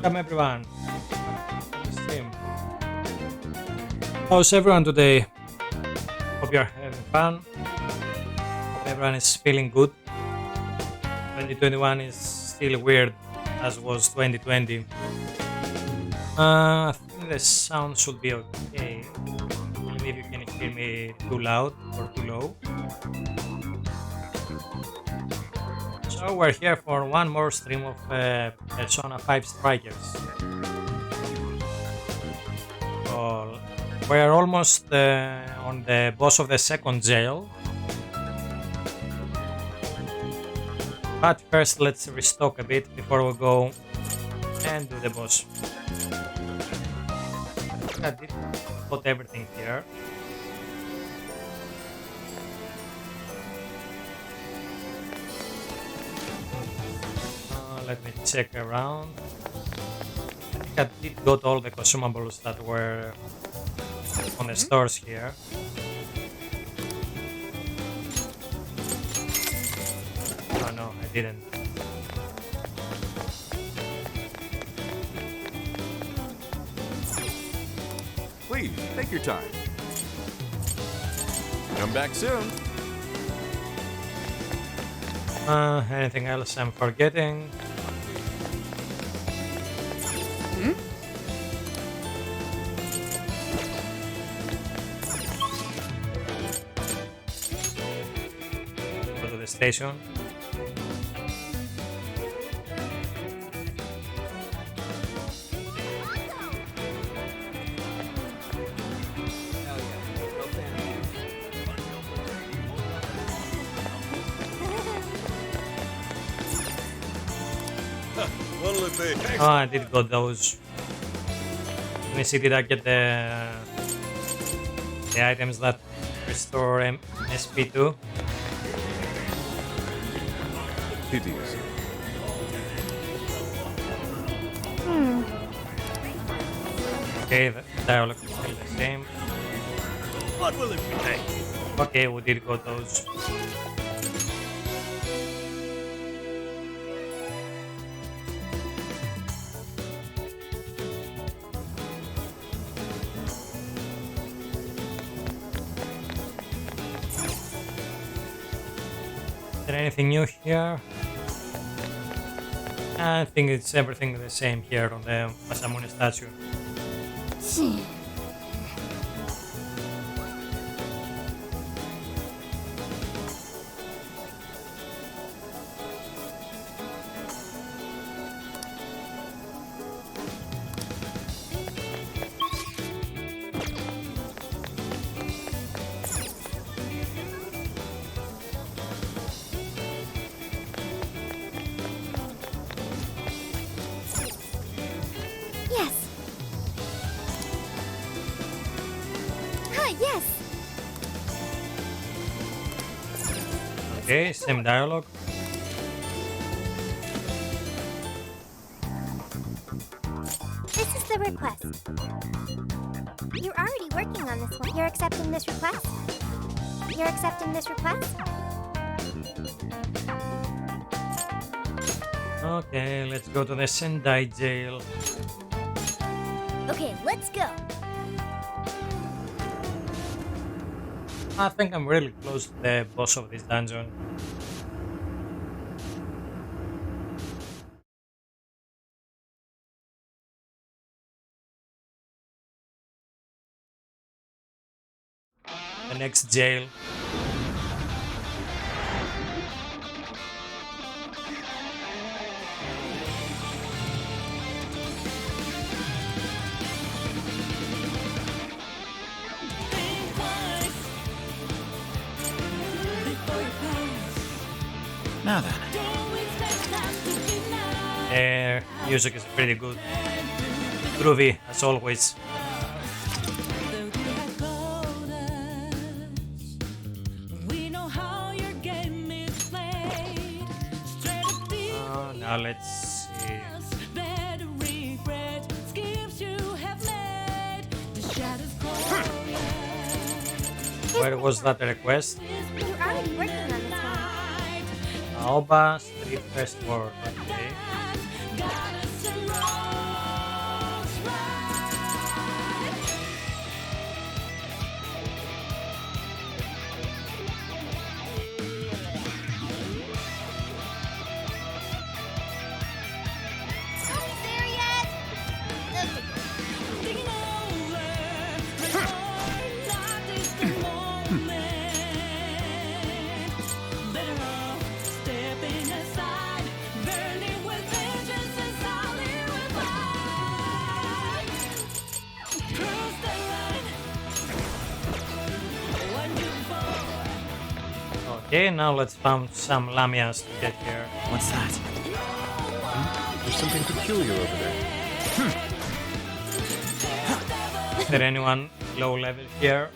Welcome everyone to the stream. How's everyone today? Hope you're having fun. Hope everyone is feeling good. 2021 is still weird as was 2020. I think the sound should be okay. Maybe you can hear me too loud or too low. So we're here for one more stream of Persona 5 Strikers. So we're almost on the boss of the second jail. But first let's restock a bit before we go and do the boss. I did put everything here. Let me check around. I think I did got all the consumables that were on the stores here. Oh no, I didn't. Please, take your time. Come back soon. Anything else I'm forgetting? Go to the station. Oh, I did got those. Let me see, did I get the items that restore SP2? Titties. Okay, the dialogue is still the same. What will it take? Okay, we did got those. Is there anything new here? I think it's everything the same here on the Masamune statue. Okay, same dialogue. This is the request. You're already working on this one. You're accepting this request? You're accepting this request? Okay, let's go to the Sendai jail. Okay, let's go. I think I'm really close to the boss of this dungeon. The next jail. Now then. Music is pretty good. Groovy, as always. Now let's see. Where was that request? You're already working on this one. Aoba Street First World. Okay. Okay, now let's find some lamias to get here. What's that? There's something peculiar over there. Is there anyone low level here?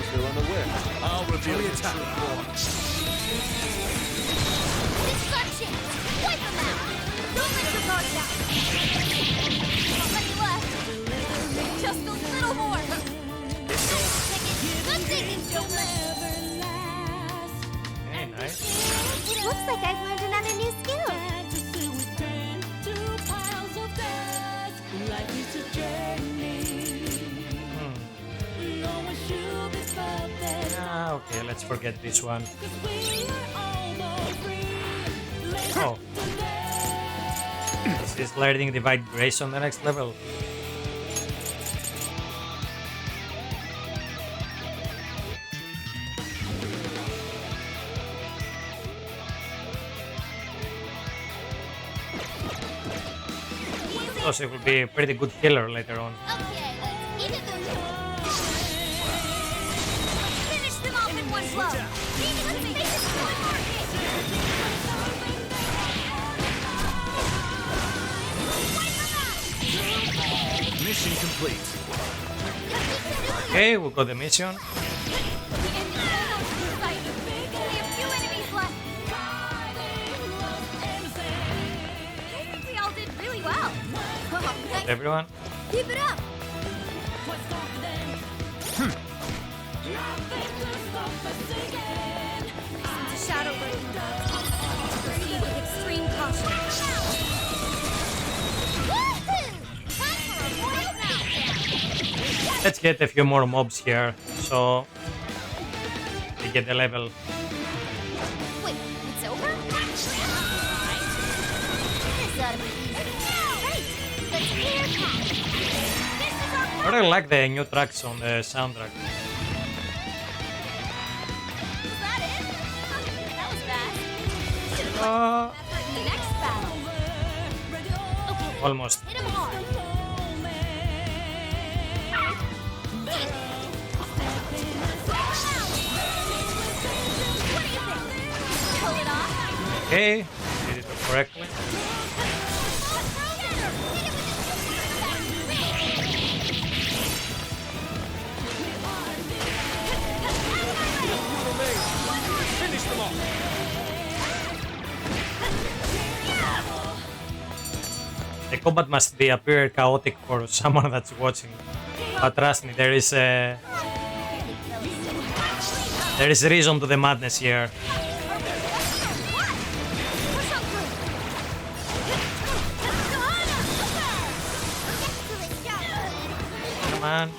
They're unaware. I'll reveal the attack. This is our chance. Wipe them out. Don't let your guard down. Not many left. Just a little more. Good thinking, Joker. Hey, nice. It looks like I've learned another new skill. Ah, okay, let's forget this one. Oh. This is learning the vibration on the next level. Also, it will be a pretty good healer later on. Okay, let's keep it moving. Finish them off in one blow. Maybe let's make this one more hit. Wipe them out. Mission complete. Okay, we got the mission. Everyone. Keep it up! Shadow breaking dogs. Proceed with extreme caution. Woohoo! Time for a royal meltdown! Let's get a few more mobs here, so we get the level. Wait, it's over? This ought to be easy. Great! The clear path! This is our I really like the new tracks on the soundtrack. Was that it? That was fast. Uh, Effort in the next battle. Okay, almost. hit him hard. What do you think? Pull it off? Okay, did it correctly. Finish them all. The combat must be appear chaotic for someone that's watching, but trust me, there is a reason to the madness here. Come on.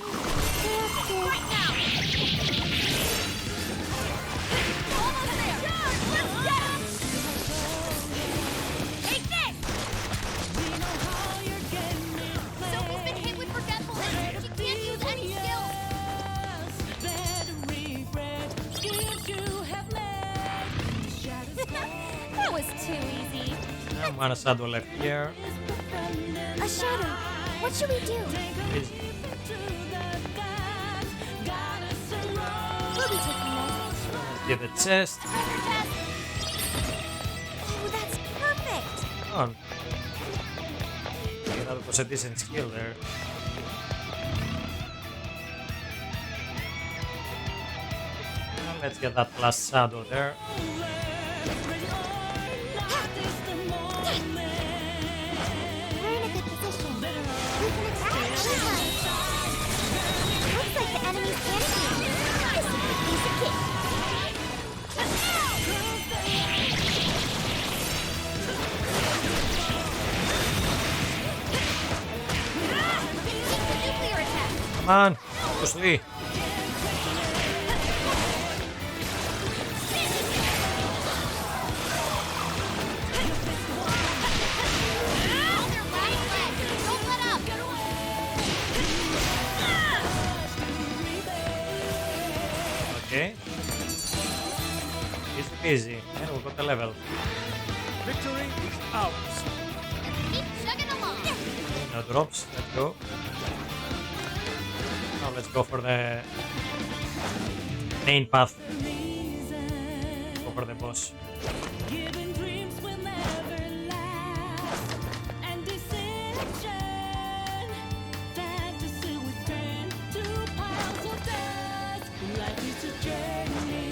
That was too easy. One shadow left here. A shadow. What should we do? Please. We'll be taking notes. Let's get the chest. Oh, that's perfect. Oh. Yeah, that was a decent skill there. Let's get that last shadow there. We're in a good position. We can attack anytime. Looks like the enemy's panicking. This is a piece of cake. Nuclear attack. Come on, Bruce Lee. Don't let up. Okay. He's peasy. Yeah, we got a level. Victory is ours. Keep chugging along. Okay, no drops. Let's go. Now let's go for the main path. Go for the boss. Giving dreams will never last, and deception, fantasy will turn to piles of dust. Life is a journey.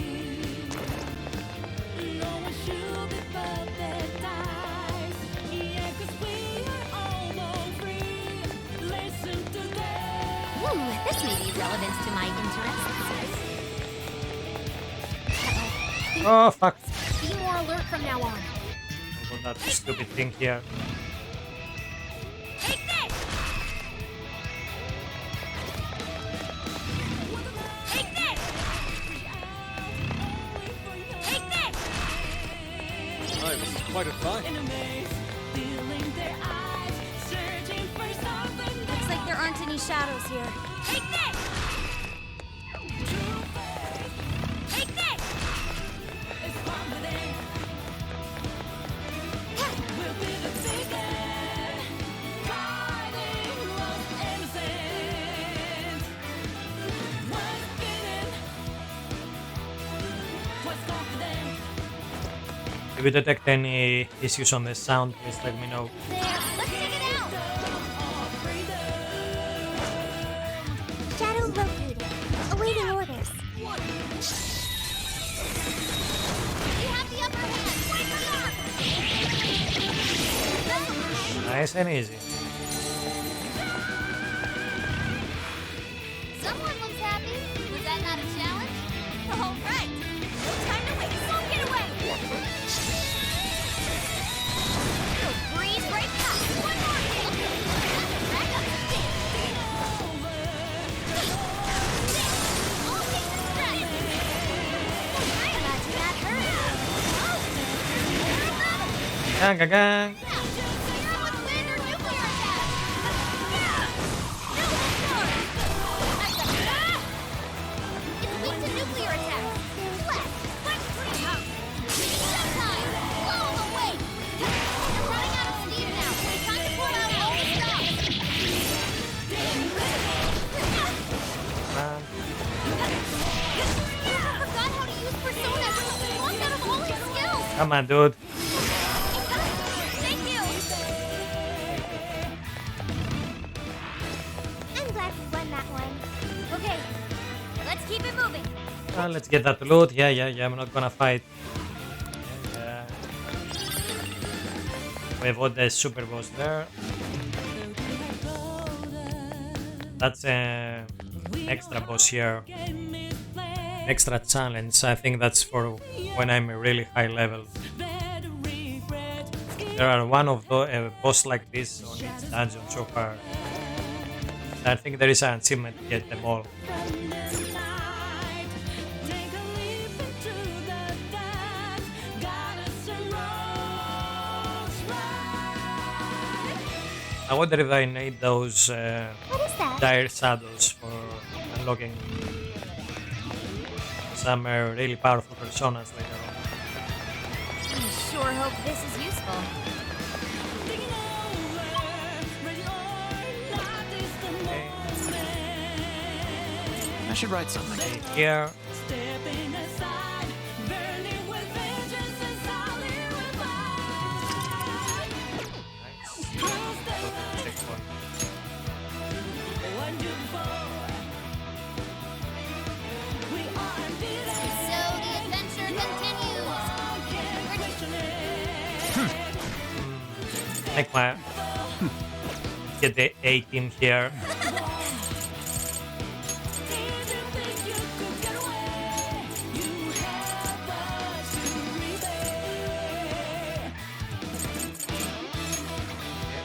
No one should be paradise. Yeah, 'cause we are almost free. Listen to them. Ooh, this may be relevant to my interests. Oh fuck! Be more alert from now on. I got that stupid thing here. Take this! Take this! Take this! I was quite a fight. Enemies, feeling their eyes, searching for something. Looks like there aren't any shadows here. Take this! Take this! It's confident. We'll be the biggest, fighting lost innocence. What's hidden? What's confident? If you detect any issues on the sound, please let me know. There, let's check it out! Shadow located. Awaiting orders. We have the upper hand. Wake up! Nice and easy. Someone looks happy. Was that not a challenge? All right. No time to wait. Don't get away. You'll breeze right past. One more hit. Rack up the stick. All takes the stress. I imagine that hurt. Gang, gang, gang. Yeah. You're with wind or nuclear attack. Yeah. No, it's weak to nuclear attack. Left. Left screen up. Showtime. Blow them away. You're running out of steam now. Time to pull out all the stuff. Man. Forgot how to use personas. Lost out of all his skills. Come on, dude. Thank you. I'm glad we won that one. Okay, let's keep it moving. Let's get that loot. Yeah, I'm not gonna fight. Yeah. We got the super boss there. That's an extra boss here. Extra challenge. I think that's for when I'm a really high level. There are one of the boss like this on each dungeon so far. I think there is an achievement to get them all. I wonder if I need those What is that? dire shadows for unlocking some really powerful personas later on. I sure hope this is useful. I should write something. Okay, here. Stepping aside, burning with vengeance and solid revive. Nice. Checkpoint. We are unbeaten. So the adventure continues. Like my get the A team here.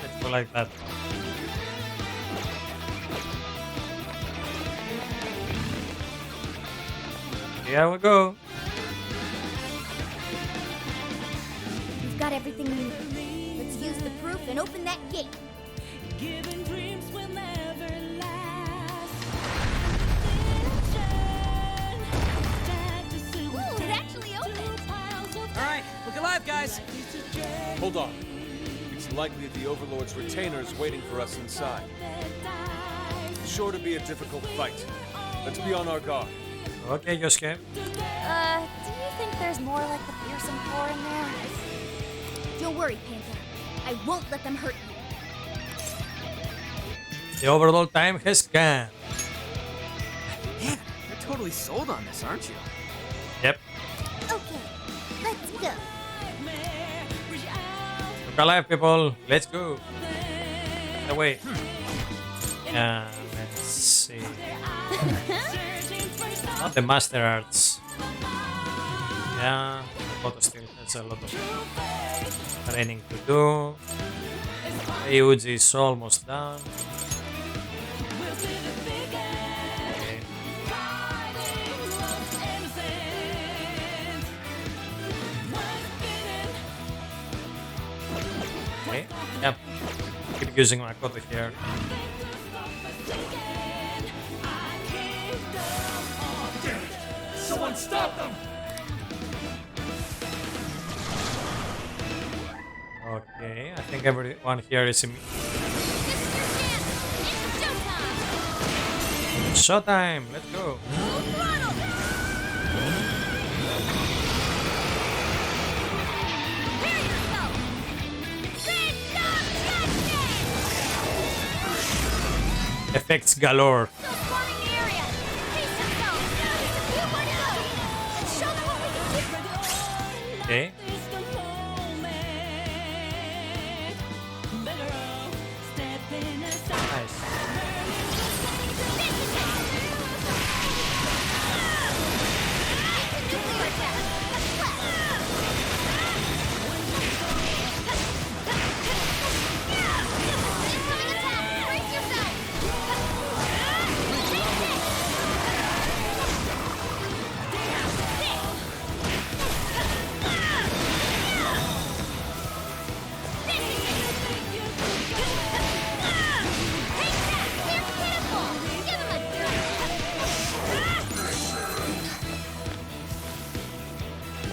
Let's go like that. Here we go. We've got everything we need. Let's use the proof and open that gate. Giving dreams will never last. Ooh, it actually opened. guys? Hold on. It's likely the Overlord's retainer is waiting for us inside. Sure to be a difficult fight. Let's be on our guard. Okay, Yosuke. Do you think there's more like the fearsome core in there? Don't worry, Panther. I won't let them hurt you. The overall time has come. Man, you're totally sold on this, aren't you? Yep. Okay, let's go. Look alive, people. Let's go. Away. Let's see. Not the Master Arts. Yeah, photo still has a lot of training to do. Ryuji is almost done. Okay. Okay, yep. Keep using my Makoto here. Someone stop them! Okay, I think everyone here is in. Showtime! Let's go! Effects galore. Okay. Nice.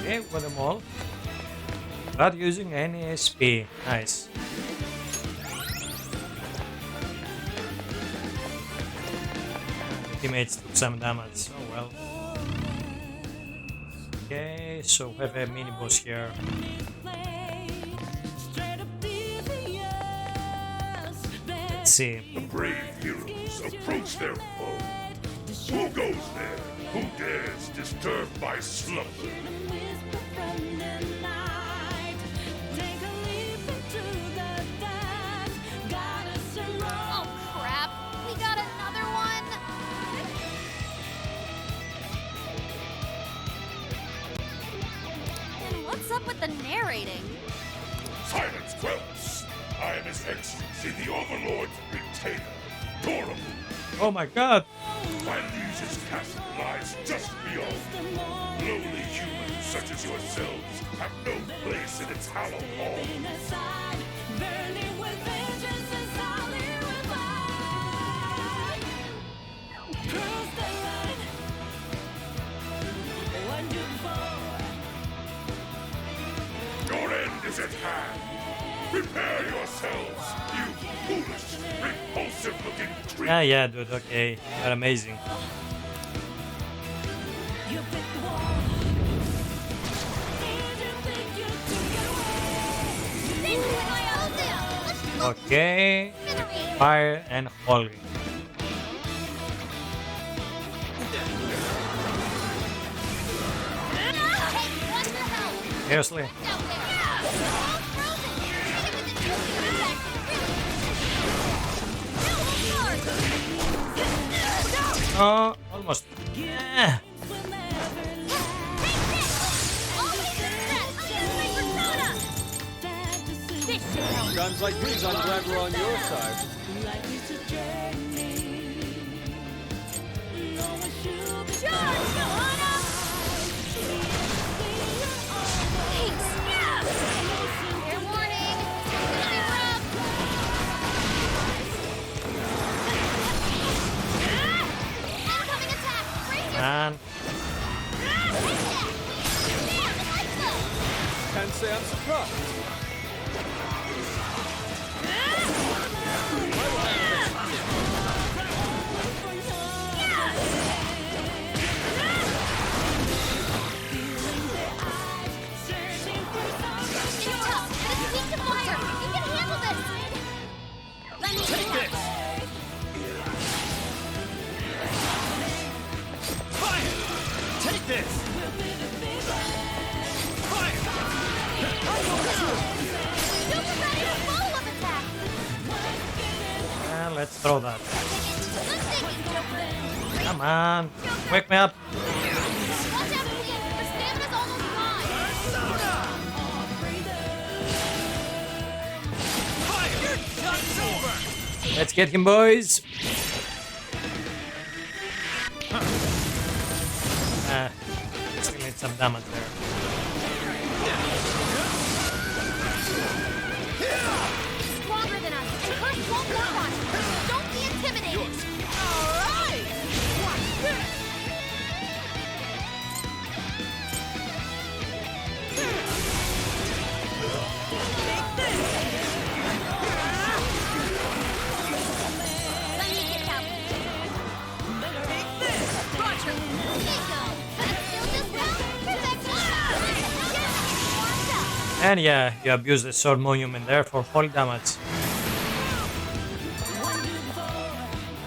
Okay, with them all. Not using any SP. Nice. The teammates took some damage. Oh well. Okay, so we have a mini boss here. Let's see. The brave heroes approach their foe. Who goes there? Who dares disturb my slumber? Oh crap! We got another one. And what's up with the narrating? Silence, Quelps! I am His Excellency the Overlord's retainer, Gorge. Oh my god! My liege's castle lies just beyond. Lowly humans such as yourselves have no place in its hallowed hall. Your end is at hand. Prepare yourselves, you foolish, repulsive-looking creatures. Yeah, dude, okay. You're amazing. Okay. Fire and holy. Seriously? Oh, almost. Yeah. Guns like these, I'm glad we're on your side. Man. can't say I'm surprised. Take this! Let's throw that. Come on, wake me up. Let's get him, boys. Still need some damage there. Stronger than us, and Curse won't work on you. Don't be intimidated. All right. Let me get that one. Take this. Roger. Bingo. Let's do this round. Perfection. And yeah, you abuse the sword monument there for fall damage.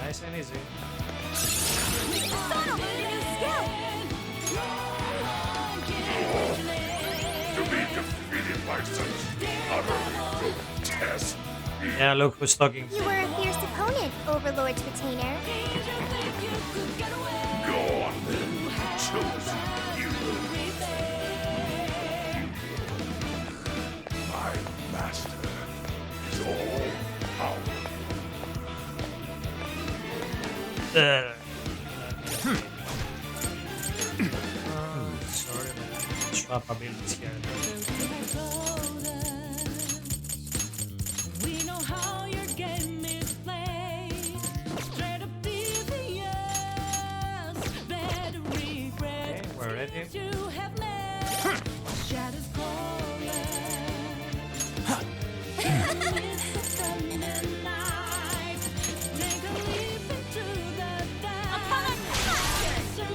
Nice and easy. To be defeated by such utterly grotesque. Yeah, look who's talking. You were a fierce opponent, Overlord's retainer. Go on then, chosen hero. My master is all power. Sorry, man. Swap abilities here. We know how your game is played. Straight up devious. Better regret Okay, we're ready. you have made. Shadows calling. With the sun and night. Take a leap into the dark.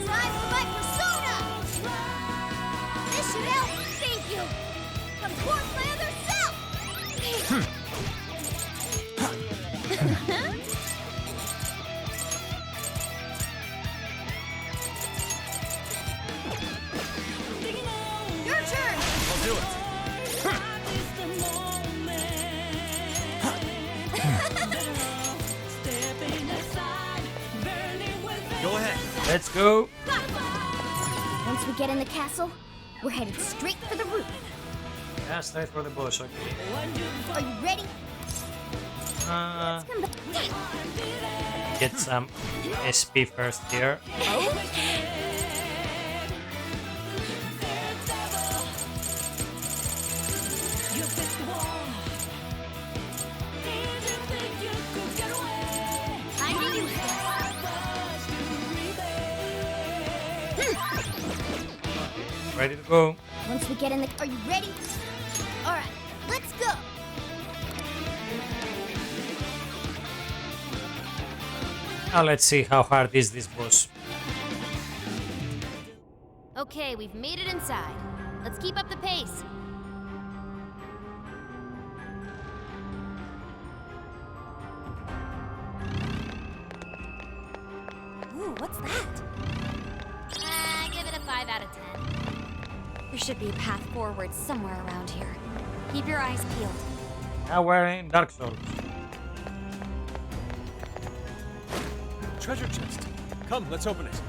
Time to fight Persona! This should help! Thank you! Of course, my other self! Your turn! I'll do it. Go ahead. Let's go. Once we get in the castle, we're headed straight for the roof. Yeah, straight for the boss, okay. Are you ready? Uh, Come back. get some SP first here. Time to use this. Ready to go. Once we get in the... Are you ready? All right, let's go. Now let's see how hard is this boss. Okay, we've made it inside. Let's keep up the pace. Ooh, what's that? Give it a 5 out of 10. There should be a path forward somewhere around here. Keep your eyes peeled. Now we're in Dark Souls. Treasure chest. Come, let's open it.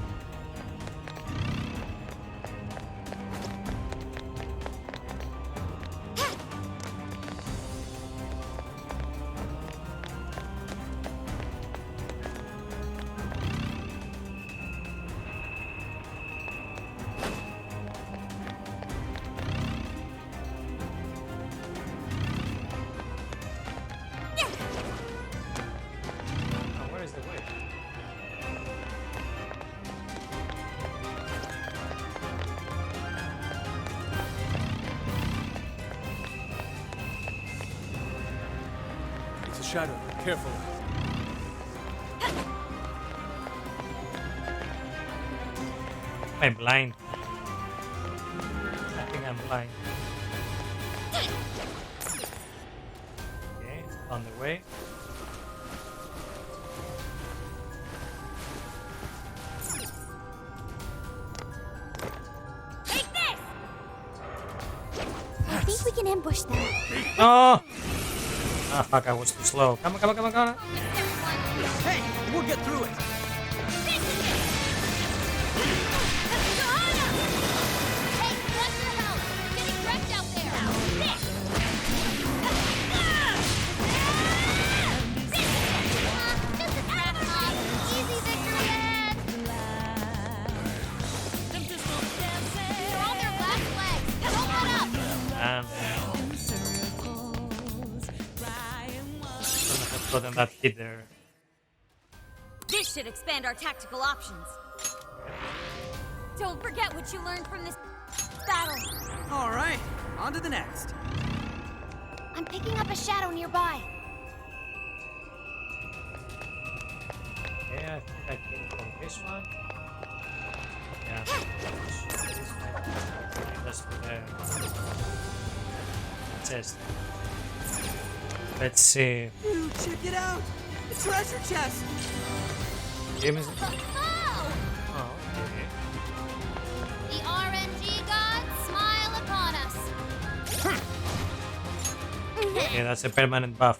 Where is the way? shadow. Careful. I'm blind. I think I'm blind. Okay, on the way. Take this! I think we can ambush them. Oh! Ah, fuck, I was too slow. Come on, come on, come on, come on. Hey, we'll get through it. Hey, what's your help? You're getting wrecked out there. Just a trap mob. Easy victory ahead. They're on their last legs. Don't let up. And shouldn't have gotten that hit there. This should expand our tactical options. Don't forget what you learned from this battle. All right, on to the next. I'm picking up a shadow nearby. Okay, I think I came from this one. Yeah. This one. Okay, that's for the chest. Let's see. Ooh, check it out. The treasure chest. Game is. Oh! Oh, okay. The RNG gods smile upon us. Yeah, that's a permanent buff.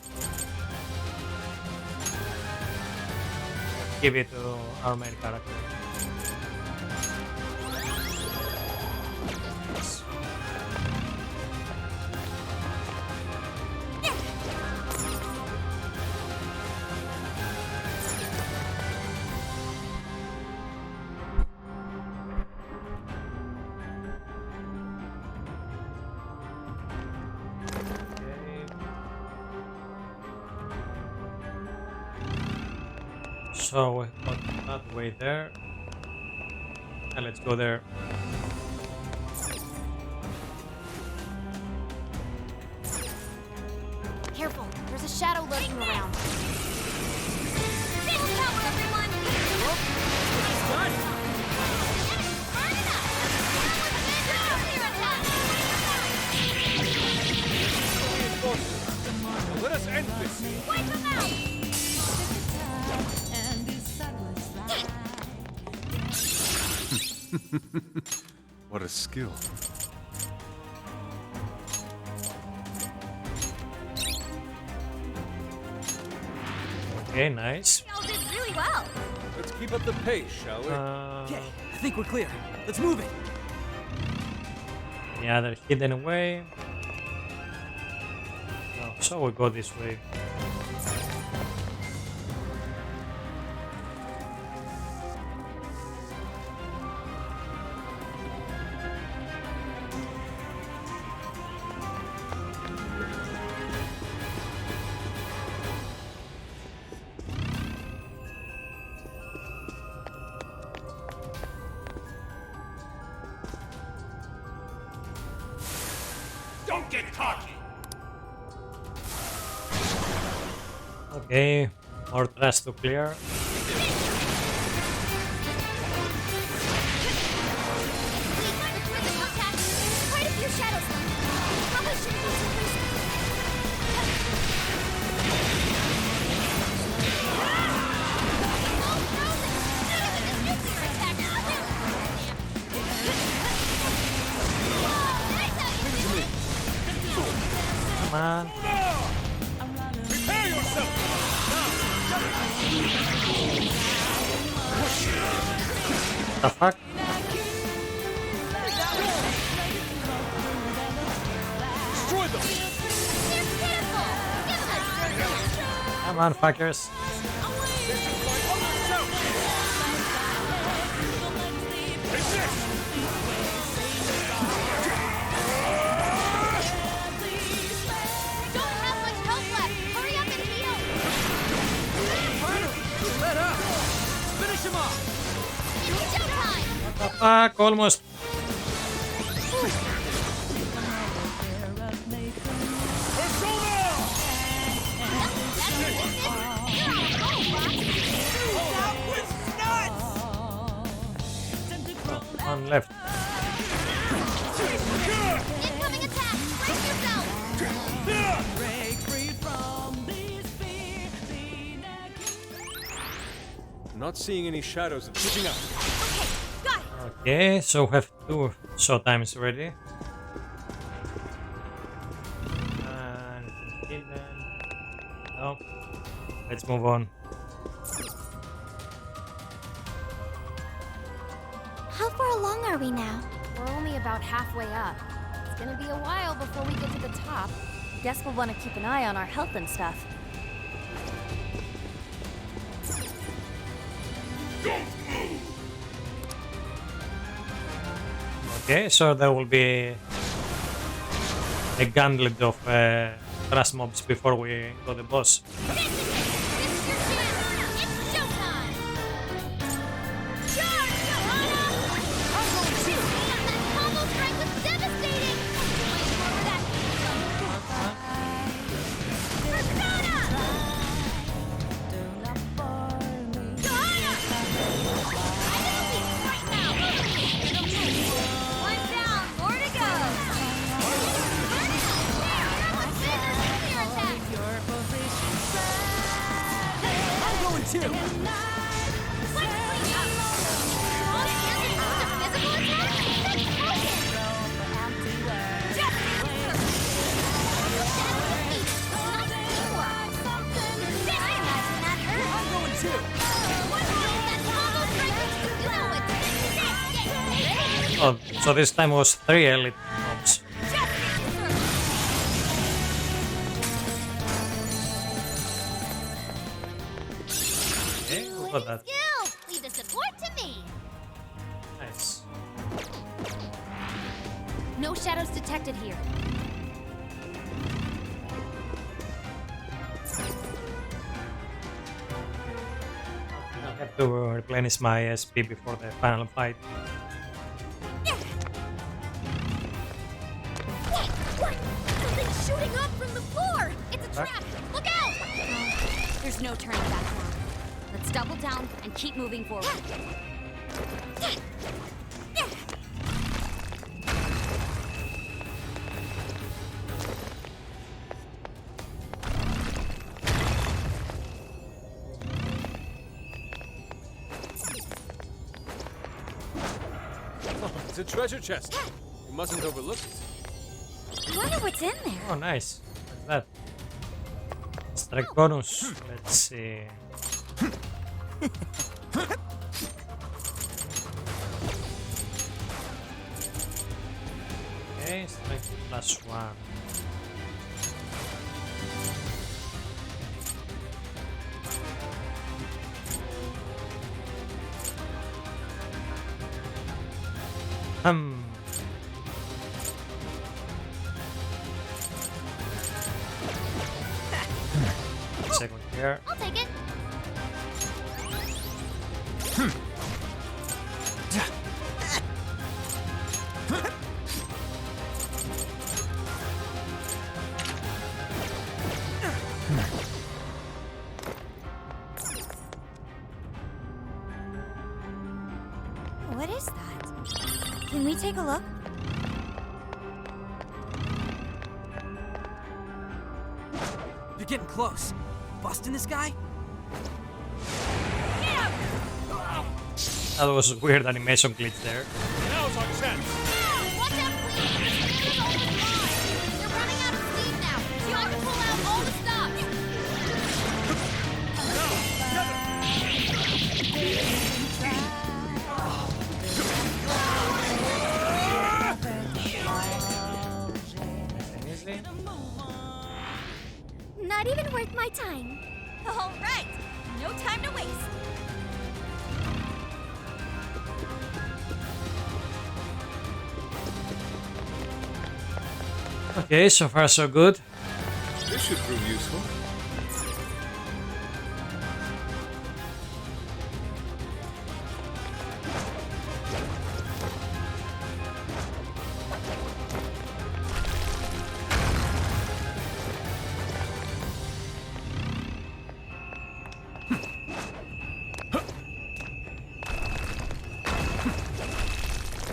Give it to our main character. So we got that way there. And let's go there. Careful, there's a shadow lurking around. Full power, everyone! Done. Burn it up! Nuclear attack! Reinforcements. Let us end this. Wipe them out! What a skill. Okay, nice. Y'all did really well. Let's keep up the pace, shall we? Okay, I think we're clear. Let's move it. Yeah, they're hidden away. Oh, so we'll go this way. Don't get cocky! Okay, more trash to clear. Quite a few shadows left. Probably should go some places. Come on. Prepare yourself! The fuck? Destroy them! Come on, fuckers. Take this! Don't have much health left. Hurry up and heal. Finally, let up. Finish him off. It's showtime. The fuck? Almost. Persona! That's One left. Incoming attack! Brace yourself! Break free from this fear. Not seeing any shadows of keeping up. Okay, got it. Okay, so we have 2 show times ready. And kill them. No. Let's move on. How far along are we now? We're only about halfway up. It's gonna be a while before we get to the top. Guess we'll want to keep an eye on our health and stuff. Don't move! Okay, so there will be a gauntlet of trash mobs before we go to the boss. This is your chance! It's showtime! Charge, Johanna! I'm going too. That combo strike was devastating! Remember that. Persona! Johanna! I know these right now! One down, more to go! I'm going too. I'm going too. Oh, so this time was 3 elite mobs. Okay, we got that. Leave the support to me. Nice. No shadows detected here. I have to replenish my SP before the final fight. What? Something's shooting up from the floor. It's a Huh? trap. Look out! There's no turning back now. Let's double down and keep moving forward. Oh, it's a treasure chest. You mustn't overlook it. Wonder what's in there. Oh, nice. What's that? Strike bonus. Let's see. Okay, strike +1. Hmm. Second here. I'll take it. What is that? Can we take a look? You're getting close. Busting this guy? That was a weird animation glitch there. Now's our chance. Watch out, please! This is almost mine! You're running out of steam now! You have to pull out all the stops! Easy. Not even worth my time. All right, no time to waste. Okay, so far so good. This should prove useful.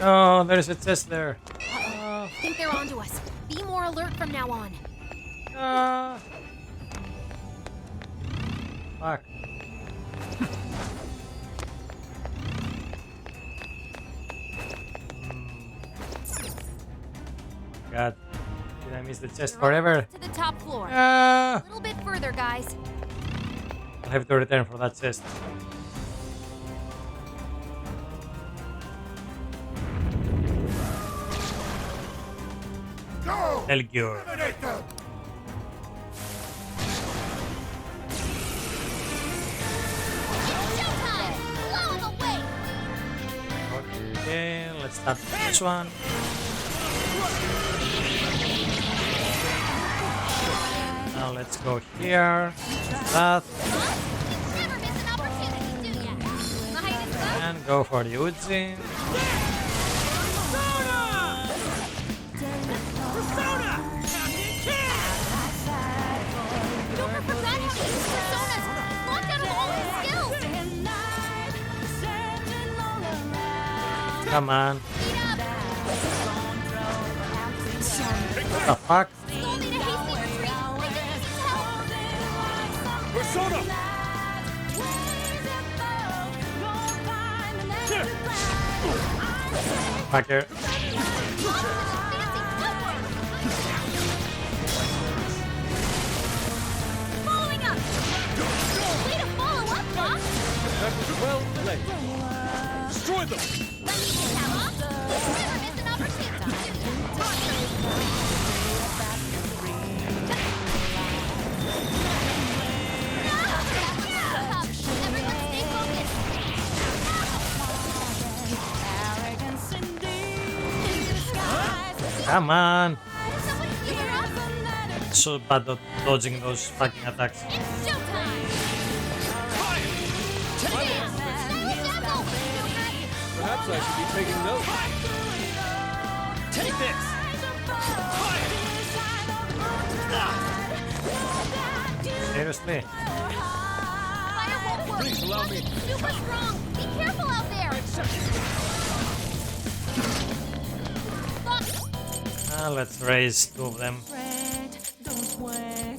Oh, there's a chest there. I think they're onto us. Be more alert from now on. Ah. Fuck. God, did I miss the chest You're forever? To the top floor. Ah. A little bit further, guys. I'll have to return for that chest. Go! Thank you. Eliminate them! Showtime! Blow him away! Okay, let's start with this one. Now let's go here. That. Never miss an opportunity, do ya? Nice, huh? And go for the Uzi. Joker forgot how to use personas! Locked out of all his skills! Come on. Speed up! What the fuck? Skull need a hasty retreat! I think he needs help! Persona! Fucker. Following up! Way to follow up, boss! That was well played. Destroy them! Let me get that off! Never miss an opportunity! Everyone stay focused! Come on. Someone heal her up! So bad at dodging those fucking attacks. It's showtime! Double! Perhaps I should be taking notes. Take this! Seriously? Fire won't work! Please allow me. Super strong! Be careful out there! Fuck! Let's raise two of them.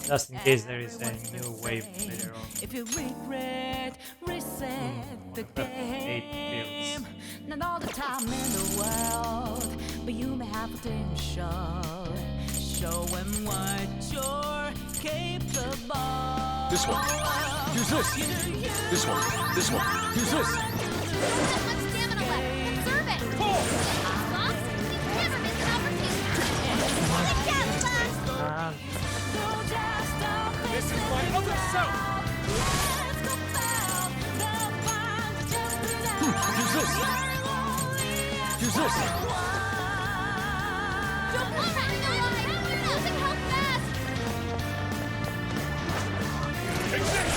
Just in case there is a new wave later on. If you regret, reset the But 8 game. builds. Not all the time in the world, but you may have potential. Show 'em what you're capable. This one. Use this. This one. This one. Use this. Not much stamina left! Conserve it! Boss, you never miss an opportunity! Good job, boss! Ah, This is my other self. Use this. Use this. Don't go running alive! Losing health fast! Take this!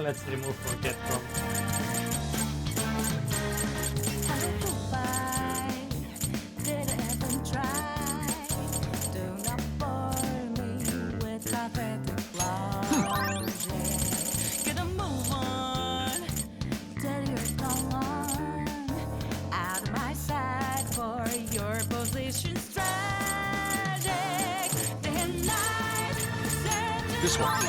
let's remove forget from. This one.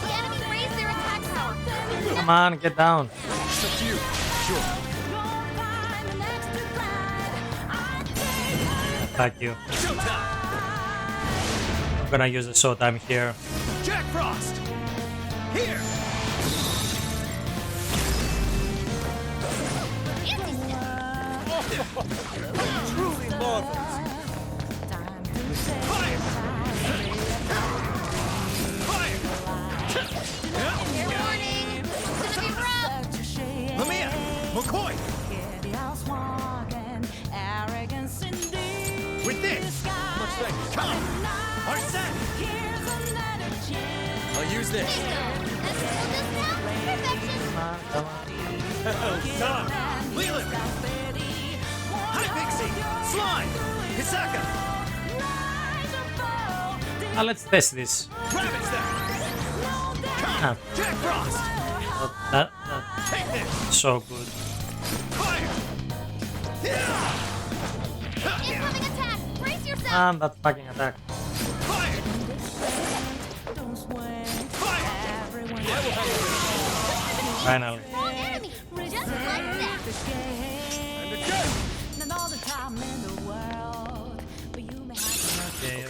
The enemy raised their attack power. Come on, get down. It's up to you. Sure. Attack you. I'm gonna use the showtime here. Jack Frost! Here! Truly marvelous. Fire! Fire! Fair warning. It's gonna be rough. Lamia! McCoy! With this! Much thanks. Come on! Arsene! I'll use this. Bingo. That's still this now? Perfection. Come on, come on. Come on! Leland! Hi, Let's test this. Rabbit's there. Ah, Jack Frost. that's so good. Fire. Incoming attack! Brace yourself! And that fucking attack. Fire. Fire. Finally. Strong enemy! Just like that! And again.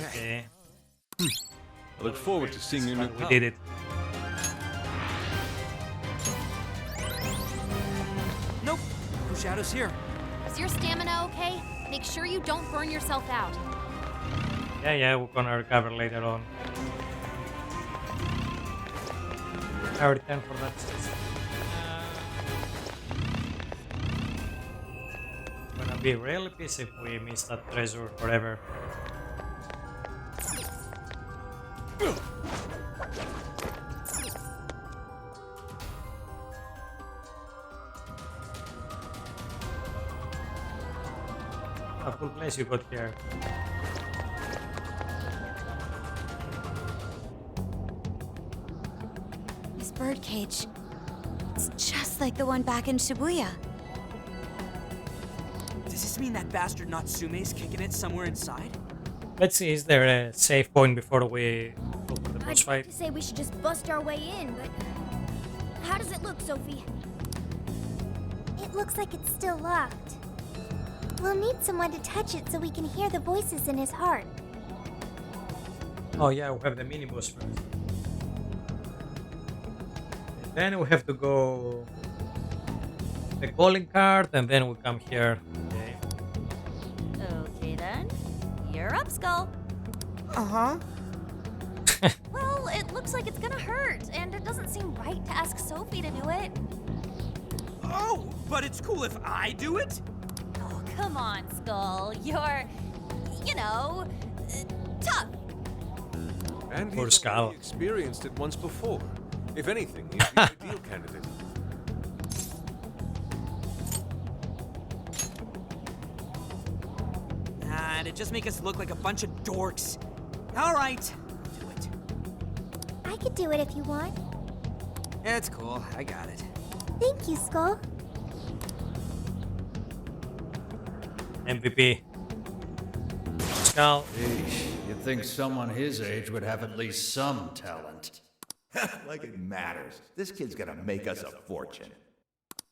Okay. I look forward to seeing your new We power. did it. Nope. No shadows here. Is your stamina okay? Make sure you don't burn yourself out. Yeah, we're gonna recover later on. I return for that. Gonna be really pissed if we miss that treasure forever. A cool place you got here. This birdcage. It's just like the one back in Shibuya. Does this mean that bastard Natsume's kicking it somewhere inside? Let's see, is there a safe point before we go for the boss I'd like fight? to say we should just bust our way in, but... How does it look, Sophie? It looks like it's still locked. We'll need someone to touch it so we can hear the voices in his heart. Oh yeah, we have the mini boss first. And then we have to go the calling card, and then we come here. Okay. Okay then. You're up, Skull. Uh-huh. Well, it looks like it's gonna hurt, and it doesn't seem right to ask Sophie to do it. Oh, but it's cool if I do it? Oh, come on, Skull. You're, tough. And Poor he's Skull. already experienced it once before. If anything, he's the ideal candidate. Nah, it'd just make us look like a bunch of dorks. All right, do it. I could do it if you want. It's cool. I got it. Thank you, Skull. MVP. Skull. You'd think someone his age would have at least some talent. Like it matters. This kid's gonna make us a fortune.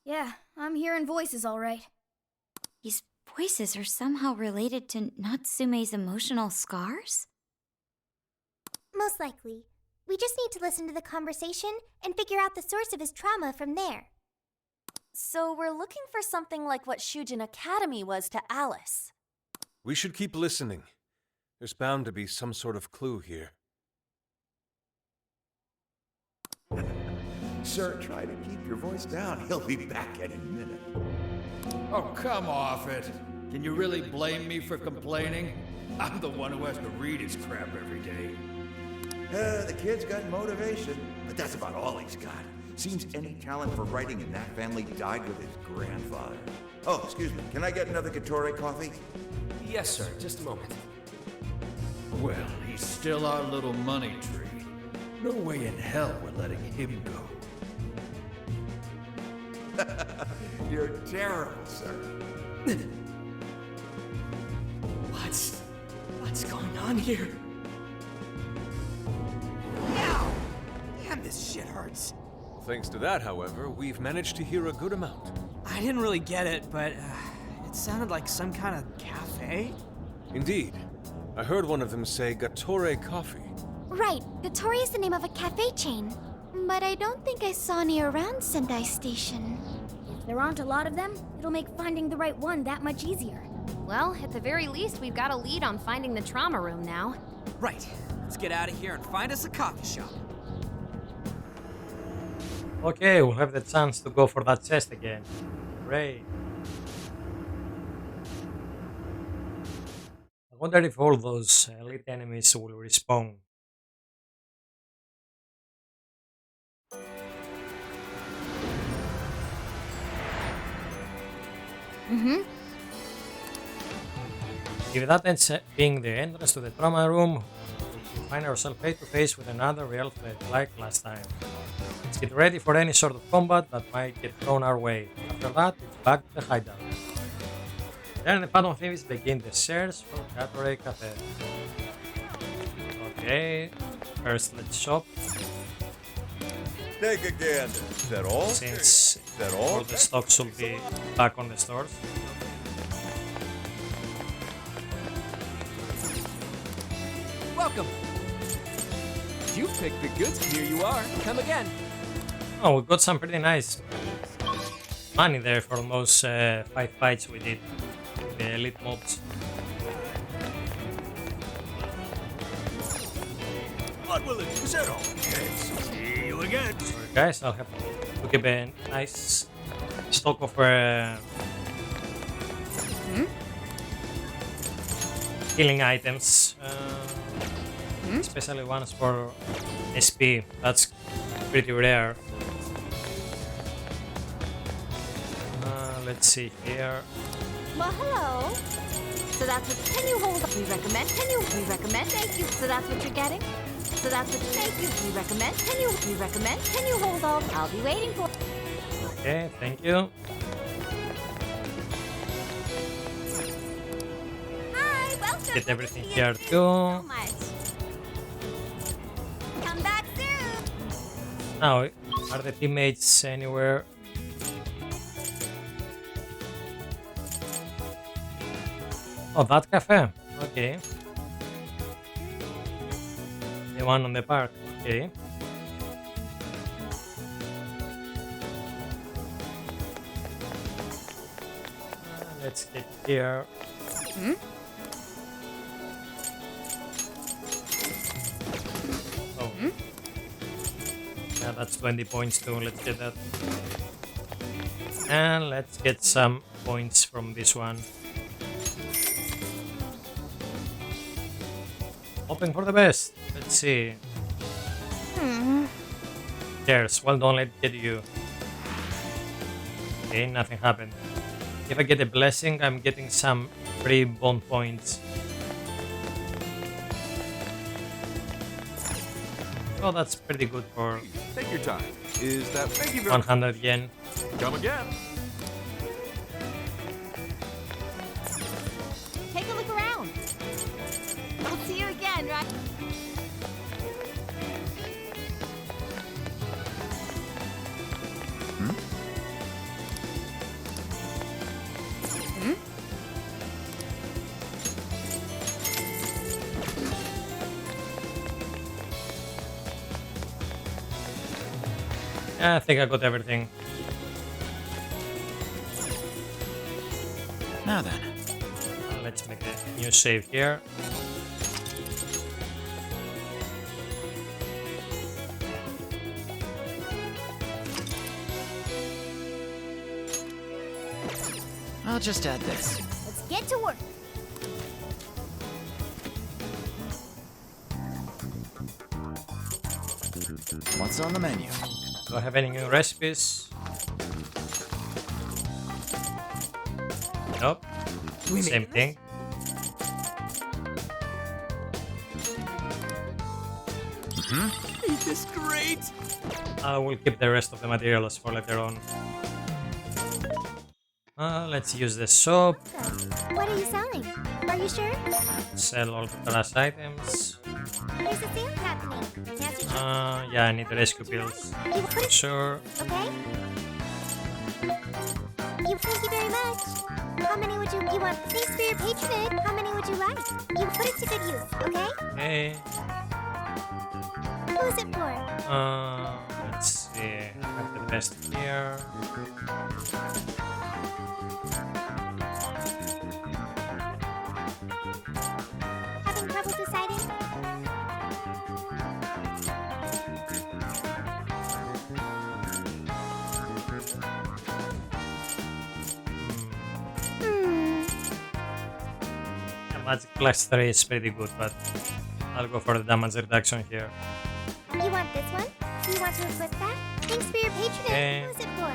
Yeah, I'm hearing voices all right. These voices are somehow related to Natsume's emotional scars? Most likely. We just need to listen to the conversation and figure out the source of his trauma from there. So we're looking for something like what Shujin Academy was to Alice. We should keep listening. There's bound to be some sort of clue here. Sir, try to keep your voice down. He'll be back any minute. Oh, come off it. Can you really blame me for complaining? I'm the one who has to read his crap every day. The kid's got motivation, but that's about all he's got. Seems any talent for writing in that family died with his grandfather. Oh, excuse me. Can I get another Gatorade coffee? Yes, sir. Just a moment. Well, he's still our little money tree. No way in hell we're letting him go. You're terrible, sir. What's going on here? Ow! Damn, this shit hurts. Thanks to that, however, we've managed to hear a good amount. I didn't really get it, but it sounded like some kind of cafe. Indeed. I heard one of them say Gatore Coffee. Right, Gatori is the name of a cafe chain. But I don't think I saw any around Sendai Station. If there aren't a lot of them, it'll make finding the right one that much easier. Well, at the very least, we've got a lead on finding the trauma room now. Right. Let's get out of here and find us a coffee shop. Okay, we'll have the chance to go for that chest again. Great. I wonder if all those elite enemies will respawn. If that ends up being the entrance to the trauma room, we find ourselves face to face with another real threat like last time. Let's get ready for any sort of combat that might get thrown our way. After that, it's back to the hideout. Then the Phantom Thieves begin the search for Gatorade Cafe. Okay, first let's shop. Take a gander. Is that all? Since Is that all? all the stock should be back on the stores. Welcome. You picked the goods. Here you are. Come again. Oh, we got some pretty nice money there for those 5 fights we did with the elite mobs. What will it do? Is that all? See you again. Sorry guys, I'll have to keep a nice stock of healing items, especially ones for SP. That's pretty rare. Let's see here. Well, hello. So that's what. Can you hold? We recommend. Can you? We recommend. Thank you. So that's what you're getting. So that's what. Thank you. We recommend. Can you? We recommend. Can you hold on? I'll be waiting for. Okay, thank you. Hi, welcome. Get everything Thank here you too. so much. Come back soon. Now, are the teammates anywhere? Oh, that cafe. Okay. The one on the park. Okay. Let's get here. Oh. Yeah, that's 20 points too. Let's get that. And let's get some points from this one. Hoping for the best. Let's see. Cheers. Well done, let's get you. Okay, nothing happened. If I get a blessing, I'm getting some free bond points. Oh, that's pretty good for Take your time. Is that... Thank you very 100 yen. Come again. Take a look around. I'll see you again, right? Yeah, I think I got everything. Now then. Let's make a new save here. I'll just add this. Let's get to work. What's on the menu? Do I have any new recipes? Nope. Same thing. Ain't this great? I will keep the rest of the materials for later on. Let's use the soap. What are you selling? Are you sure? Sell all the trash items. There's a sale happening. Now's your chance. Yeah, I need the rescue pills. You put it. Sure. Okay. Thank you very much. How many would you want? Thanks for your patronage. How many would you like? You put it to good use, okay? Okay. Who is it for? Let's see. I have the best here. Having trouble deciding? Magic Class 3 is pretty good, but I'll go for the damage reduction here. You want this one? Do you want to equip that? Thanks for your patronage. Okay. Who is it for?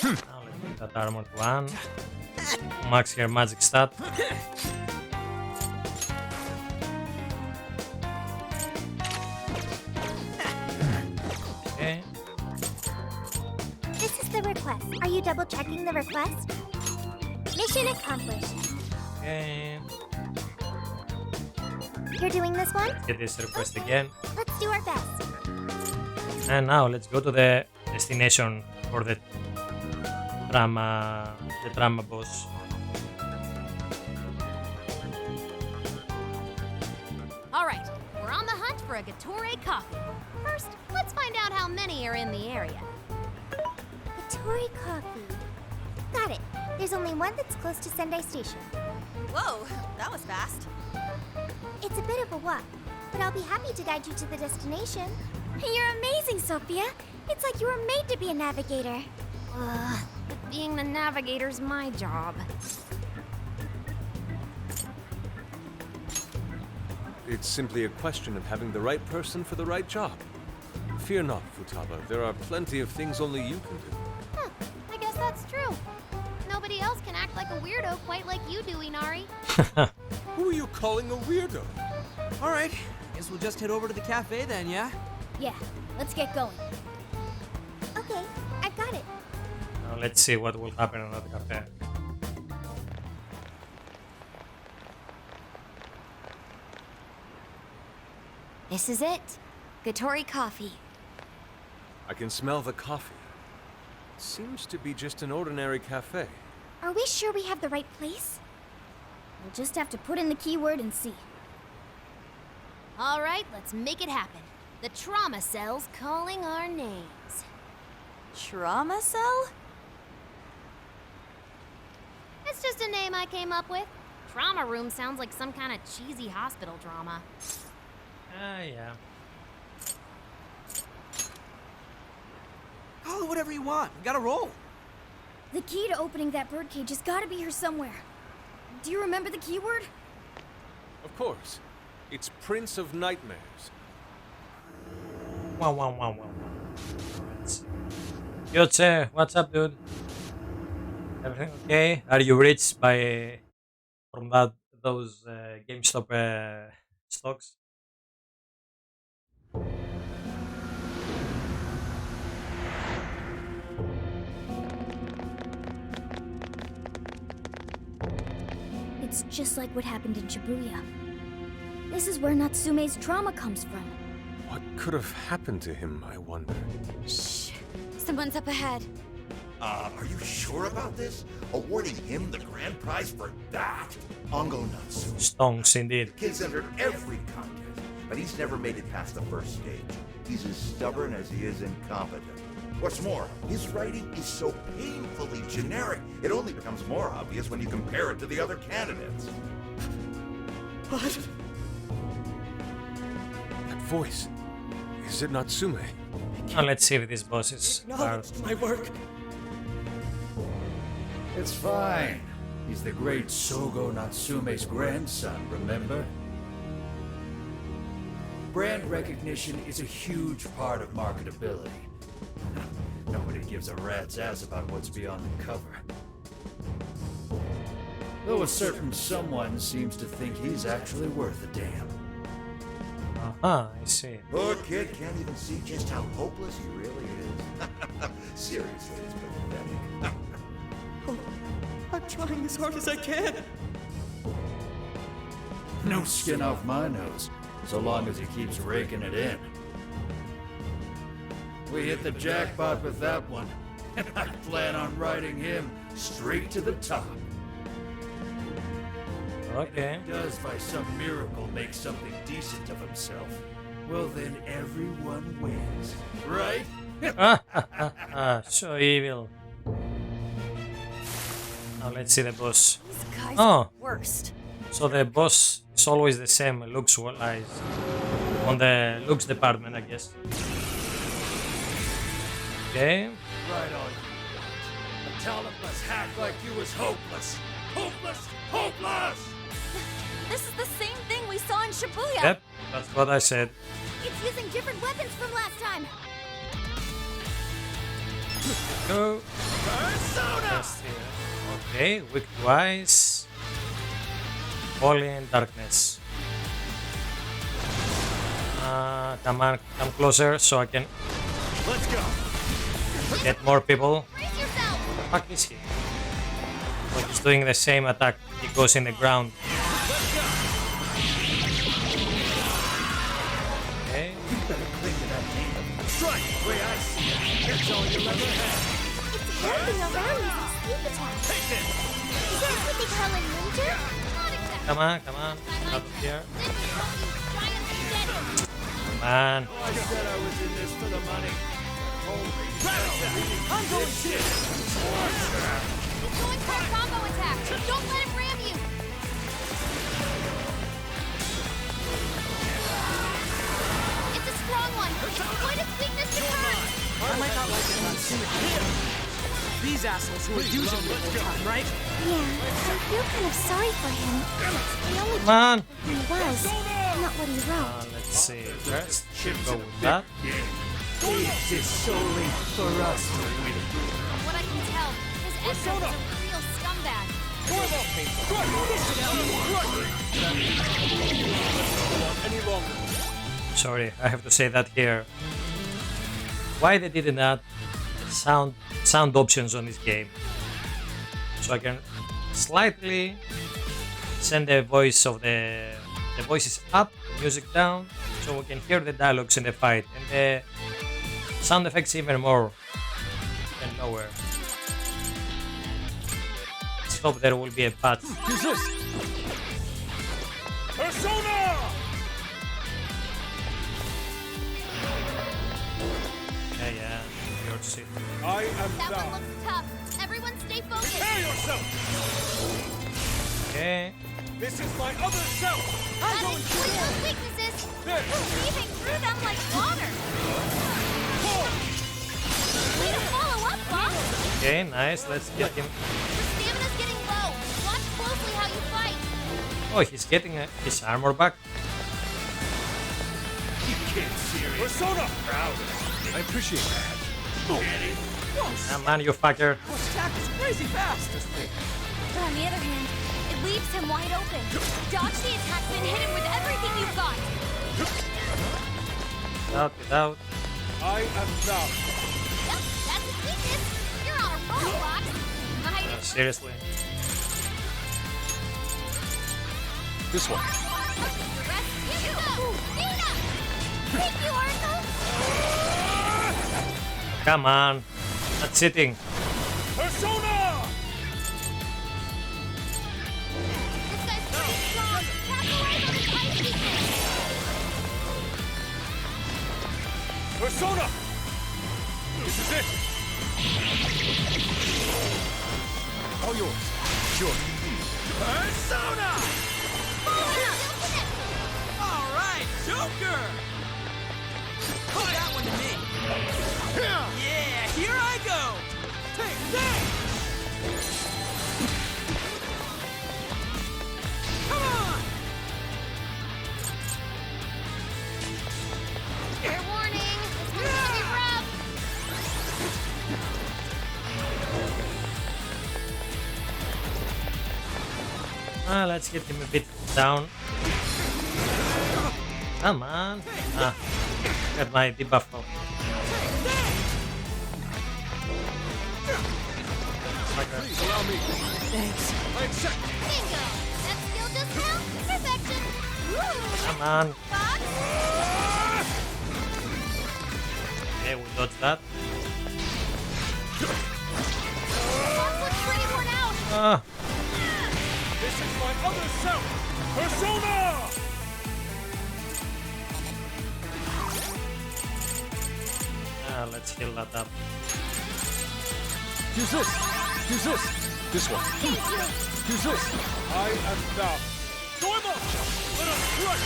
Now let's put that armor to 1. Max her magic stat. Okay. This is the request. Are you double checking the request? Mission accomplished. Okay. You're doing this one? Get this request again. Let's do our best. And now let's go to the destination for the drama boss. All right, we're on the hunt for a Gatorade coffee. First, let's find out how many are in the area. Gatorade coffee. Got it. There's only one that's close to Sendai Station. Whoa, that was fast. It's a bit of a walk, but I'll be happy to guide you to the destination. You're amazing, Sophia. It's like you were made to be a navigator. But being the navigator's my job. It's simply a question of having the right person for the right job. Fear not, Futaba. There are plenty of things only you can do. Huh, I guess that's true. Nobody else can act like a weirdo quite like you do, Inari. Who are you calling a weirdo? All right, guess we'll just head over to the cafe then, yeah? Yeah, let's get going. Okay, I've got it. Now let's see what will happen at the cafe. This is it. Gatori coffee. I can smell the coffee. Seems to be just an ordinary cafe. Are we sure we have the right place? We'll just have to put in the keyword and see. All right, let's make it happen. The trauma cell's calling our names. Trauma cell? It's just a name I came up with. Trauma room sounds like some kind of cheesy hospital drama. Yeah. Call it whatever you want. We gotta roll. The key to opening that birdcage has got to be here somewhere. Do you remember the keyword? Of course. It's Prince of Nightmares. Wow. George, what's up, dude? Everything okay? Are you rich by from those GameStop stocks? It's just like what happened in Shibuya. This is where Natsume's trauma comes from. What could have happened to him, I wonder? Shh. Someone's up ahead. Are you sure about this? Awarding him the grand prize for that? Ongo Natsu. Stonks, indeed. The kid's entered every contest, but he's never made it past the first stage. He's as stubborn as he is incompetent. What's more, his writing is so painfully generic, it only becomes more obvious when you compare it to the other candidates. What? That voice. Is it Natsume? Now let's see if this boss is hard. My work. It's fine. He's the great Sogo Natsume's grandson, remember? Brand recognition is a huge part of marketability. Nobody gives a rat's ass about what's beyond the cover. Though a certain someone seems to think he's actually worth a damn. I see. Poor kid can't even see just how hopeless he really is. Seriously, it's pathetic. I'm trying as hard as I can. No skin off my nose, so long as he keeps raking it in. We hit the jackpot with that one, and I plan on riding him straight to the top. Okay. If he does by some miracle make something decent of himself, well then everyone wins, right? So evil. Now let's see the boss. These guys Oh. are worst. So the boss is always the same looks-wise on the looks department, I guess. Okay. Right on you. A talentless hack like you is hopeless. Hopeless! Hopeless! This is the same thing we saw in Shibuya. Yep, that's what I said. It's using different weapons from last time. Go. Persona! Just here. Okay, weak to ice. Holy in darkness. Come on, come closer so I can get more people. Brace yourself! What the fuck is he? But he's doing the same attack. He goes in the ground. Okay. Strike! Way I see it. Here's all you'll ever have. It's wrapping around using sleep attacks. Take this! Is that what they call a ninja? Not exactly. Come on, come on. Out of here. This is what you giant spaghetti. Man. I said I was in this for the money. Holy cow. I'm going to. He's going for a combo attack. Don't let him ram you. It's a strong one. Avoid its weakness to turn. I might not like it on Summit. These assholes who are using me all the time, right? Yeah, I feel kind of sorry for him. He only Come on. who he was, not what he wrote. Let's see. First, should go with that. This is solely for us. From what I can tell, his Edgar was a real scumbag. Any longer. Sorry, I have to say that here. Why they did not sound options on this game? So I can slightly send the voice of the voices up, music down, so we can hear the dialogues in the fight, and the sound effects even more and lower. Let's hope there will be a patch. Use this! Persona! Yeah, your shit. I am That thou. one looks tough. Everyone stay focused. Prepare yourself! Okay. This is my other self! That exploits those weaknesses. There! Weaving through them like water. Way to follow up, boss. Okay, nice. Let's get him. Your stamina's getting low. Watch closely how you fight. Oh, he's getting his armor back. You can't serious. Persona! Proud. I appreciate that. Ah, man, you fucker. This attack is crazy fast. But on the other hand, it leaves him wide open. Dodge the attack and hit him with everything you've got. Get out. I am thou. Yep, that's his weakness. You're on a roll, Box. Seriously. This one. The rest is you. Nina! Thank you, Arthur. Come on. Not sitting. Persona! This guy's pretty strong. Capitalize on his ice weakness. Persona! This is it! All yours. Sure. Persona! All right, Joker! Put that one to me. Yeah, here I go. Take that! Come on! Fair warning. This one's gonna be rough. Let's get him a bit down. Come on. Got my debuff off. Please allow me. Thanks. I accept. Bingo. That skill just now? Perfection. Woo! Come on. Box. Okay, we dodged that. Box looks pretty worn out. This is my other self! Persona! Let's heal that up. Use this! Use this! This one. Thank you. Use this! I am thou. Storm up! Let us crush!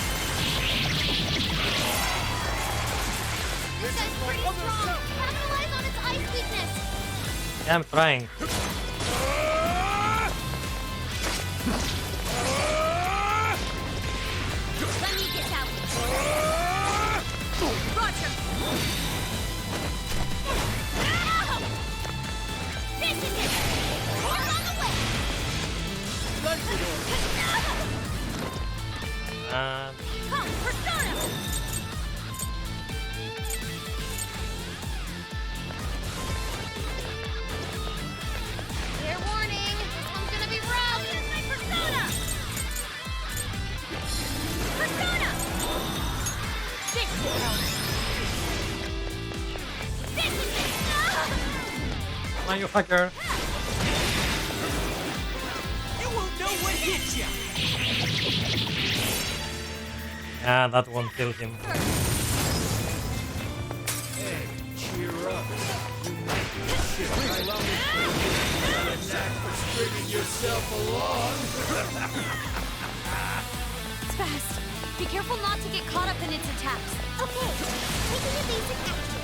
This guy's pretty strong. Capitalize on its ice weakness. Yeah, I'm trying. Let me get out. Roger. Ow! This is it. More on the way. And Come, Persona! Fair warning, this one's gonna be rough. Here's my Persona! Persona! This will help. This is it! come on, you fucker. You won't know what hit ya! Yeah, that won't kill him. Hey, cheer up. You might be shit. I love it. Got a knack for stringing yourself along. It's fast. Be careful not to get caught up in its attacks. Okay, taking a basic action.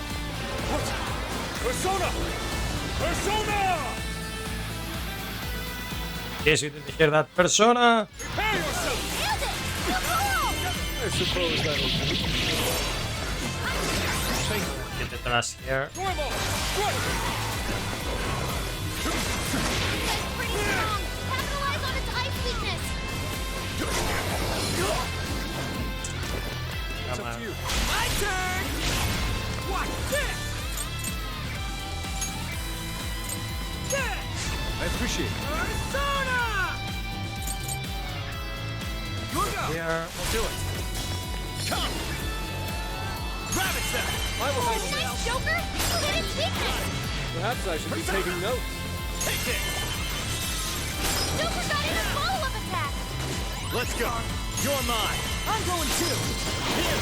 Persona! Persona! Yes, you didn't hear that. Persona! Prepare yourself! Nailed it! Woohoo! I suppose that'll do. Get the trash here. Normal! Right! That's pretty strong. Capitalize on its ice weakness. It's Come up on. to you. My turn! Watch this! Yeah! I appreciate it. Persona! Your go! Here. I'll do it. Come! Grab it, Sam! I will Oh, handle it. nice, Joker! Hit its weakness! Perhaps I should be taking notes. Take this! Joker got in a follow-up attack! Let's go! You're mine! I'm going too! Here!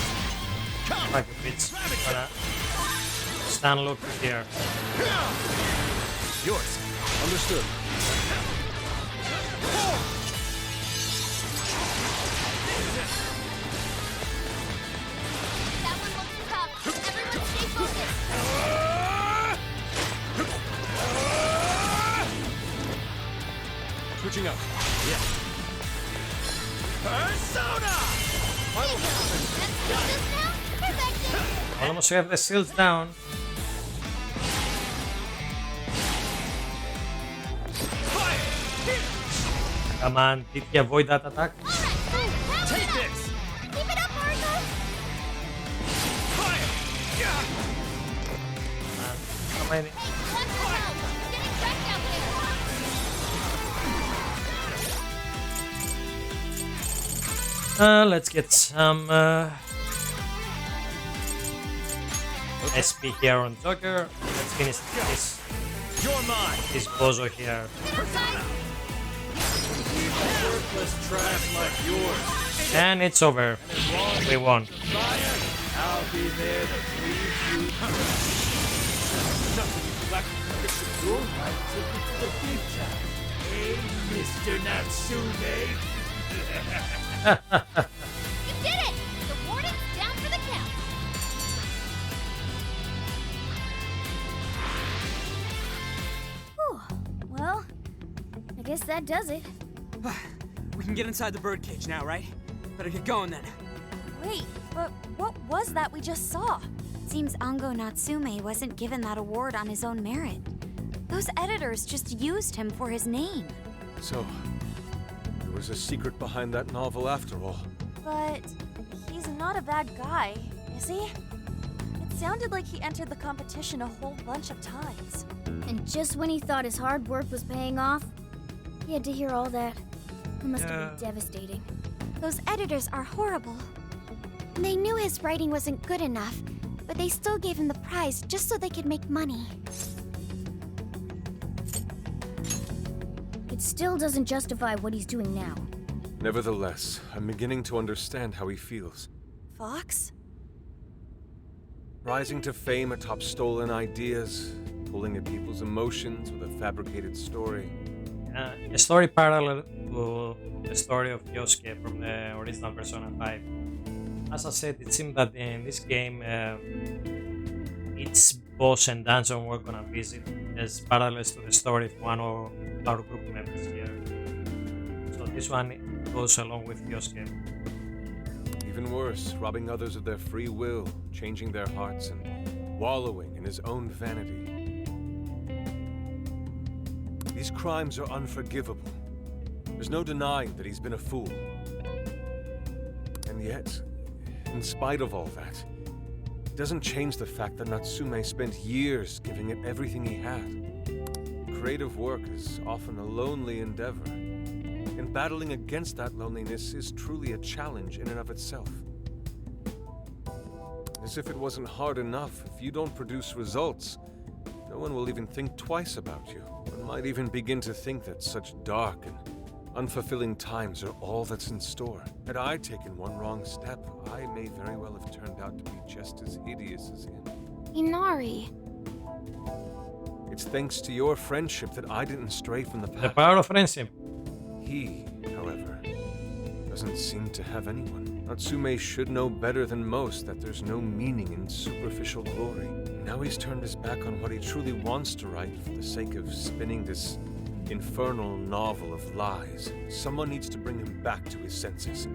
Come! Fuck you, bitch. Gonna stand look here. Yours! Understood. That one looks tough. Everyone stay focused. Switching up. Persona! Let's do this now. Perfect. Almost have the shields down. Fire! Come on, did he avoid that attack? Alright, Take this! keep it up, Marco! Fire! Yeah! How many? Hey, one for help. Getting wrecked out there. Let's get some SP here on Joker. Let's finish this You're mine! bozo here. Worthless trash like yours. And it's over. We won. Fire, I'll be there to please you. Nothing you lack. Your right took it to the big time. Hey, Mr. Natsume. You did it! The warden's down for the count. Whew. Well, I guess that does it. We can get inside the birdcage now, right? Better get going then. Wait, but what was that we just saw? Seems Ango Natsume wasn't given that award on his own merit. Those editors just used him for his name. So, there was a secret behind that novel after all. But he's not a bad guy, is he? It sounded like he entered the competition a whole bunch of times. And just when he thought his hard work was paying off, he had to hear all that. It must have been devastating. Those editors are horrible. They knew his writing wasn't good enough, but they still gave him the prize just so they could make money. It still doesn't justify what he's doing now. Nevertheless, I'm beginning to understand how he feels. Fox? Rising to fame atop stolen ideas, pulling at people's emotions with a fabricated story. A story parallel to the story of Yosuke from the original Persona 5. As I said, it seemed that in this game, each boss and dungeon we're gonna visit as parallels to the story of one of our group members here. So this one goes along with Yosuke. Even worse, robbing others of their free will, changing their hearts, and wallowing in his own vanity. These crimes are unforgivable. There's no denying that he's been a fool. yet, in spite of all that, it doesn't change the fact that Natsume spent years giving it everything he had. Creative work is often a lonely endeavor, and battling against that loneliness is truly a challenge in and of itself. As if it wasn't hard enough, if you don't produce results, no one will even think twice about you. One might even begin to think that such dark and unfulfilling times are all that's in store. Had I taken one wrong step, I may very well have turned out to be just as hideous as him. Inari. It's thanks to your friendship that I didn't stray from the path. The power of friendship. He, however, doesn't seem to have anyone. Natsume should know better than most that there's no meaning in superficial glory. Now he's turned his back on what he truly wants to write for the sake of spinning this infernal novel of lies. Someone needs to bring him back to his senses.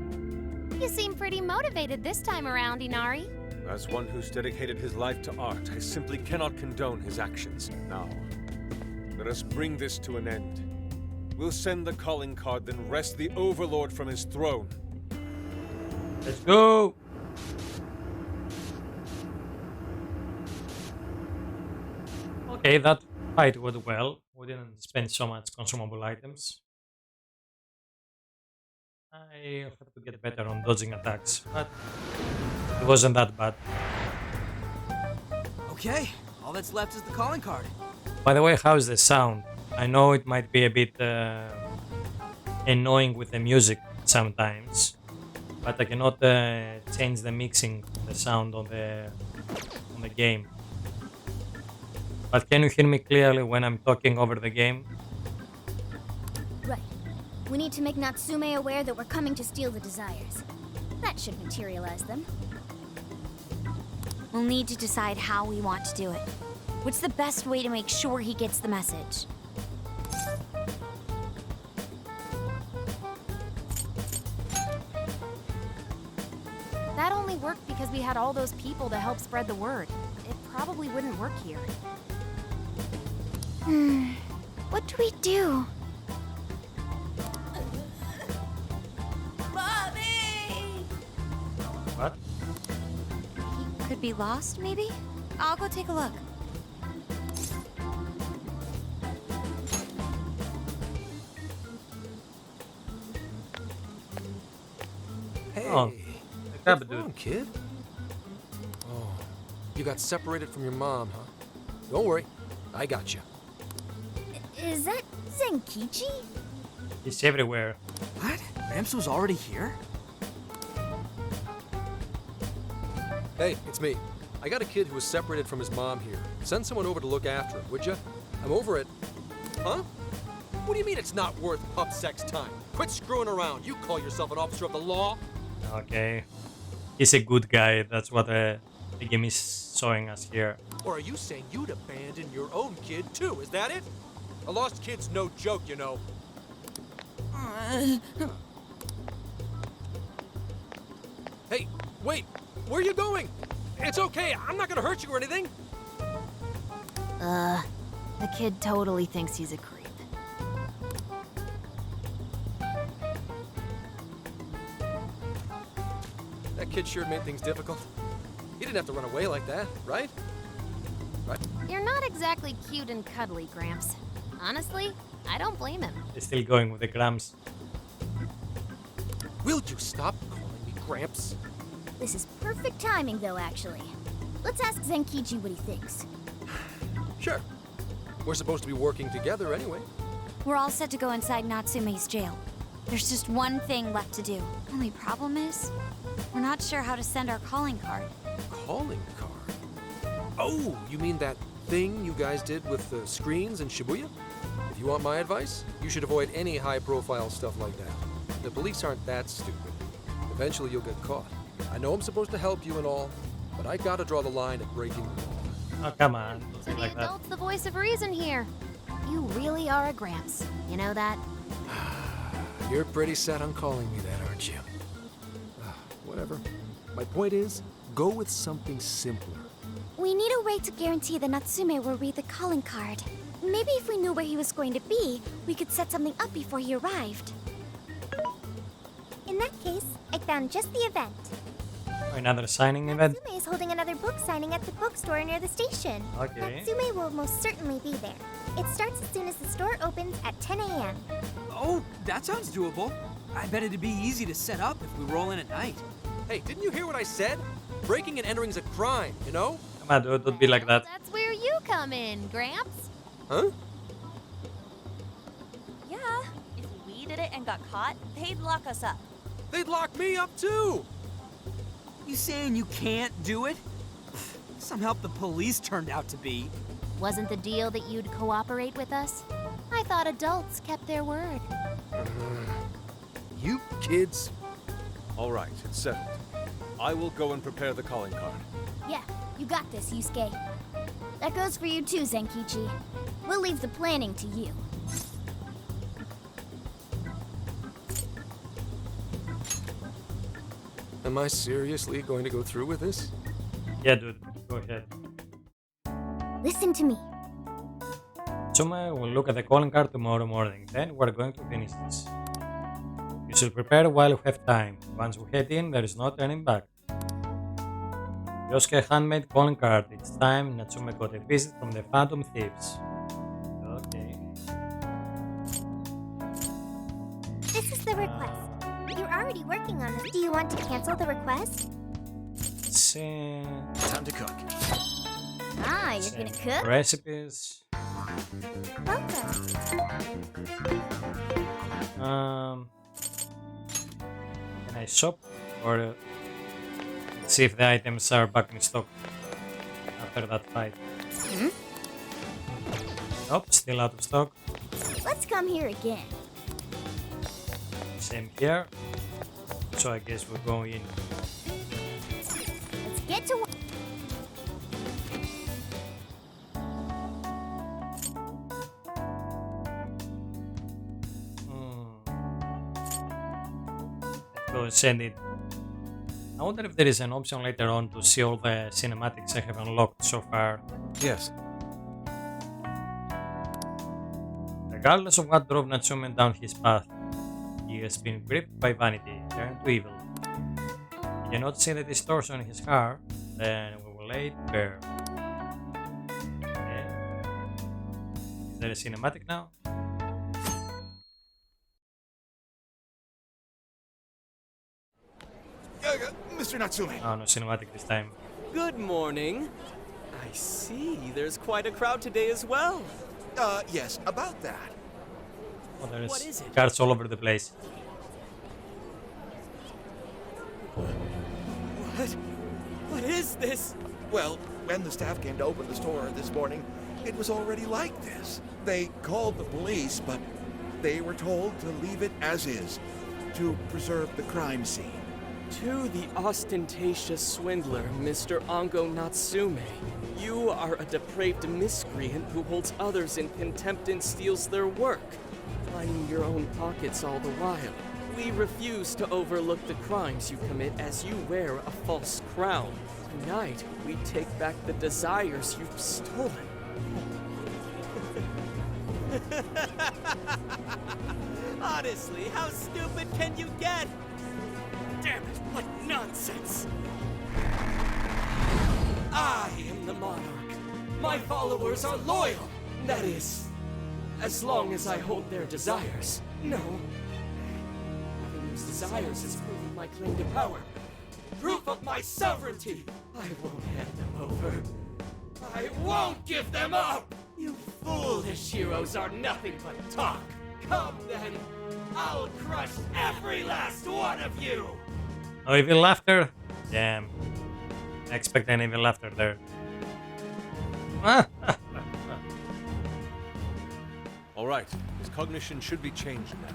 You seem pretty motivated this time around, Inari. As one who's dedicated his life to art, I simply cannot condone his actions. Now, let us bring this to an end. We'll send the calling card, then wrest the Overlord from his throne. Let's go! Okay, that fight went well. We didn't spend so much consumable items. I have to get better on dodging attacks, but it wasn't that bad. Okay, all that's left is the calling card. By the way, how's the sound? I know it might be a bit annoying with the music sometimes, but I cannot change the mixing, the sound on the game. But can you hear me clearly when I'm talking over the game? Right. We need to make Natsume aware that we're coming to steal the desires. That should materialize them. We'll need to decide how we want to do it. What's the best way to make sure he gets the message? That only worked because we had all those people to help spread the word. It probably wouldn't work here. What do we do? Mommy! What? He could be lost, maybe? I'll go take a look. Hey, Oh, what's wrong, kid? Oh, you got separated from your mom, huh? Don't worry, I got you. Is that Zenkichi? It's everywhere. What? Gramps was already here? Hey, it's me. I got a kid who was separated from his mom here. Send someone over to look after him, would you? I'm over it. Huh? What do you mean it's not worth pup sex time? Quit screwing around. You call yourself an officer of the law? Okay. He's a good guy. That's what the game is showing us here. Or are you saying you'd abandon your own kid too? Is that it? A lost kid's no joke, you know. Hey, wait! Where are you going? It's okay, I'm not gonna hurt you or anything. The kid totally thinks he's a creep. That kid sure made things difficult. He didn't have to run away like that, right? Right? You're not exactly cute and cuddly, Gramps. Honestly, I don't blame him. He's still going with the grams. Will you stop calling me Gramps? This is perfect timing, though, actually. Let's ask Zenkichi what he thinks. Sure. We're supposed to be working together anyway. We're all set to go inside Natsume's jail. There's just one thing left to do. Only problem is, we're not sure how to send our calling card. Calling card? Oh, you mean that thing you guys did with the screens in Shibuya? If you want my advice, you should avoid any high-profile stuff like that. The police aren't that stupid. Eventually you'll get caught. I know I'm supposed to help you and all, but I gotta draw the line at breaking the law. Oh, come on. Don't To say the like that. adult's the voice of reason here. You really are a Gramps. You know that? You're pretty set on calling me that, aren't you? Whatever. My point is, go with something simpler. We need a way to guarantee that Natsume will read the calling card. Maybe if we knew where he was going to be, we could set something up before he arrived. In that case, I found just the event. Another signing event. Natsume is holding another book signing at the bookstore near the station. Okay. Natsume will most certainly be there. It starts as soon as the store opens at 10 a.m. Oh, that sounds doable. I bet it'd be easy to set up if we roll in at night. Hey, didn't you hear what I said? Breaking and entering's a crime, you know? Come on, dude, don't be like that. That's where you come in, Gramps. Huh? Yeah, if we did it and got caught, they'd lock us up. They'd lock me up too! You saying you can't do it? Some help the police turned out to be. Wasn't the deal that you'd cooperate with us? I thought adults kept their word. You kids. All right, it's settled. I will go and prepare the calling card. Yeah, you got this, Yusuke. That goes for you too, Zenkichi. We'll leave the planning to you. Am I seriously going to go through with this? Yeah, dude, go ahead. Listen to me. Natsume will look at the calling card tomorrow morning, then we're going to finish this. You should prepare while we have time. Once we head in, there is no turning back. Yosuke handmade calling card. It's time Natsume got a visit from the Phantom Thieves. Okay. This is the request. You're already working on this. Do you want to cancel the request? Time to cook. Ah, you're gonna cook? Recipes. Welcome. Can I shop or see if the items are back in stock after that fight? Nope, still out of stock. Let's come here again. Same here. So I guess we're going in. Let's get to work. Let's go send it. I wonder if there is an option later on to see all the cinematics I have unlocked so far. Yes. Regardless of what drove Natsume down his path, he has been gripped by vanity, turned to evil. He cannot see the distortion in his car, then we will lay it bare. Okay. Is there a cinematic now? Mr. Natsume. Oh, no cinematic this time. Good morning. I see there's quite a crowd today as well. Yes, about that. Oh, there's What is it? cars all over the place. What? What is this? Well, when the staff came to open the store this morning, it was already like this. They called the police, but they were told to leave it as is, to preserve the crime scene. To the ostentatious swindler, Mr. Ango Natsume. You are a depraved miscreant who holds others in contempt and steals their work, lining your own pockets all the while. We refuse to overlook the crimes you commit as you wear a false crown. Tonight, we take back the desires you've stolen. Honestly, how stupid can you get? Damn it, what nonsense! I am the monarch. My followers are loyal. That is, as long as I hold their desires. No. Having those desires is proof of my claim to power. Proof of my sovereignty. I won't hand them over. I won't give them up! You foolish heroes are nothing but talk. Come then, I'll crush every last one of you! No evil laughter? Damn. I expect an evil laughter there. All right, his cognition should be changed now.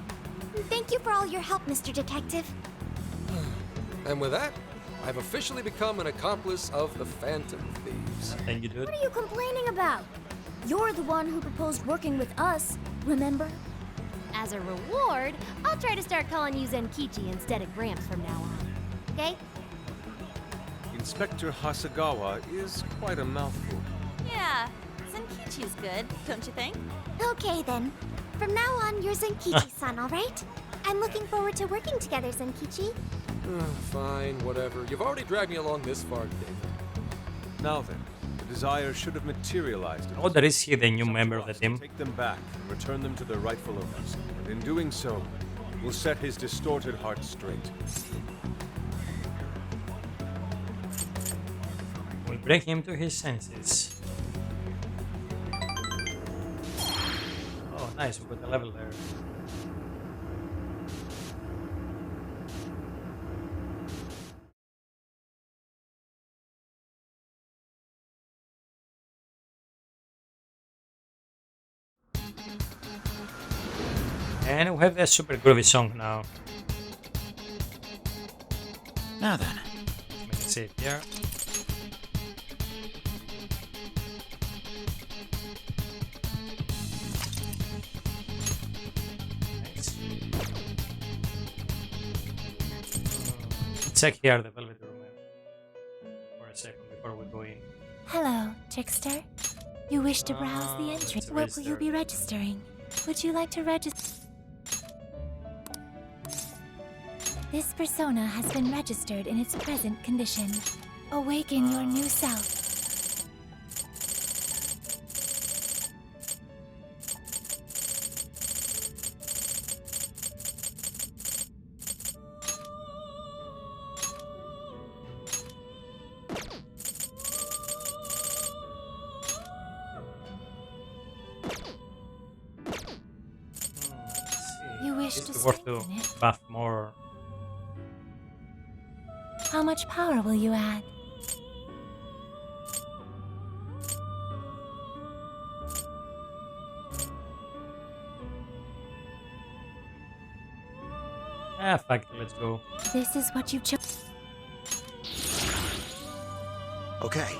Thank you for all your help, Mr. Detective. And with that, I've officially become an accomplice of the Phantom Thieves. Thank you, dude. What are you complaining about? You're the one who proposed working with us, remember? As a reward, I'll try to start calling you Zenkichi instead of Gramps from now on. Okay? Inspector Hasegawa is quite a mouthful. Yeah, Zenkichi's good, don't you think? Okay then. From now on, you're Zenkichi-san, alright? I'm looking forward to working together, Zenkichi. Fine, whatever. You've already dragged me along this far today. Now then, the desire should have materialized. Oh, there is he, the new member of the team. Take them back and return them to their rightful owners. And in doing so, we'll set his distorted heart straight. We'll bring him to his senses. Oh, nice, we got a level there. And we have a super groovy song now. Now then. Let me see it here. Nice. Check here the velvet room for a second before we go in. Hello, trickster. You wish to browse the entry. What will you be registering? Would you like to register? This persona has been registered in its present condition. Awaken your new self. You wish to strengthen it? Buff more. How much power will you add? Ah, fuck it, let's go. This is what you chose. Okay.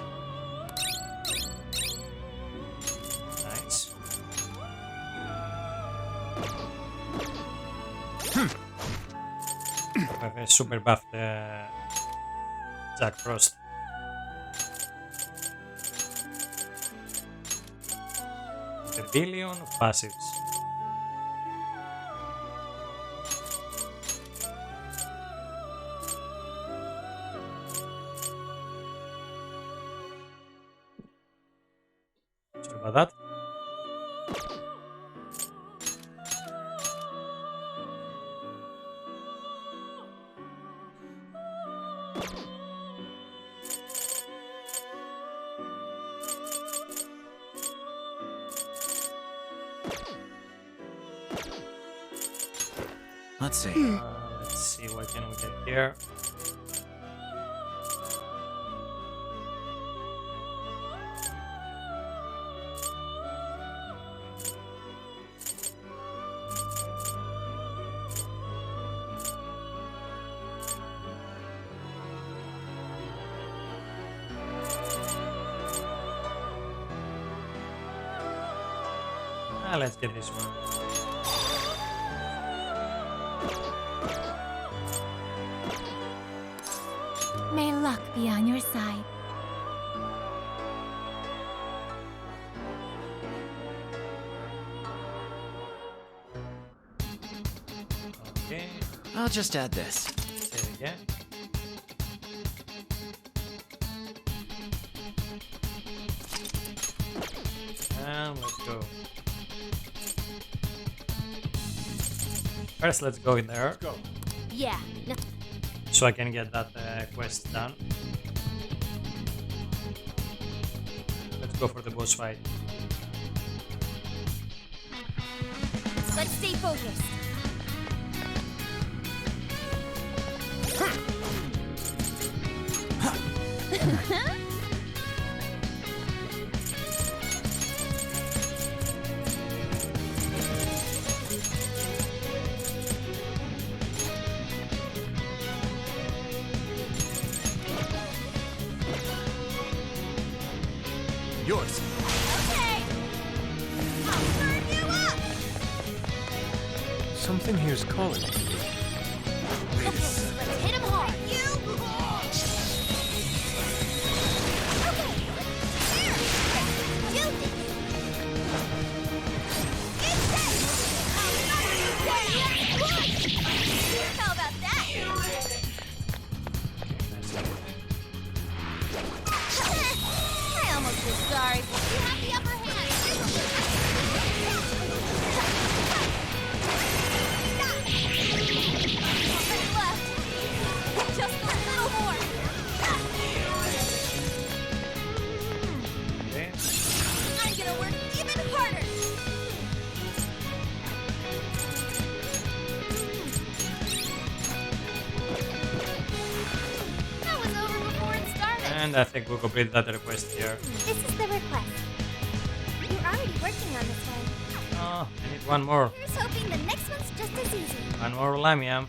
Nice. Have a super buffed Jack Frost. A billion of passives. Sorry about that. Let's see. Let's see what can we get here. Let's get this one. May luck be on your side. Okay. I'll just add this. Say it again. And let's go. First, let's go in there. Go. Yeah. So I can get that quest done. Let's go for the boss fight. Let's stay focused. Yours. Okay. I'll turn you up. Something here's calling me. Wait a second. Let's hit him hard. You. Okay. Here. Do this. It's it. I'll never you down. Push. And I think we'll complete that request here. This is the request. You're already working on this one. Oh, I need one more. Here's hoping the next one's just as easy. One more Lamiam.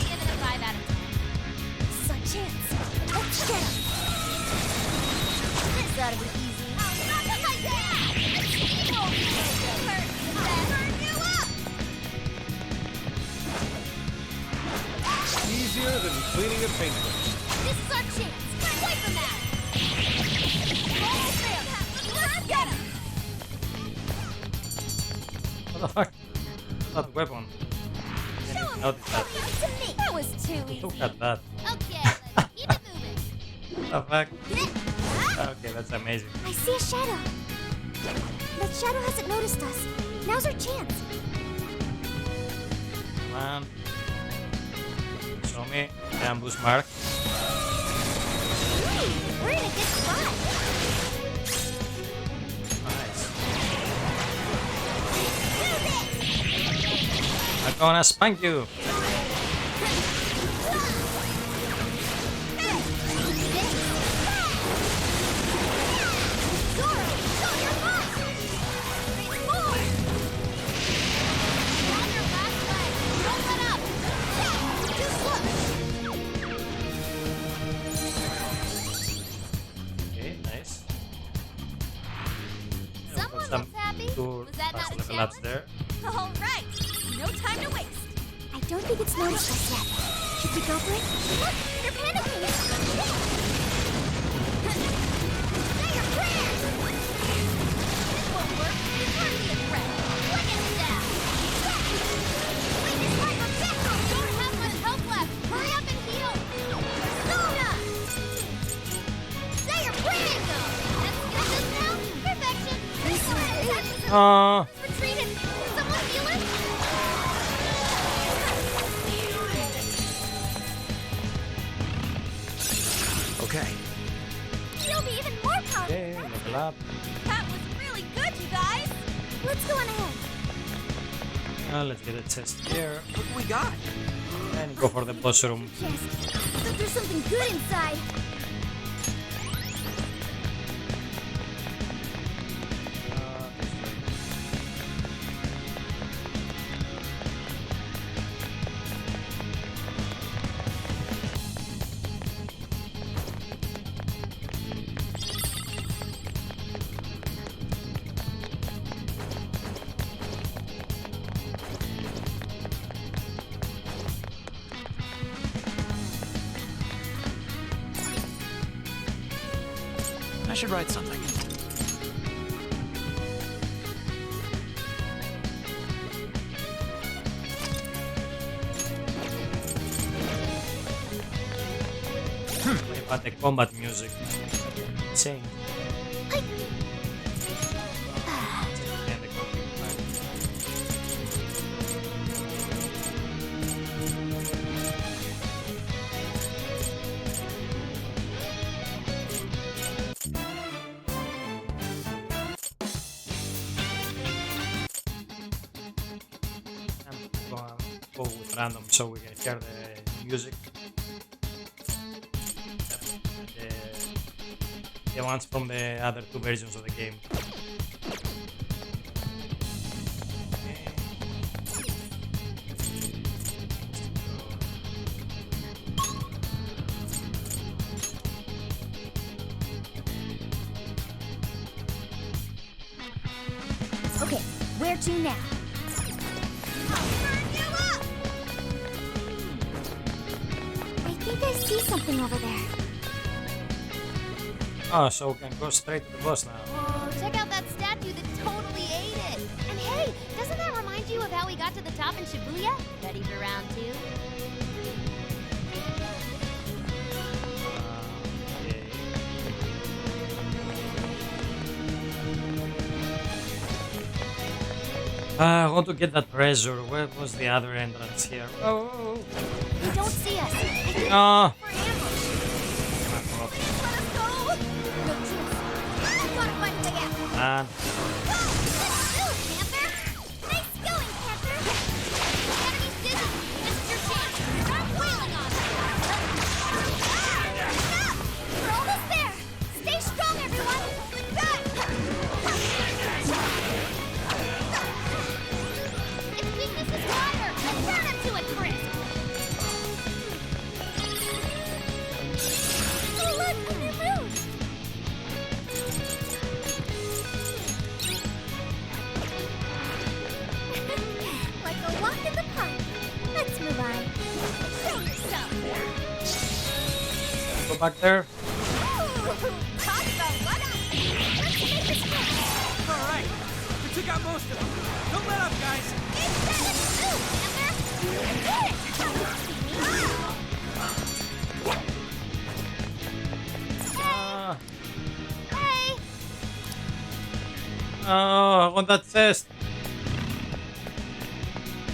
Give it a 5 out of 10. This is our chance. Let's get him. This ought to be easy. Not like that! Burn you up! Easier than cleaning a paintbrush. This is our chance. Get away from that! Almost there. Let's get him! What the fuck? That weapon. I didn't notice that. That was too easy. Look at that. Okay, let's keep it moving. What the fuck? Okay, that's amazing. I see a shadow. The shadow hasn't noticed us. Now's our chance. Come on. Show me the ambush mark. We're in a good spot. Nice. I'm gonna spank you. Okay, nice. Someone looks happy. Two Was that not a level ups challenge? there. All right. No time to waste. I don't think it's noticed us yet. Should we go for it? Look, they're panicking. Say your prayers! This won't work. It's hardly a threat. Look at that! Wait, this might affect us! Don't have much health left. Hurry up and heal! Persona! Say your prayers, though! That's good just now? Perfection! Retreated! Can someone heal it? Okay. You'll be even more powerful. Okay, level up. That was really good, you guys. Let's go on ahead. Let's get a chest here. Look what we got. And go for the boss room. Chest. But there's something good inside. I should write something. But the combat music. Insane. Go with random so we can hear the music. The ones from the other two versions of the game. Okay, where to now? I think I see something over there. Oh, so we can go straight to the boss now. Whoa, check out that statue that totally ate it. And hey, doesn't that remind you of how we got to the top in Shibuya? Ready for round 2? I want to get that treasure. Where was the other entrance here? Oh! They don't see us. I think No! we're ambushed. Let us go. No chance. I've got to find a way out. Man. Still, Panther! Nice going, Panther! The enemy's dizzy. This is your chance. Start wailing on them. back there. Alright, we took out most of them. Don't let up, guys. Hey! Oh, I want that chest.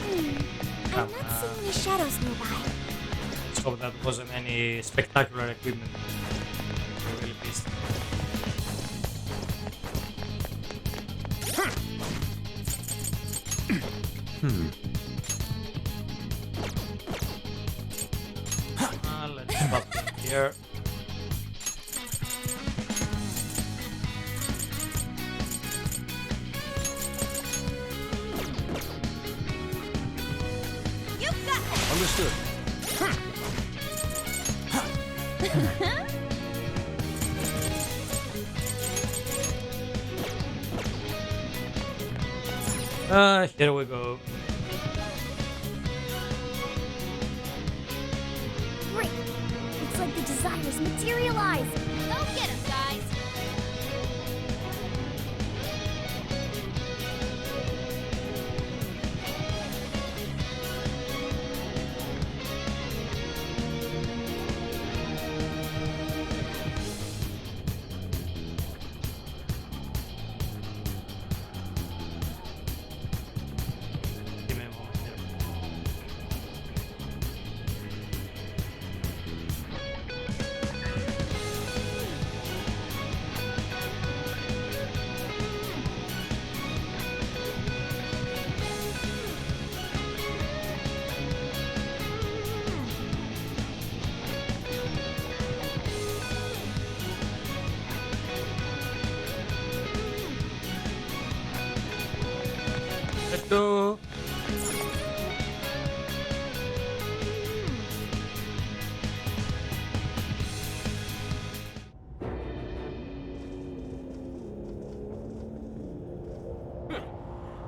I'm not seeing any shadows nearby. Let's hope that wasn't any spectacular equipment. I'm really pissed. Let's stop here. You've got this. Understood. Here we go. Great! Looks like the desires materialize! Go get him, guys. Give me a moment here. Let's go.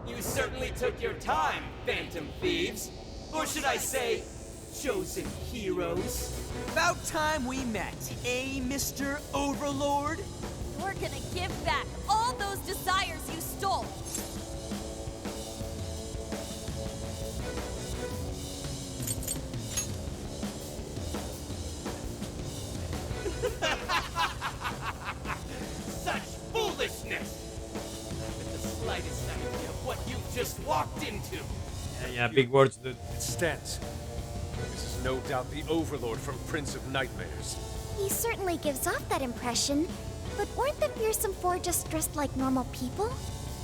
You certainly took your time, Phantom Thieves. Or should I say, chosen heroes. About time we met, eh, Mr. Overlord? We're gonna give back all those desires you stole. Such foolishness! With the slightest idea of what you've just walked into. Yeah, big words, dude. It stands. This is no doubt the Overlord from Prince of Nightmares. He certainly gives off that impression. But weren't the fearsome four just dressed like normal people?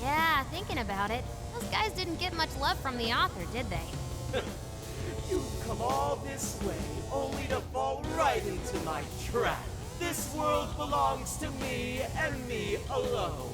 Yeah, thinking about it, those guys didn't get much love from the author, did they? You've come all this way, only to fall right into my trap. This world belongs to me and me alone.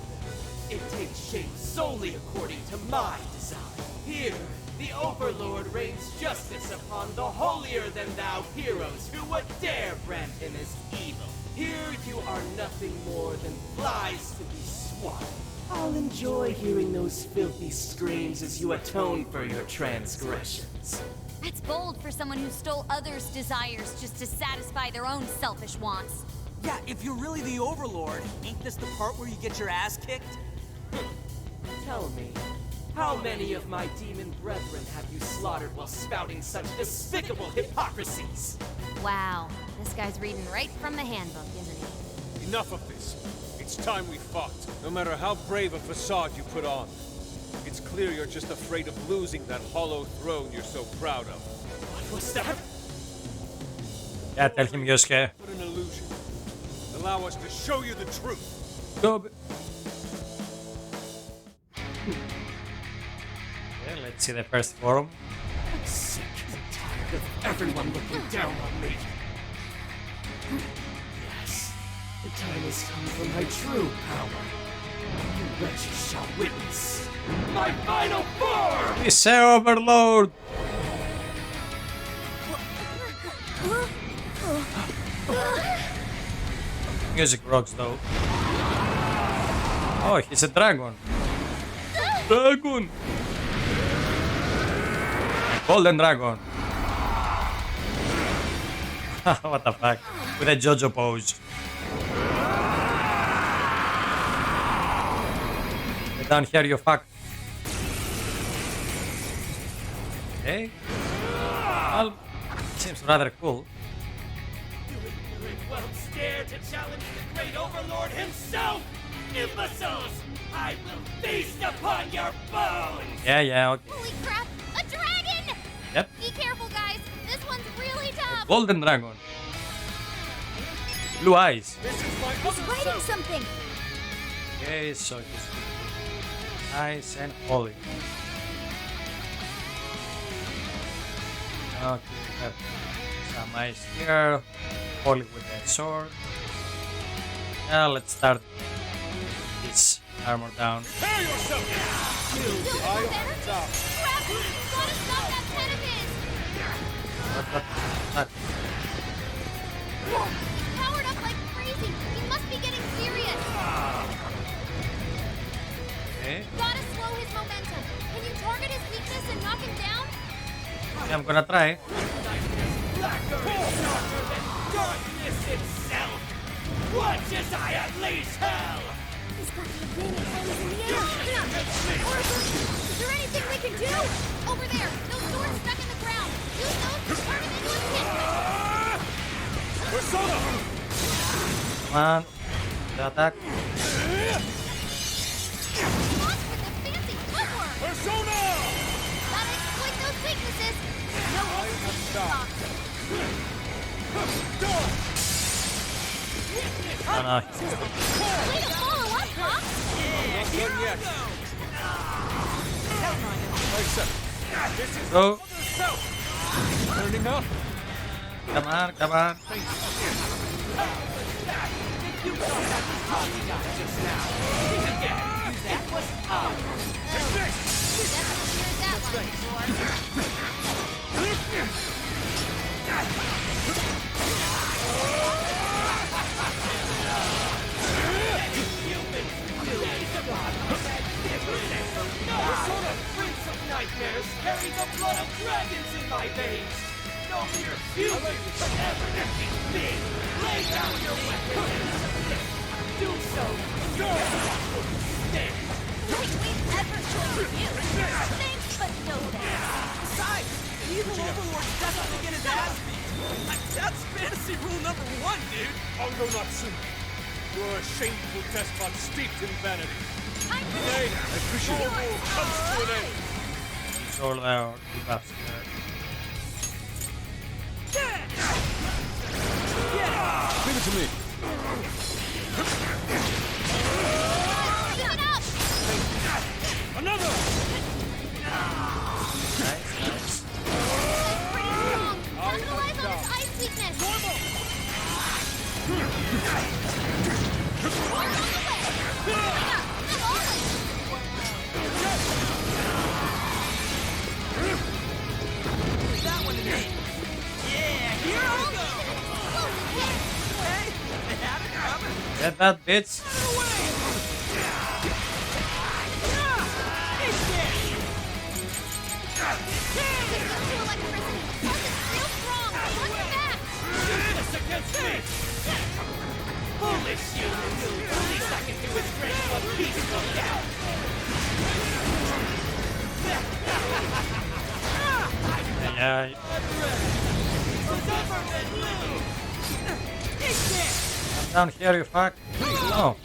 It takes shape solely according to my design. Here, the Overlord rains justice upon the holier-than-thou heroes who would dare brand him as evil. Here you are nothing more than flies to be swatted. I'll enjoy hearing those filthy screams as you atone for your transgressions. That's bold for someone who stole others' desires just to satisfy their own selfish wants. Yeah, if you're really the Overlord, ain't this the part where you get your ass kicked? Tell me, how many of my demon brethren have you slaughtered while spouting such despicable hypocrisies? Wow, this guy's reading right from the handbook, isn't he? Enough of this. It's time we fought. No matter how brave a facade you put on. It's clear you're just afraid of losing that hollow throne you're so proud of. What was that? Yeah, tell him Yosuke. But an illusion. Allow us to show you the truth. Go. Okay, let's see the first forum. I'm sick and tired of everyone looking down on me. Yes, the time has come for my true power. You wretches shall witness my final form! It's Overlord! Music rocks though. Oh, he's a dragon. Dragon! Golden dragon. What the fuck? with a JoJo pose. Get down here, you fuck. Okay. Well, seems rather cool. Won't dare to challenge the great overlord himself! Imbeciles! I will feast upon your bones! Yeah, okay. Holy crap! A dragon! Yep. Be careful, guys. This one's really tough. Golden dragon. Blue eyes. He's writing something. Okay, so he's nice and holy. Okay, we have some eyes here. Holy with the sword. Yeah, let's start this armor down. Prepare yourself! Crap! Gotta stop that pen of his! What? Whoa! He's powered up like crazy! He must be getting serious! Okay. Gotta slow his momentum! Can you target his weakness and knock him down? Yeah, I'm gonna try. Darkness itself! What is I unleash hell? He's got the advantage while he's in the air! Is there anything we can do? Over there! Those swords stuck in the ground! Use those to turn him into a pit! Persona! Come on. The attack. Launch with the fancy footwork! Persona! Gotta exploit those weaknesses! No hesitation! No. Way to follow up, huh? Not done yet. This is Go. turning up. Come on. You thought that was all you got just now. That was all. Definitely heard that one Prince of Nightmares carry the blood of dragons in my veins. No mere human could ever defeat me. Lay down your weapons and submit. Do so. Stand. we've ever shown you. Thanks, but no thanks. Besides, evil overlord's definitely get his ass beat. That's fantasy rule number 1, dude. Ongo Natsu. You're a shameful despot steeped in vanity. Today, your rule comes to an end. It's all our debuffs here. Leave it to me. Keep it up! Another! Nice. Pretty strong. Capitalize on his ice weakness. Normal. That one to me. Yeah, here I go. Hey, I had it coming. Get that, bitch. Against me! Foolish you! The least I can do is break one piece of down! Yeah. Come down here, you fuck. No.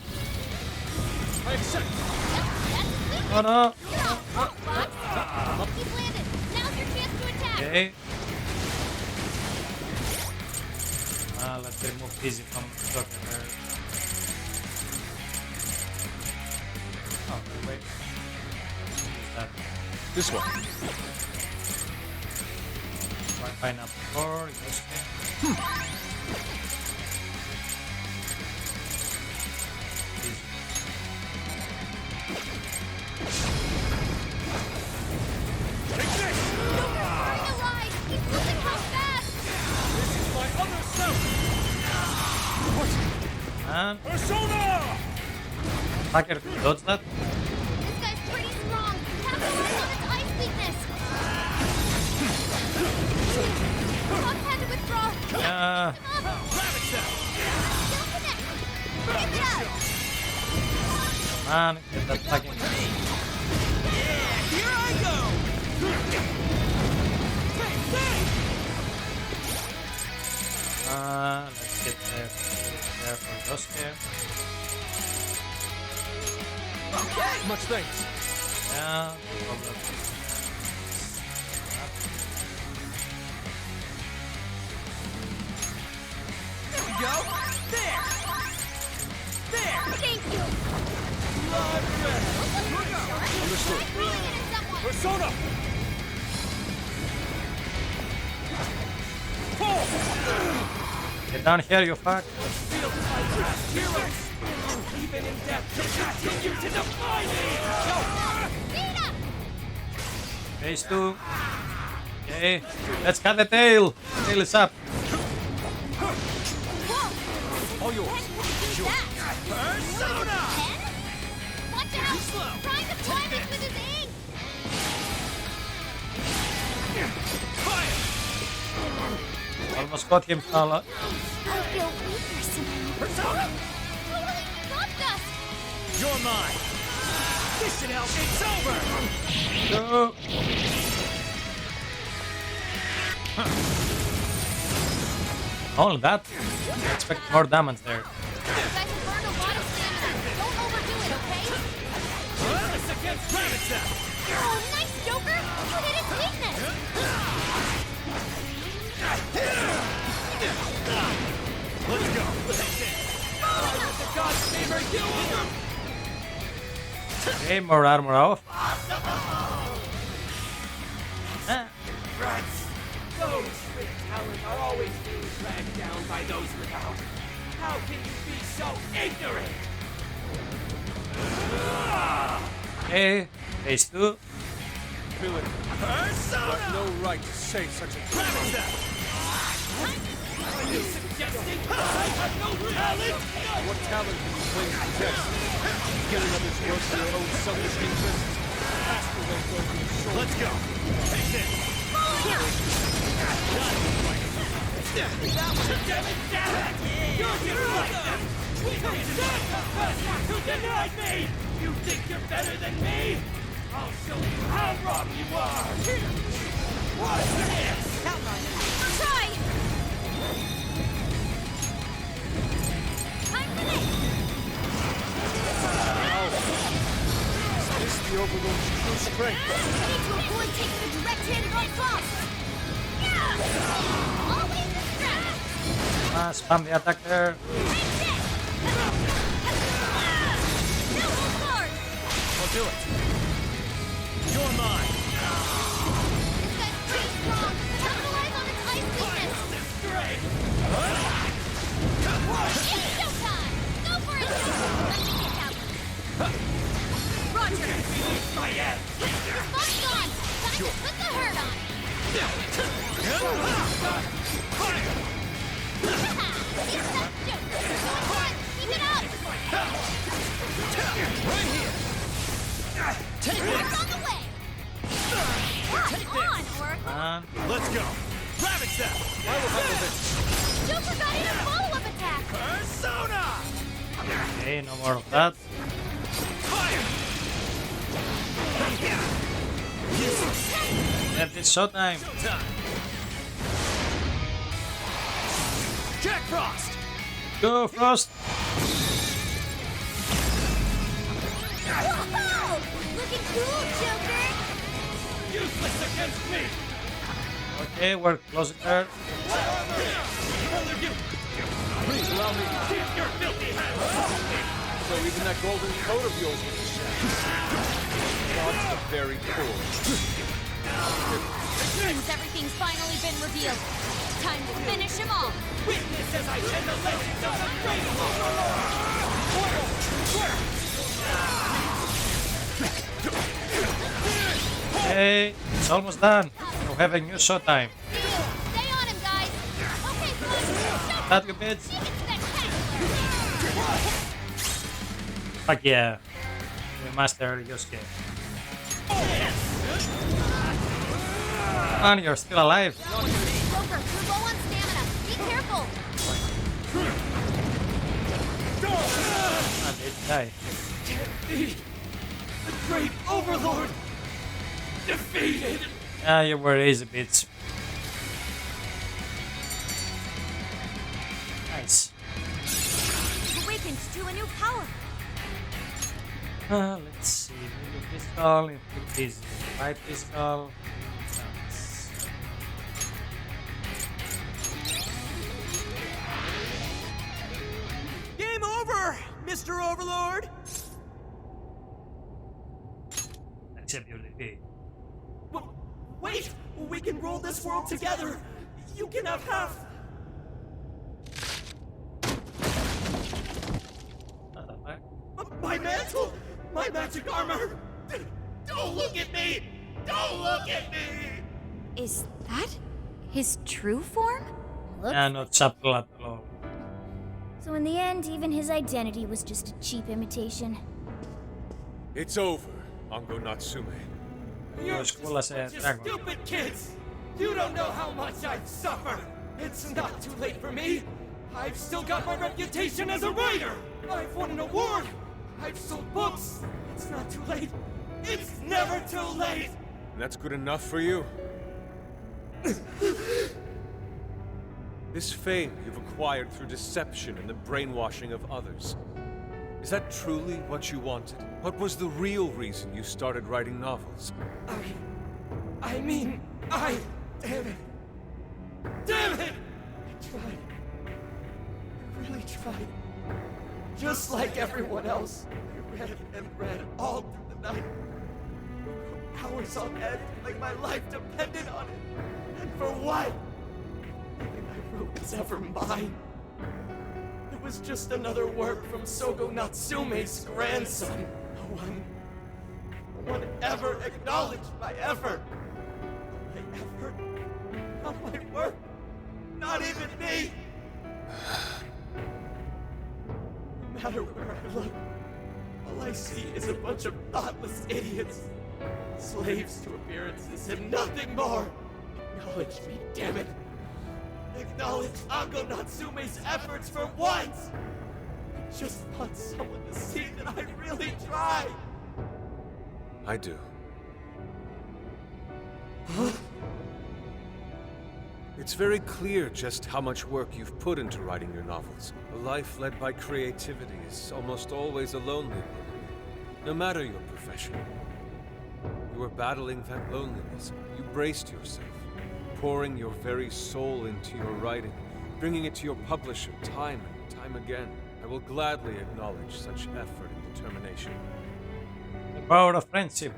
Oh no. He's landed. Now's your chance to attack. Okay. Let's remove easy from the doctor there. Oh, wait. That. This one. Pineapple core, yes. Man. Persona! Hacker, dodge that. This guy's pretty strong. Capitalize on its ice weakness. Hawk had to withdraw. Yeah. Grab it, on, get that fucking. Yeah, here I go. Let's get there for Yosuke. Okay. Much thanks. Yeah, no problem. There we go. There. There. Thank you. Blood red. Understood. Persona. Get down here, you fuck. Feel my past heroes. Even in death, they continue to defy me. Phase 2. Okay, let's cut the tail. Tail is up. All yours. Persona. Watch out! Trying to fly this with his ink! Almost got him, Tala. I feel weaker somehow. Persona. Totally stopped us! You're mine. This should help. It's over. Go. Only that. I expect more damage there. You guys have burned a lot of stamina. Don't overdo it, okay? This against Gravitech. Oh, nice, Joker! You hit its weakness! Let's go. With the God's favor, you. Okay, more armor off. Rats! Those with talent are always being dragged down by those without. How can you be so ignorant? Okay, phase 2. Feel it. Persona. Got no right to say such a thing. Are you suggesting I have no talent? What talent can you claim to possess? Getting others work for your own selfish interests? Faster than go to your soul. Let's go. Take this. That was a damage down. You're right. Who denied me? You think you're better than me? I'll show you how wrong you are. What's this? Try! Time for this! Is this the Overlord's true strength? I need to avoid taking a direct-handed onslaught! Yeah! Always the strap! Spam the attack there. I'll do it. You're mine. This guy's pretty strong. Capitalize on its ice weakness. Great. It's showtime! Go for it, Joker! Let me get that one. Roger! My ass. Response gone! Time to put the hurt on! It's that Joker! Go on! Keep it up! Right here. Take it on the way! Come on, Oracle! And Let's go. Ravage that. I will handle this. Joker got in a follow-up attack! Persona. okay, no more of that. Fire. That is showtime. Showtime. Jack Frost. Go, Frost. Whoa! Looking cool, Joker! Useless against me. Okay, we're closing there. Please allow me. Keep your filthy hands. So even that golden coat of yours was a sham. God's the very core. Seems everything's finally been revealed. Time to finish him off! Witness as I send the legends of the great Overlord. Okay, it's almost done. We're having new showtime. Stay on him, guys! Okay, fine, That you bitch. make it spectacular! Fuck yeah. We master Yosuke. Man, you're still alive. Joker, you're low on stamina. Be careful! Ah, they die. can't be! The great overlord! Defeated! Ah, you were easy bits. Nice. Awakens to a new power. Let's see. New pistol, inflict easy. Right pistol. Nice. Game over, Mr. Overlord! Except you did. Wait! We can rule this world together! You can have half! My mantle! My magic armor! Don't look at me! Don't look at me! Is that his true form? Yeah, not subtle at all. So in the end, even his identity was just a cheap imitation. It's over, Ango Natsume. You're cool as a just dragon. stupid kids! You don't know how much I've suffered! It's not too late for me! I've still got my reputation as a writer! I've won an award! I've sold books! It's not too late! It's never too late! And that's good enough for you? This fame you've acquired through deception and the brainwashing of others. Is that truly what you wanted? What was the real reason you started writing novels? I mean, damn it! Damn it! I tried. I really tried. Just like everyone else, I read and read all through the night. Hours on end, like my life depended on it. And for what? Nothing I wrote was ever mine. It was just another work from Sogo Natsume's grandson. No one ever acknowledged my effort. My effort, not my work, not even me. No matter where I look, all I see is a bunch of thoughtless idiots. Slaves to appearances and nothing more. Acknowledge me, damn it. Acknowledge Ango Natsume's efforts for once. I just want someone to see that I really tried. I do. Huh? It's very clear just how much work you've put into writing your novels. A life led by creativity is almost always a lonely one, no matter your profession. You were battling that loneliness. You braced yourself, pouring your very soul into your writing, bringing it to your publisher time and time again. I will gladly acknowledge such effort and determination. The power of friendship.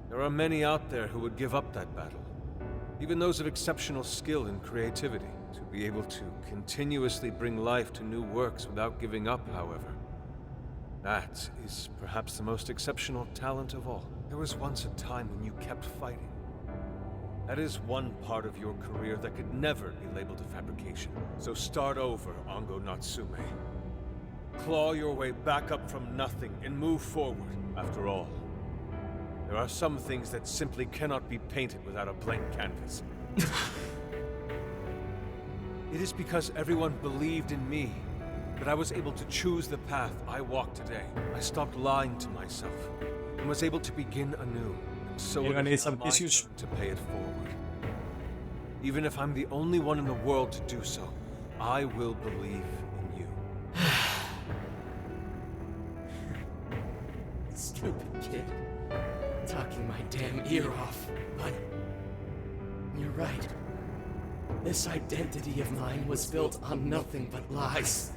There are many out there who would give up that battle. Even those of exceptional skill and creativity. To be able to continuously bring life to new works without giving up, however. That is perhaps the most exceptional talent of all. There was once a time when you kept fighting. That is one part of your career that could never be labeled a fabrication. So start over, Ango Natsume. Claw your way back up from nothing and move forward. After all, there are some things that simply cannot be painted without a blank canvas. It is because everyone believed in me that I was able to choose the path I walk today. I stopped lying to myself and was able to begin anew. And so You're gonna it need is some now my tissues. turn to pay it forward. Even if I'm the only one in the world to do so, I will believe in you. Stupid kid. Talking my damn ear off. But you're right. This identity of mine was built on nothing but lies.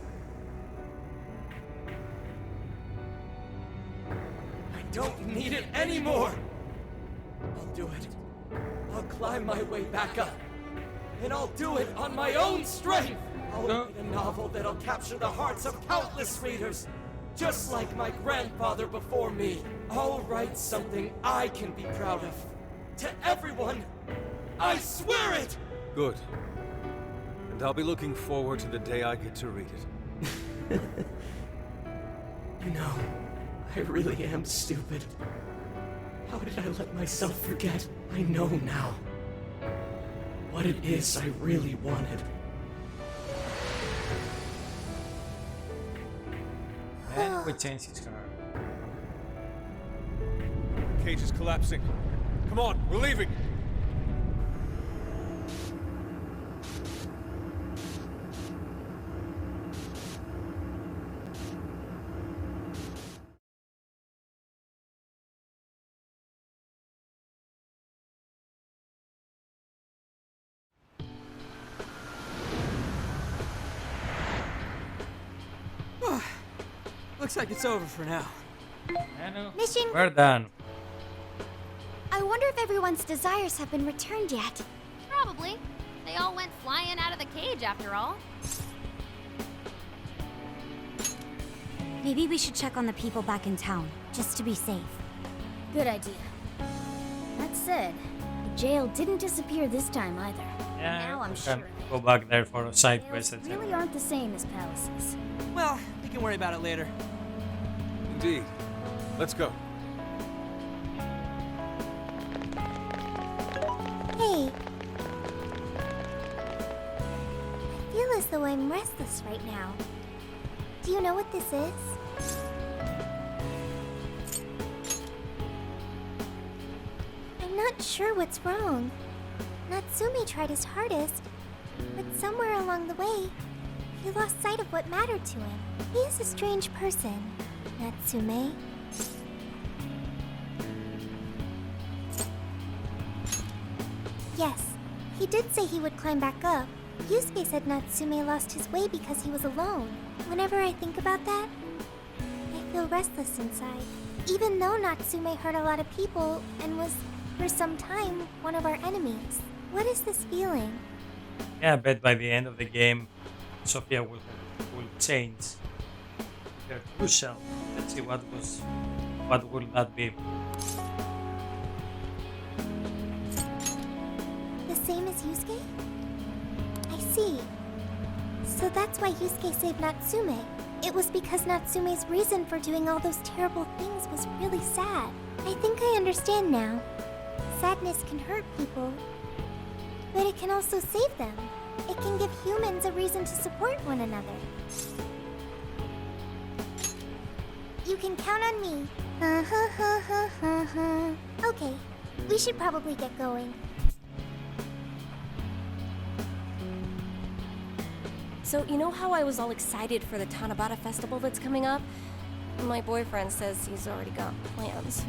I don't need it anymore! I'll do it. I'll climb my way back up. And I'll do it on my own strength! I'll write a novel that'll capture the hearts of countless readers, just like my grandfather before me. I'll write something I can be proud of. To everyone! I swear it! Good. And I'll be looking forward to the day I get to read it. You know, I really am stupid. How did I let myself forget I know now what it is I really wanted. And we change his car. Cage is collapsing. Come on, we're leaving. Looks like it's over for now. Mission. We're done. I wonder if everyone's desires have been returned yet. Probably. They all went flying out of the cage after all. Maybe we should check on the people back in town, just to be safe. Good idea. That said, the jail didn't disappear this time either. Yeah, now I'm we sure can go back there for a side quest. jails really aren't the same as palaces. Well, we can worry about it later. Indeed. Let's go. Hey. I feel as though I'm restless right now. Do you know what this is? I'm not sure what's wrong. Natsume tried his hardest, but somewhere along the way, he lost sight of what mattered to him. He is a strange person, Natsume. Yes, he did say he would climb back up. Yusuke said Natsume lost his way because he was alone. Whenever I think about that, I feel restless inside. Even though Natsume hurt a lot of people and was, for some time, one of our enemies. What is this feeling? Yeah, I bet by the end of the game, Sophia will change her true self. Let's see what will that be. The same as Yusuke? I see. So that's why Yusuke saved Natsume. It was because Natsume's reason for doing all those terrible things was really sad. I think I understand now. Sadness can hurt people, but it can also save them. It can give humans a reason to support one another. You can count on me. Okay, we should probably get going. So, you know how I was all excited for the Tanabata festival that's coming up? My boyfriend says he's already got plans.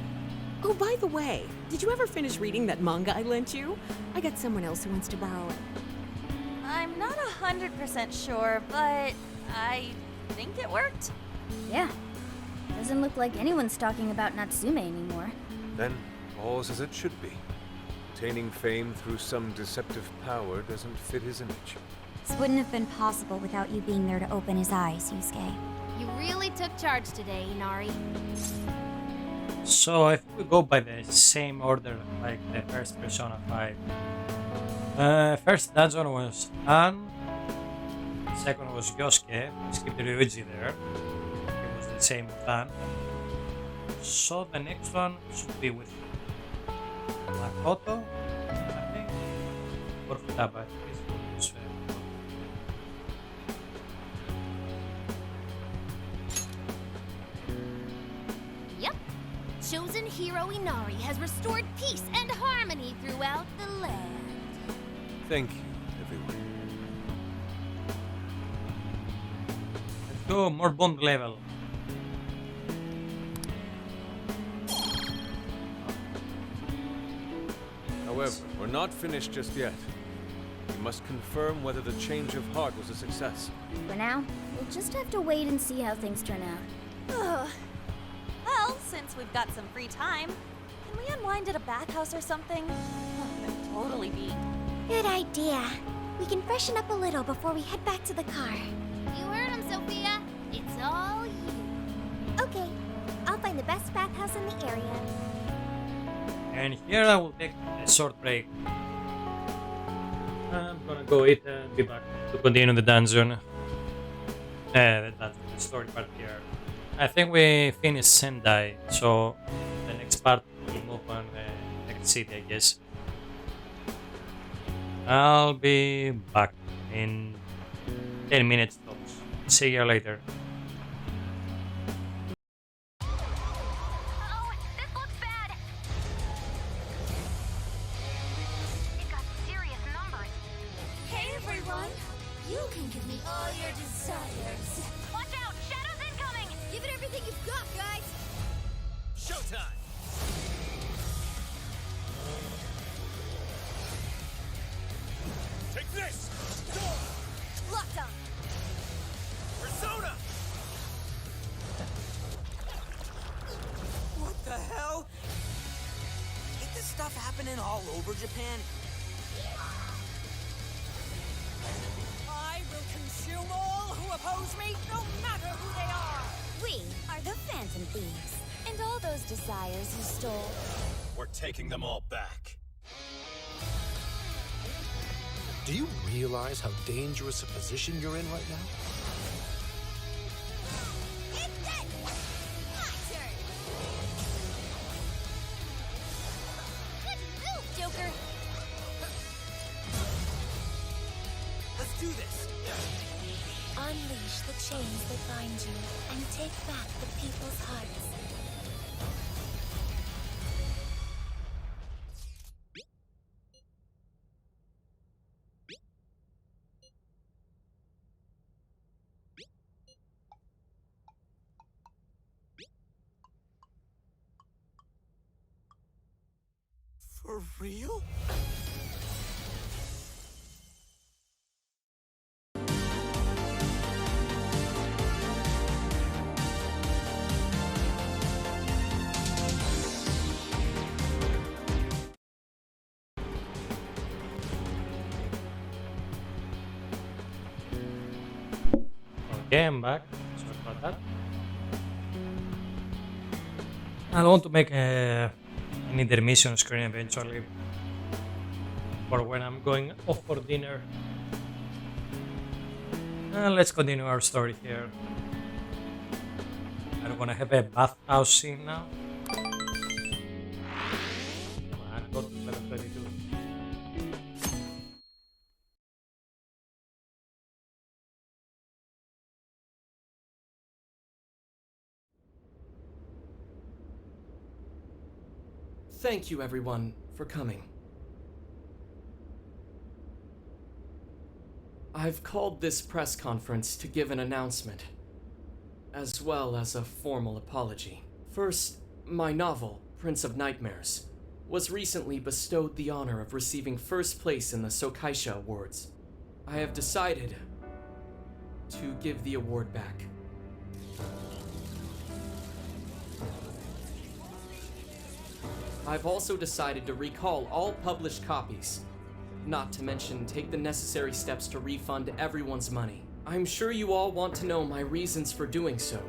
Oh, by the way, did you ever finish reading that manga I lent you? I got someone else who wants to borrow it. I'm not 100% sure, but I think it worked. Yeah. Doesn't look like anyone's talking about Natsume anymore. Then, all's as it should be. Attaining fame through some deceptive power doesn't fit his image. This wouldn't have been possible without you being there to open his eyes, Yusuke. You really took charge today, Inari. So if we go by the same order like the first Persona 5, first dungeon was Ann, second was Yosuke, skipped Ryuji there, it was the same with Ann. So the next one should be with Makoto, I think, or Futaba. Yep. Chosen hero Inari has restored peace and harmony throughout the land. Thank you, everyone. Let's go more bond level. However, we're not finished just yet. We must confirm whether the change of heart was a success. For now, we'll just have to wait and see how things turn out. Well, since we've got some free time, can we unwind at a bathhouse or something? Oh, that'd totally be. Good idea. We can freshen up a little before we head back to the car. You heard him, Sophia. It's all you. Okay, I'll find the best bathhouse in the area. And here I will take a short break. I'm gonna go eat and be back to continue the dungeon. The story part here. I think we finished Sendai, so the next part we'll move on the next city, I guess. I'll be back in 10 minutes tops. See you later. Oh, this looks bad. It got serious numbers. Hey everyone! You can give me all your desires. Watch out! Shadows incoming! Give it everything you've got, guys! Showtime! Take this! Locked on! Persona! What the hell? Ain't this stuff happening all over Japan? I will consume all who oppose me, no matter who they are! We are the Phantom Thieves, and all those desires you stole. We're taking them all back. Do you realize how dangerous a position you're in right now? It's dead! My turn! Good move, Joker! Let's do this! Unleash the chains that bind you and take back the people's hearts. For real? Okay, I'm back. Sorry about that. I want to make an intermission screen eventually for when I'm going off for dinner. Let's continue our story here. I'm gonna have a bathhouse scene now. Come on, go to level 32. Thank you, everyone, for coming. I've called this press conference to give an announcement, as well as a formal apology. First, my novel, Prince of Nightmares, was recently bestowed the honor of receiving first place in the Sokaisha Awards. I have decided to give the award back. I've also decided to recall all published copies, not to mention take the necessary steps to refund everyone's money. I'm sure you all want to know my reasons for doing so.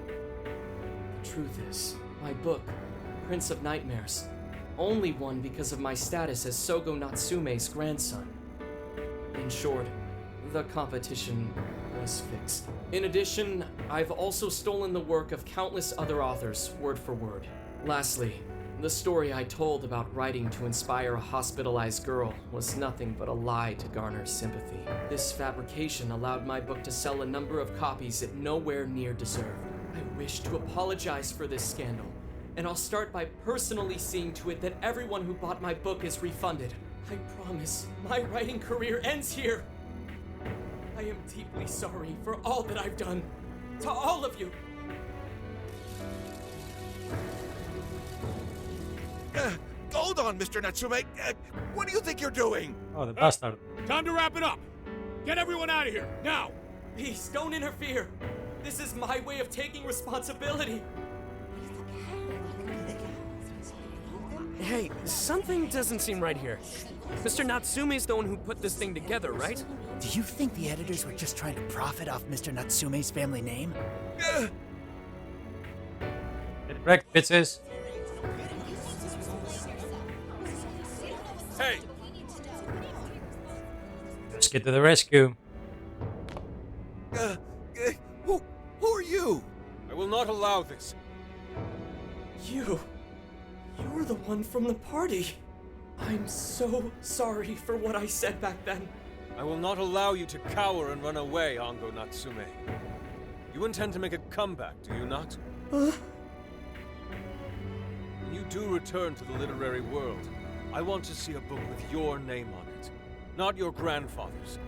The truth is, my book, Prince of Nightmares, only won because of my status as Sogo Natsume's grandson. In short, the competition was fixed. In addition, I've also stolen the work of countless other authors, word for word. Lastly, the story I told about writing to inspire a hospitalized girl was nothing but a lie to garner sympathy. This fabrication allowed my book to sell a number of copies it nowhere near deserved. I wish to apologize for this scandal, and I'll start by personally seeing to it that everyone who bought my book is refunded. I promise, my writing career ends here. I am deeply sorry for all that I've done. To all of you. Hold on, Mr. Natsume. What do you think you're doing? Oh, the bastard. Time to wrap it up. Get everyone out of here, now! Please, don't interfere. This is my way of taking responsibility. Hey, something doesn't seem right here. Mr. Natsume's the one who put this thing together, right? Do you think the editors were just trying to profit off Mr. Natsume's family name? Get wrecked, bitches. Hey! Let's get to the rescue. Who are you? I will not allow this. You're the one from the party. I'm so sorry for what I said back then. I will not allow you to cower and run away, Ango Natsume. You intend to make a comeback, do you not? When you do return to the literary world, I want to see a book with your name on it, not your grandfather's.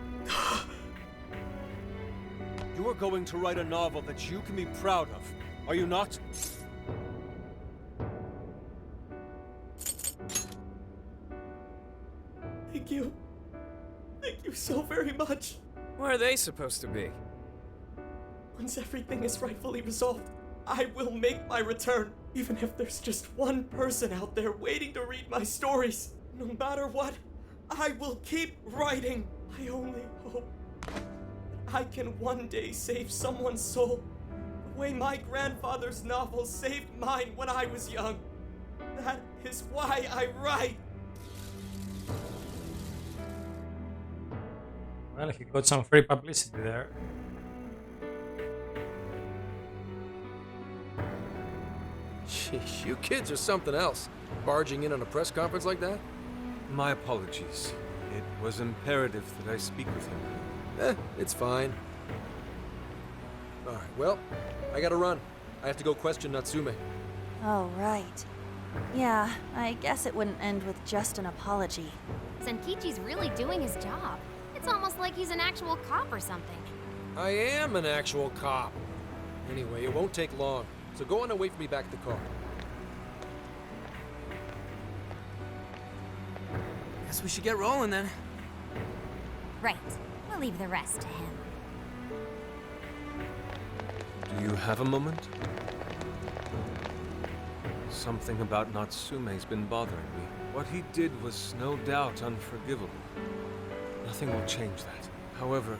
You are going to write a novel that you can be proud of, are you not? Thank you. Thank you so very much. Where are they supposed to be? Once everything is rightfully resolved, I will make my return, even if there's just one person out there waiting to read my stories. No matter what, I will keep writing. I only hope I can one day save someone's soul, the way my grandfather's novel saved mine when I was young. That is why I write. Well, he got some free publicity there. Sheesh, you kids are something else. Barging in on a press conference like that? My apologies. It was imperative that I speak with him. It's fine. Alright, well, I gotta run. I have to go question Natsume. Oh, right. Yeah, I guess it wouldn't end with just an apology. Senkichi's really doing his job. It's almost like he's an actual cop or something. I am an actual cop. Anyway, it won't take long, so go on and wait for me back at the car. Guess we should get rolling then. Right. We'll leave the rest to him. Do you have a moment? Something about Natsume's been bothering me. What he did was no doubt unforgivable. Nothing will change that. However,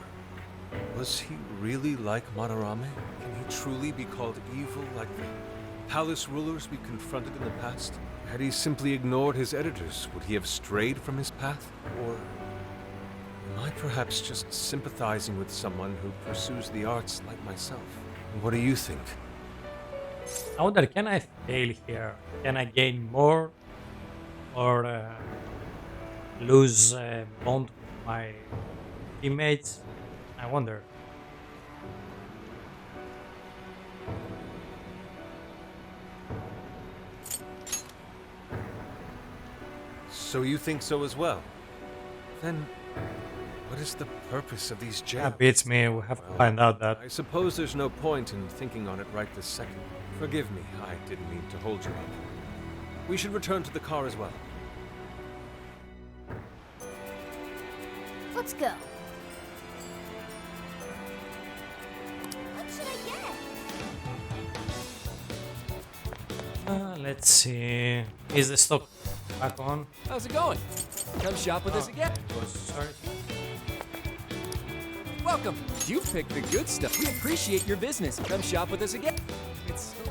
was he really like Madarame? Can he truly be called evil like the palace rulers we confronted in the past? Had he simply ignored his editors, would he have strayed from his path? Or am I perhaps just sympathizing with someone who pursues the arts like myself? What do you think? I wonder, can I fail here? Can I gain more? Or lose bond with my teammates? I wonder. So you think so as well? Then, what is the purpose of these jails? That beats me. We have to find out that. I suppose there's no point in thinking on it right this second. Forgive me, I didn't mean to hold you up. We should return to the car as well. Let's go. What should I get? Let's see. Is the stock back on? How's it going? Come shop with us again. Sorry. Welcome. You picked the good stuff. We appreciate your business. Come shop with us again. It's so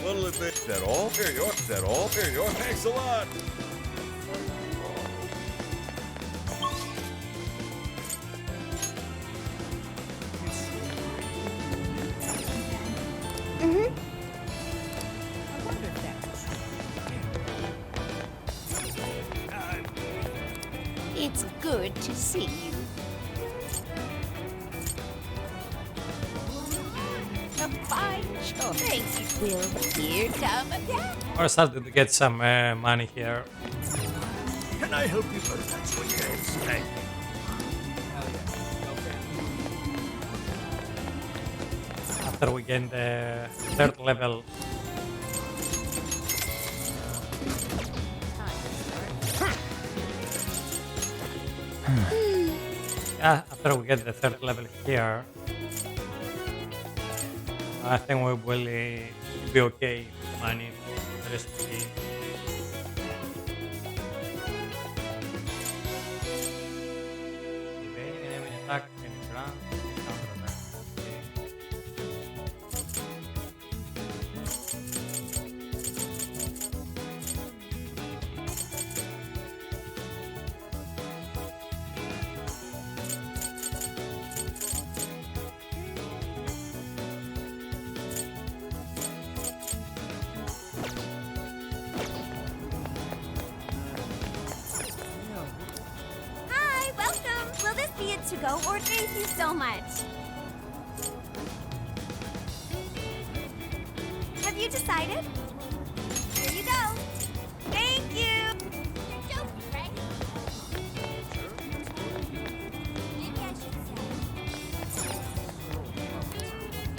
What'll it be? Is that all? Here you are. Is that all? Here you are. Thanks a lot. It's good to see you. A fine choice. Thank you, Will. Here come again. We're starting to get some money here. Can I help you first? That's what you say. After we get the third level. Yeah, after we get the third level here, I think we will be okay with money for the rest of the game. Evading enemy attack, enemy ground, counter attack. coffee at to-go, or thank you so much. Have you decided? Here you go. Thank you. Joking, right? Maybe I should say.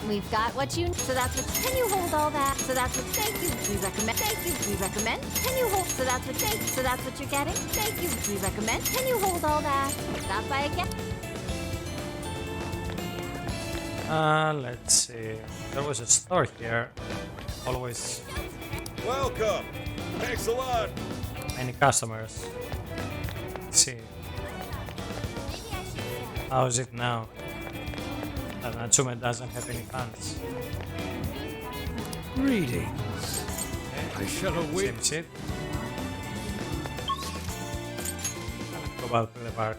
We've got what you. So that's what. Can you hold all that? So that's what. Thank you. We recommend. Thank you. We recommend. Can you hold? So that's what. Thank. So that's what you're getting. Thank you. We recommend. Can you hold all that? Stop by again. Let's see. There was a store here. Always Welcome. Thanks a lot. many customers. Let's see. How is it now? That Natsume doesn't have any fans. Greetings. I shall await. Same shit. Let's go back to the park.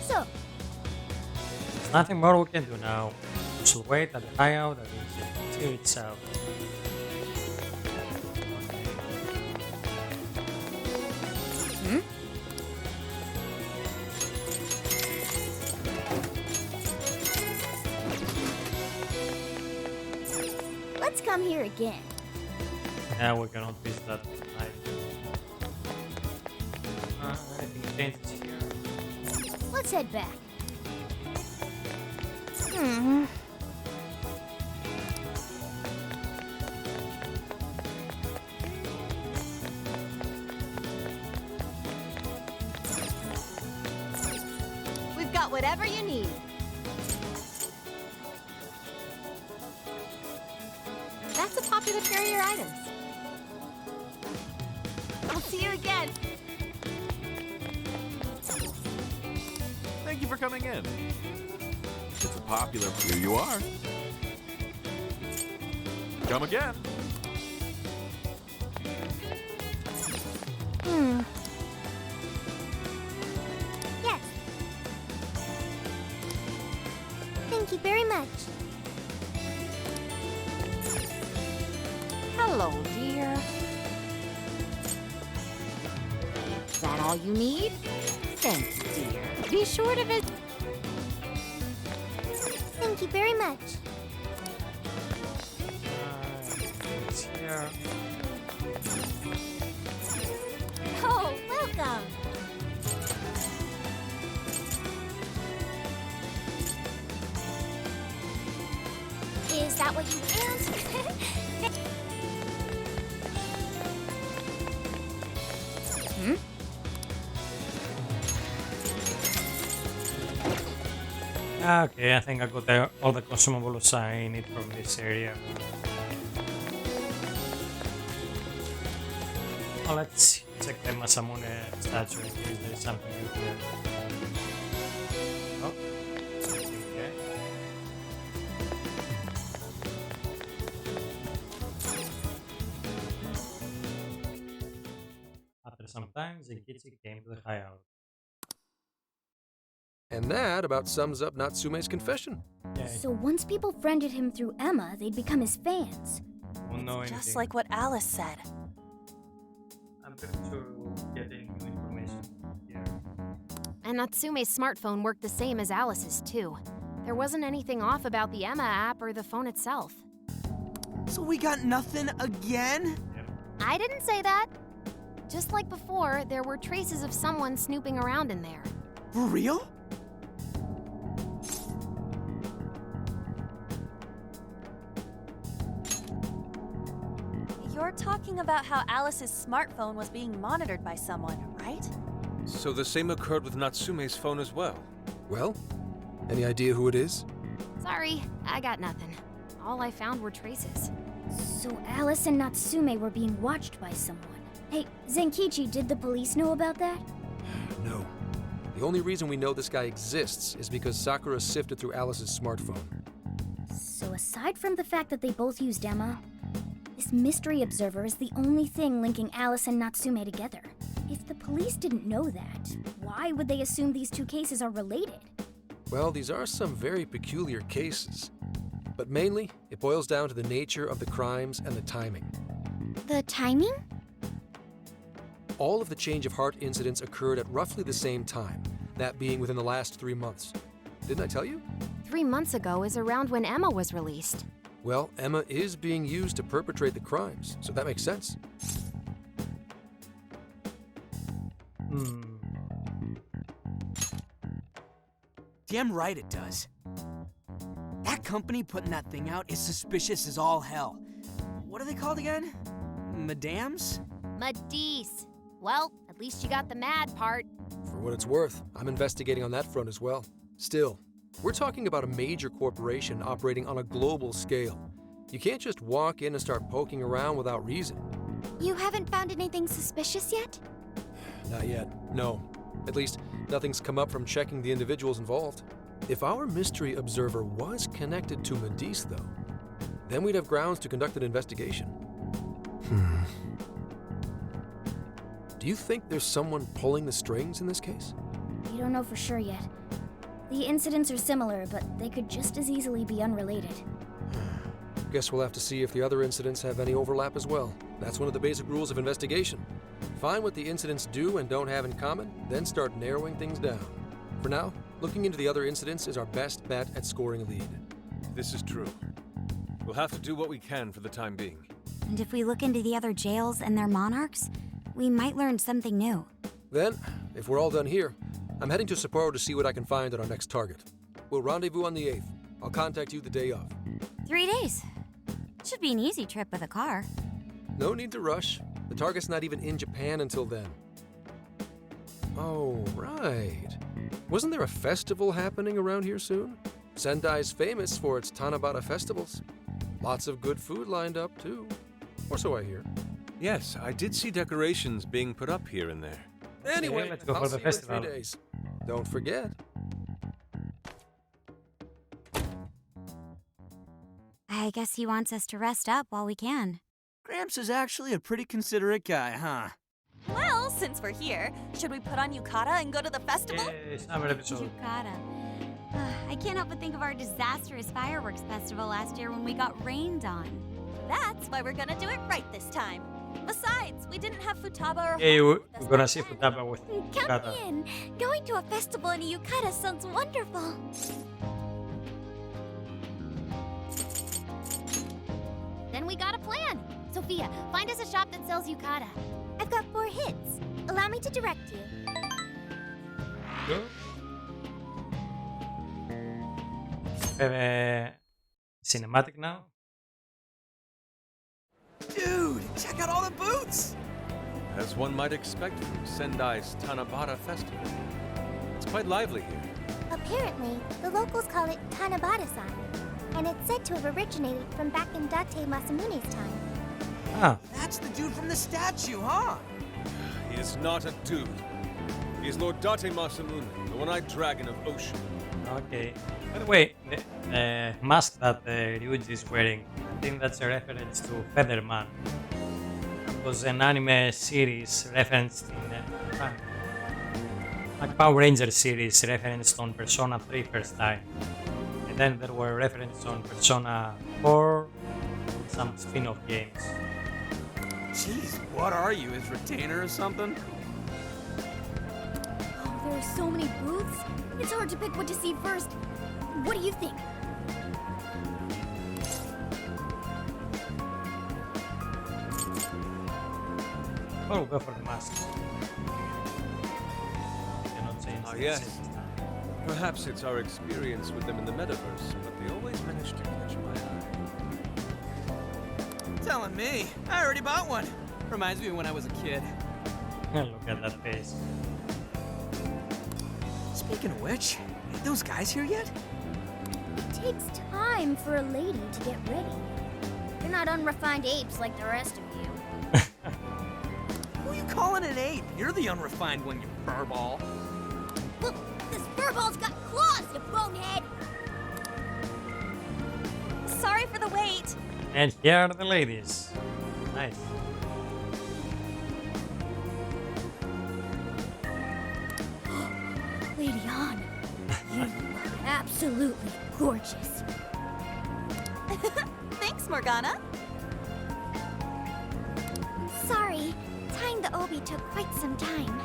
So, There's nothing more we can do now. We should wait at the hideout and see itself. let's come here again. Yeah, we cannot visit that tonight. Anything changes here? Let's head back. Hmm. We've got whatever you need. That's a popular pair of your items. I'll see you again. Thank you for coming in. It's a popular. Here you are. Come again. Hmm. Yes. Thank you very much. Hello, dear. Is that all you need? Thank you, dear. Be sure to visit. Thank you very much. It's here. Oh, welcome. Is that what you want? Hmm? Okay, I think I got all the consumables I need from this area. Oh, let's check the Masamune statue in case there is something in here. Oh, okay. After some time, Zenkichi came to the hideout. And that about sums up Natsume's confession. So once people friended him through Emma, they'd become his fans. Won't know anything. Just like what Alice said. I'm pretty sure we'll get any new information here. And Natsume's smartphone worked the same as Alice's, too. There wasn't anything off about the Emma app or the phone itself. So we got nothing again? I didn't say that. Just like before, there were traces of someone snooping around in there. For real? You're talking about how Alice's smartphone was being monitored by someone, right? So the same occurred with Natsume's phone as well. Well, any idea who it is? Sorry, I got nothing. All I found were traces. So Alice and Natsume were being watched by someone. Hey, Zenkichi, did the police know about that? No. The only reason we know this guy exists is because Sakura sifted through Alice's smartphone. So aside from the fact that they both used Emma, this mystery observer is the only thing linking Alice and Natsume together. If the police didn't know that, why would they assume these two cases are related? Well, these are some very peculiar cases. But mainly, it boils down to the nature of the crimes and the timing. The timing? all of the change of heart incidents occurred at roughly the same time, that being within the last 3 months. Didn't I tell you? 3 months ago is around when Emma was released. Well, Emma is being used to perpetrate the crimes, so that makes sense. Damn right it does. That company putting that thing out is suspicious as all hell. What are they called again? Madams? Madis. Well, at least you got the mad part. For what it's worth, I'm investigating on that front as well. Still, we're talking about a major corporation operating on a global scale. You can't just walk in and start poking around without reason. You haven't found anything suspicious yet? Not yet, no. At least, nothing's come up from checking the individuals involved. If our mystery observer was connected to Medice, though, then we'd have grounds to conduct an investigation. Do you think there's someone pulling the strings in this case? We don't know for sure yet. The incidents are similar, but they could just as easily be unrelated. Guess we'll have to see if the other incidents have any overlap as well. That's one of the basic rules of investigation. Find what the incidents do and don't have in common, then start narrowing things down. For now, looking into the other incidents is our best bet at scoring a lead. This is true. We'll have to do what we can for the time being. And if we look into the other jails and their monarchs, we might learn something new. Then, if we're all done here, I'm heading to Sapporo to see what I can find on our next target. We'll rendezvous on the 8th. I'll contact you the day of. 3 days. Should be an easy trip with a car. No need to rush. The target's not even in Japan until then. Oh, right. Wasn't there a festival happening around here soon? Sendai's famous for its Tanabata festivals. Lots of good food lined up, too. Or so I hear. Yes, I did see decorations being put up here and there. Anyway, let's go I'll for see the you in festival. 3 days. Don't forget. I guess he wants us to rest up while we can. Gramps is actually a pretty considerate guy, huh? Well, since we're here, should we put on yukata and go to the festival? Yes, summer episode. Yukata. I can't help but think of our disastrous fireworks festival last year when we got rained on. That's why we're gonna do it right this time. Besides, we didn't have futaba or Hey, we're gonna see Futaba with Count Yukata. me in. Going to a festival in a yukata sounds wonderful. Then we got a plan. Sophia, find us a shop that sells yukata. I've got 4 hits. Allow me to direct you. Go. Cinematic now. Dude, check out all the boots! As one might expect from Sendai's Tanabata Festival. It's quite lively here. Apparently, the locals call it Tanabata-san, and it's said to have originated from back in Date Masamune's time. Ah, That's the dude from the statue, huh? He is not a dude. He is Lord Date Masamune, the one-eyed dragon of Ocean. okay. By the way, the mask that Ryuji is wearing, I think that's a reference to Featherman. It was an anime series referenced in like Power Ranger series referenced on Persona 3 first time. And then there were references on Persona 4 and some spin-off games. Jeez, what are you, his retainer or something? Oh, there are so many booths. It's hard to pick what to see first. What do you think? Or we'll go for the mask. Cannot change Ah, the yes. system. Perhaps it's our experience with them in the metaverse, but they always manage to catch my eye. Telling me. I already bought one. Reminds me of when I was a kid. Look at that face. Speaking of which, ain't those guys here yet? It takes time for a lady to get ready. They're not unrefined apes like the rest of you. Who you calling an ape? You're the unrefined one, you furball. Look, this furball's got claws, you bonehead! Sorry for the wait. And here are the ladies. Nice. Lady Han, you look absolutely gorgeous. Thanks, Morgana. Sorry, time Finding the Obi took quite some time.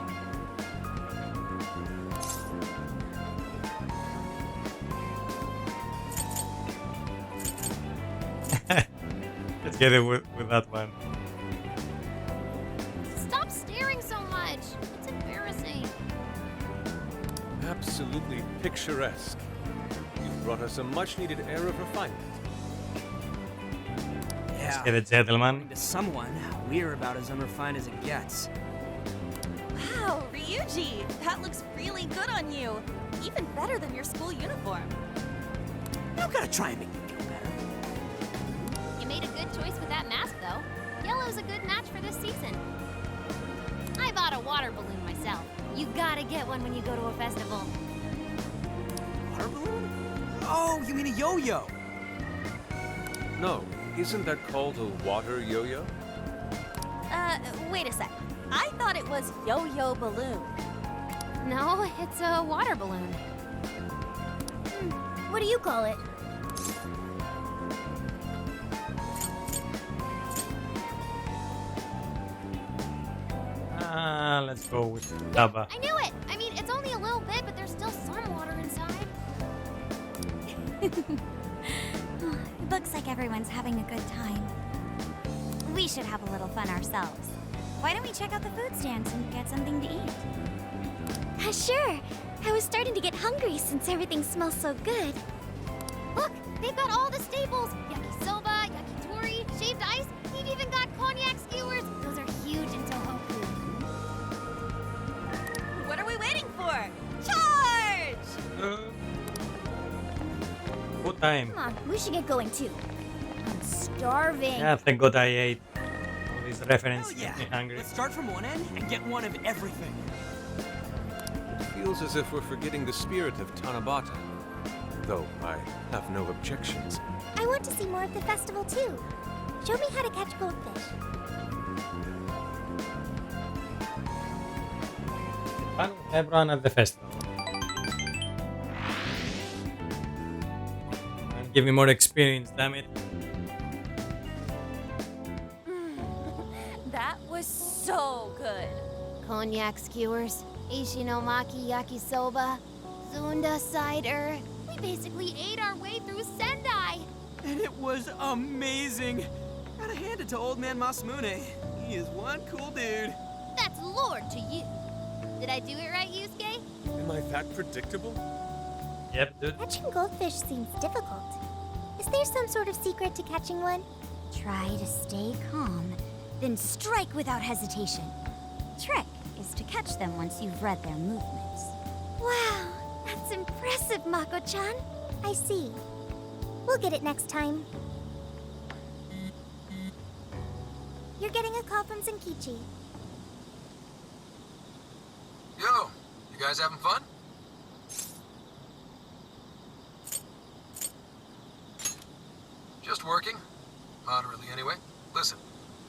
Let's get it with that one. Stop staring so much. It's embarrassing. Absolutely picturesque. You've brought us a much-needed air of refinement. Yeah. Get it, gentlemen. To someone, we're about as unrefined as it gets. Wow, Ryuji, that looks really good on you. Even better than your school uniform. You don't gotta try and make me feel better. You made a good choice with that mask, though. Yellow's a good match for this season. I bought a water balloon myself. You gotta get one when you go to a festival. Water balloon? Oh, you mean a yo-yo? No, isn't that called a water yo-yo? Wait a sec. I thought it was yo-yo balloon. No, it's a water balloon. What do you call it? Let's go with Daba. I knew it! I mean, it's only a little bit, but there's still some water inside. It looks like everyone's having a good time. We should have a little fun ourselves. Why don't we check out the food stands and get something to eat? Sure. I was starting to get hungry since everything smells so good. Look, they've got all the staples. Yakisoba, yakitori, shaved ice. They've even got cognac skewers. Those are huge in Tohoku. What are we waiting for? Charge! Good time. Come on, we should get going too. I'm starving. Yeah, thank God I ate. All these references Hell yeah. make me hungry. Let's start from one end and get one of everything. It feels as if we're forgetting the spirit of Tanabata. Though I have no objections. I want to see more of the festival too. Show me how to catch goldfish. Fun with everyone at the festival. And give me more experience, damn it. That was so good. Cognac skewers, Ishinomaki yakisoba, Zunda cider. We basically ate our way through Sendai. And it was amazing. Gotta hand it to old man Masamune. He is one cool dude. That's Lord to you. Did I do it right, Yusuke? Am I that predictable? Yep, dude. Catching goldfish seems difficult. Is there some sort of secret to catching one? Try to stay calm, then strike without hesitation. Trick is to catch them once you've read their movements. Wow, that's impressive, Mako-chan. I see. We'll get it next time. You're getting a call from Zenkichi. Yo, you guys having fun? Just working. Moderately, anyway. Listen,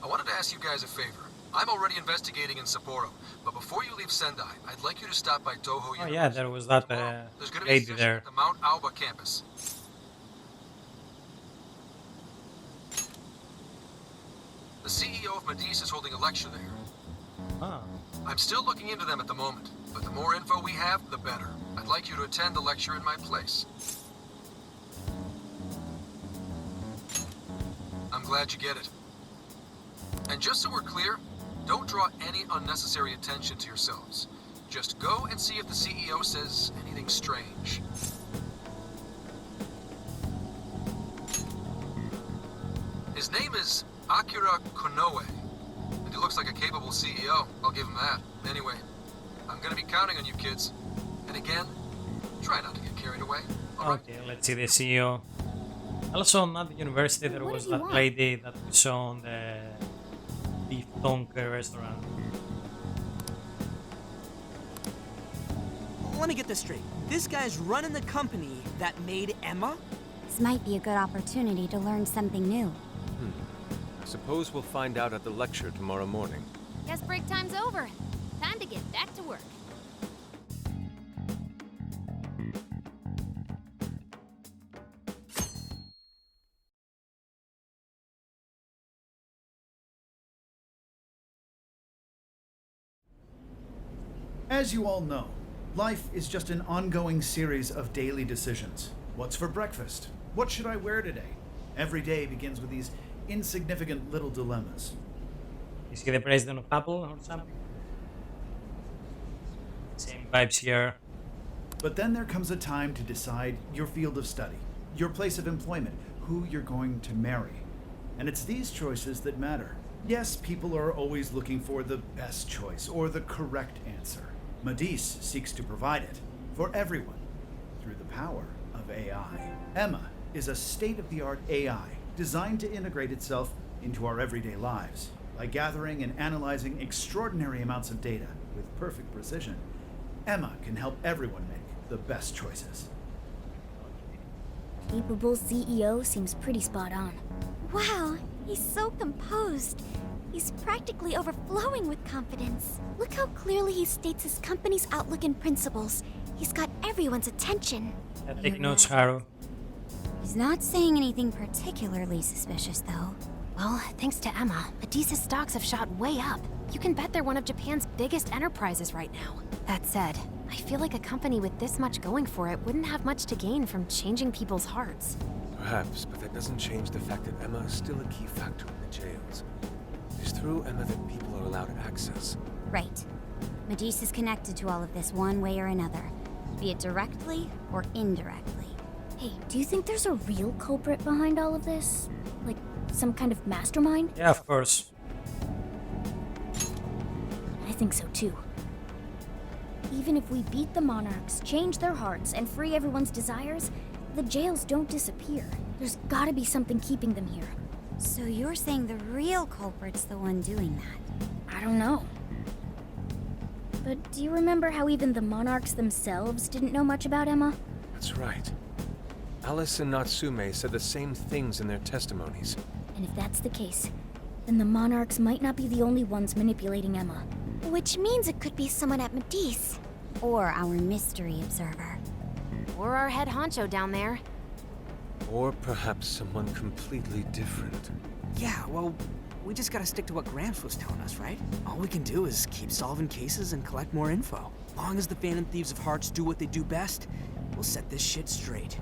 I wanted to ask you guys a favor. I'm already investigating in Sapporo, but before you leave Sendai, I'd like you to stop by Toho Oh University. yeah, there was that There's gonna be a lady session there. at the Mount Alba campus. The CEO of Medice is holding a lecture there. Ah. I'm still looking into them at the moment, but the more info we have, the better. I'd like you to attend the lecture in my place. I'm glad you get it. And just so we're clear, don't draw any unnecessary attention to yourselves. Just go and see if the CEO says anything strange. His name is Akira Konoe, and he looks like a capable CEO. I'll give him that. Anyway, I'm gonna be counting on you kids. And again, try not to get carried away. Okay, let's see the CEO. Also, at the university, there What was did you that want? lady that we saw on the beef tonka restaurant. Let me get this straight. This guy's running the company that made Emma? This might be a good opportunity to learn something new. I suppose we'll find out at the lecture tomorrow morning. Guess break time's over. Time to get back to work. As you all know, life is just an ongoing series of daily decisions. What's for breakfast? What should I wear today? Every day begins with these insignificant little dilemmas. Is he the president of Apple or something? Same vibes here. But then there comes a time to decide your field of study, your place of employment, who you're going to marry. And it's these choices that matter. Yes, people are always looking for the best choice or the correct answer. Madis seeks to provide it for everyone through the power of AI. Emma is a state-of-the-art AI designed to integrate itself into our everyday lives. By gathering and analyzing extraordinary amounts of data with perfect precision, Emma can help everyone make the best choices. Capable CEO seems pretty spot on. Wow, he's so composed. He's practically overflowing with confidence. Look how clearly he states his company's outlook and principles. He's got everyone's attention. Take notes, Haru. He's not saying anything particularly suspicious, though. Well, thanks to Emma, Adisa's stocks have shot way up. You can bet they're one of Japan's biggest enterprises right now. That said, I feel like a company with this much going for it wouldn't have much to gain from changing people's hearts. Perhaps, but that doesn't change the fact that Emma is still a key factor in the jails. It's through Emma that people are allowed access. Right. Madis is connected to all of this one way or another, be it directly or indirectly. Hey, do you think there's a real culprit behind all of this? Like, some kind of mastermind? Yeah, of course. I think so too. Even if we beat the monarchs, change their hearts, and free everyone's desires, the jails don't disappear. There's gotta be something keeping them here. So you're saying the real culprit's the one doing that? I don't know. But do you remember how even the monarchs themselves didn't know much about Emma? That's right. Alice and Natsume said the same things in their testimonies. And if that's the case, then the monarchs might not be the only ones manipulating Emma. Which means it could be someone at Madis. Or our mystery observer. Or our head honcho down there. Or perhaps someone completely different. Yeah, well, we just gotta stick to what Gramps was telling us, right? All we can do is keep solving cases and collect more info. Long as the Phantom Thieves of Hearts do what they do best, we'll set this shit straight.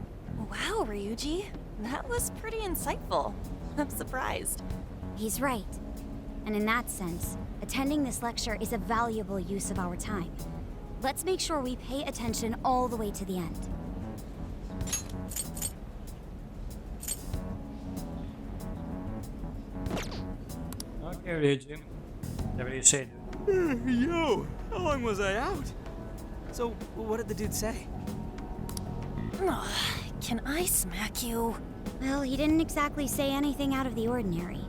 Wow, Ryuji. That was pretty insightful. I'm surprised. He's right. And in that sense, attending this lecture is a valuable use of our time. Let's make sure we pay attention all the way to the end. Okay, Ryuji. Whatever you say. Yo, how long was I out? So, what did the dude say? Can I smack you? Well, he didn't exactly say anything out of the ordinary.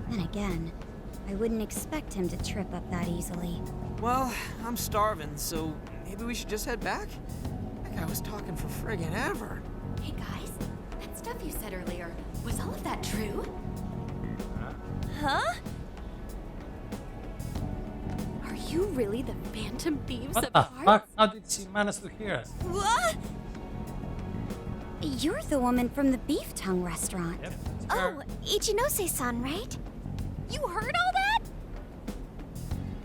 Then again, I wouldn't expect him to trip up that easily. Well, I'm starving, so maybe we should just head back? That guy was talking for friggin' ever. Hey guys, that stuff you said earlier, was all of that true? Huh? Are you really the Phantom Thieves What of the Hearts? fuck? How did she manage to hear us? What? You're the woman from the beef tongue restaurant. Yep. Oh, Ichinose-san, right? You heard all that?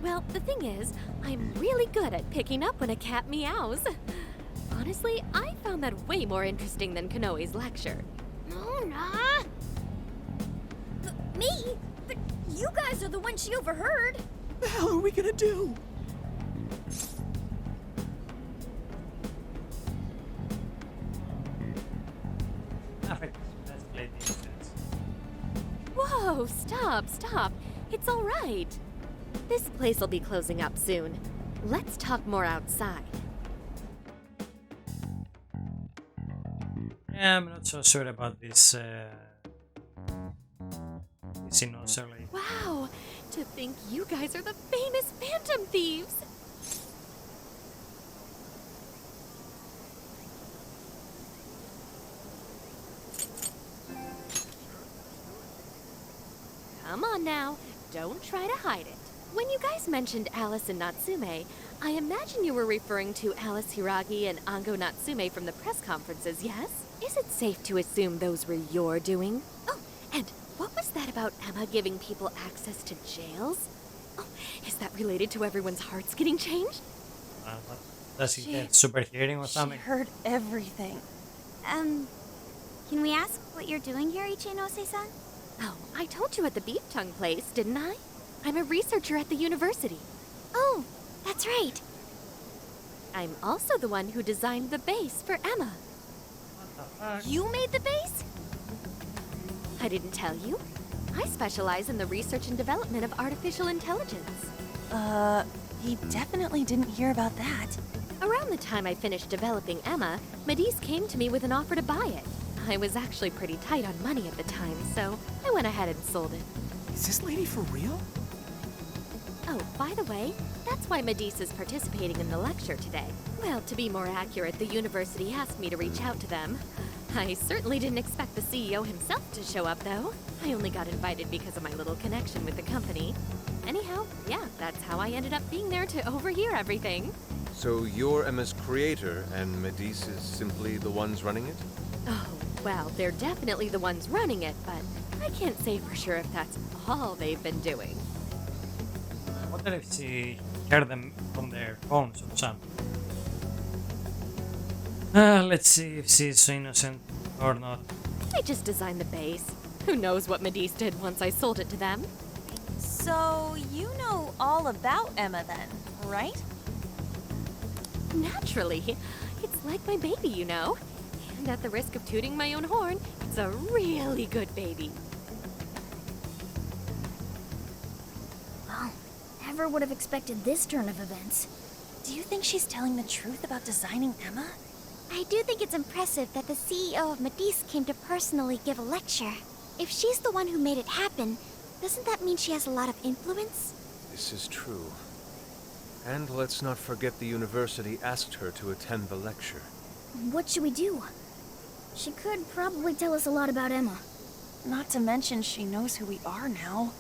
Well, the thing is, I'm really good at picking up when a cat meows. Honestly, I found that way more interesting than Kanoe's lecture. Mona! Me? But you guys are the ones she overheard. The hell are we gonna do? Whoa, stop. It's all right. This place will be closing up soon. Let's talk more outside. Yeah, I'm not so sure about this. This innocently. Wow, to think you guys are the famous Phantom Thieves. Come on now, don't try to hide it. When you guys mentioned Alice and Natsume, I imagine you were referring to Alice Hiragi and Ango Natsume from the press conferences, yes? Is it safe to assume those were your doing? Oh, and what was that about Emma giving people access to jails? Oh, is that related to everyone's hearts getting changed? What, does he get super hearing or something? She heard everything. Can we ask what you're doing here, Ichinose-san? Oh, I told you at the beef tongue place, didn't I? I'm a researcher at the university. Oh, that's right. I'm also the one who designed the base for Emma. You made the base? I didn't tell you. I specialize in the research and development of artificial intelligence. He definitely didn't hear about that. Around the time I finished developing Emma, Medis came to me with an offer to buy it. I was actually pretty tight on money at the time, so I went ahead and sold it. Is this lady for real? Oh, by the way, that's why Medis is participating in the lecture today. Well, to be more accurate, the university asked me to reach out to them. I certainly didn't expect the CEO himself to show up, though. I only got invited because of my little connection with the company. Anyhow, yeah, that's how I ended up being there to overhear everything. So you're Emma's creator, and Medis is simply the ones running it? Oh, well, they're definitely the ones running it, but I can't say for sure if that's all they've been doing. I wonder if she heard them from their phones or something. Let's see if she's innocent or not. I just designed the base. Who knows what Medis did once I sold it to them? So, you know all about Emma then, right? Naturally. It's like my baby, you know. And at the risk of tooting my own horn, it's a really good baby. Well, never would have expected this turn of events. Do you think she's telling the truth about designing Emma? I do think it's impressive that the CEO of Medis came to personally give a lecture. If she's the one who made it happen, doesn't that mean she has a lot of influence? This is true. And let's not forget the university asked her to attend the lecture. What should we do? She could probably tell us a lot about Emma. Not to mention she knows who we are now.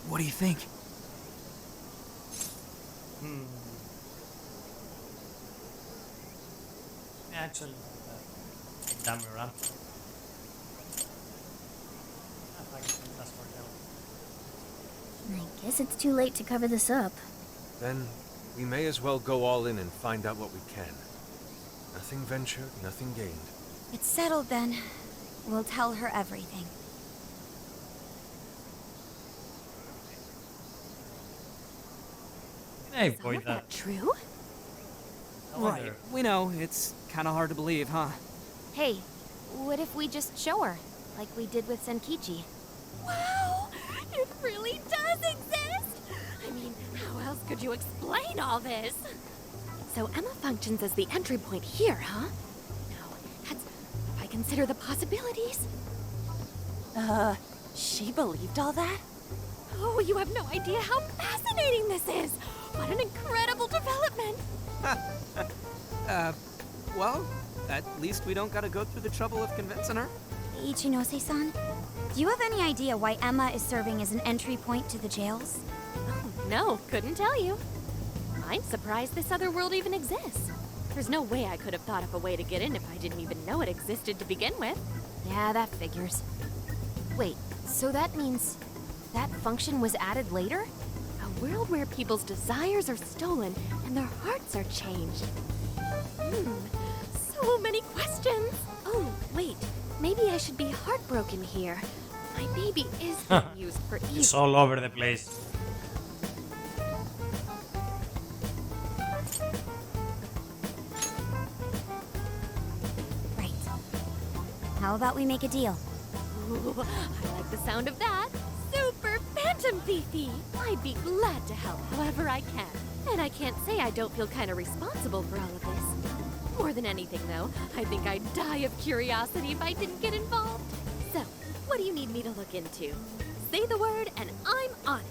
What do you think? Actually, damn around. I guess it's too late to cover this up. Then we may as well go all in and find out what we can. Nothing ventured, nothing gained. It's settled then. We'll tell her everything. Can I avoid that? True? Right. We know. It's kind of hard to believe, huh? Hey, what if we just show her, like we did with Senkichi? Wow! It really does exist! I mean, how else could you explain all this? So Emma functions as the entry point here, huh? No, that's... if I consider the possibilities... She believed all that? Oh, you have no idea how fascinating this is! What an incredible development! Well, at least we don't gotta go through the trouble of convincing her. Ichinose-san, do you have any idea why Emma is serving as an entry point to the jails? Oh, no, couldn't tell you. I'm surprised this other world even exists. There's no way I could have thought of a way to get in if I didn't even know it existed to begin with. Yeah, that figures. Wait, so that means that function was added later? A world where people's desires are stolen and their hearts are changed. So many questions. Oh, wait. Maybe I should be heartbroken here. My baby is being used for evil. It's all over the place. Right. How about we make a deal? Ooh, I like the sound of that. Super Phantom Thiefy! I'd be glad to help however I can. And I can't say I don't feel kind of responsible for all of this. More than anything, though, I think I'd die of curiosity if I didn't get involved. So, what do you need me to look into? Say the word and I'm on it.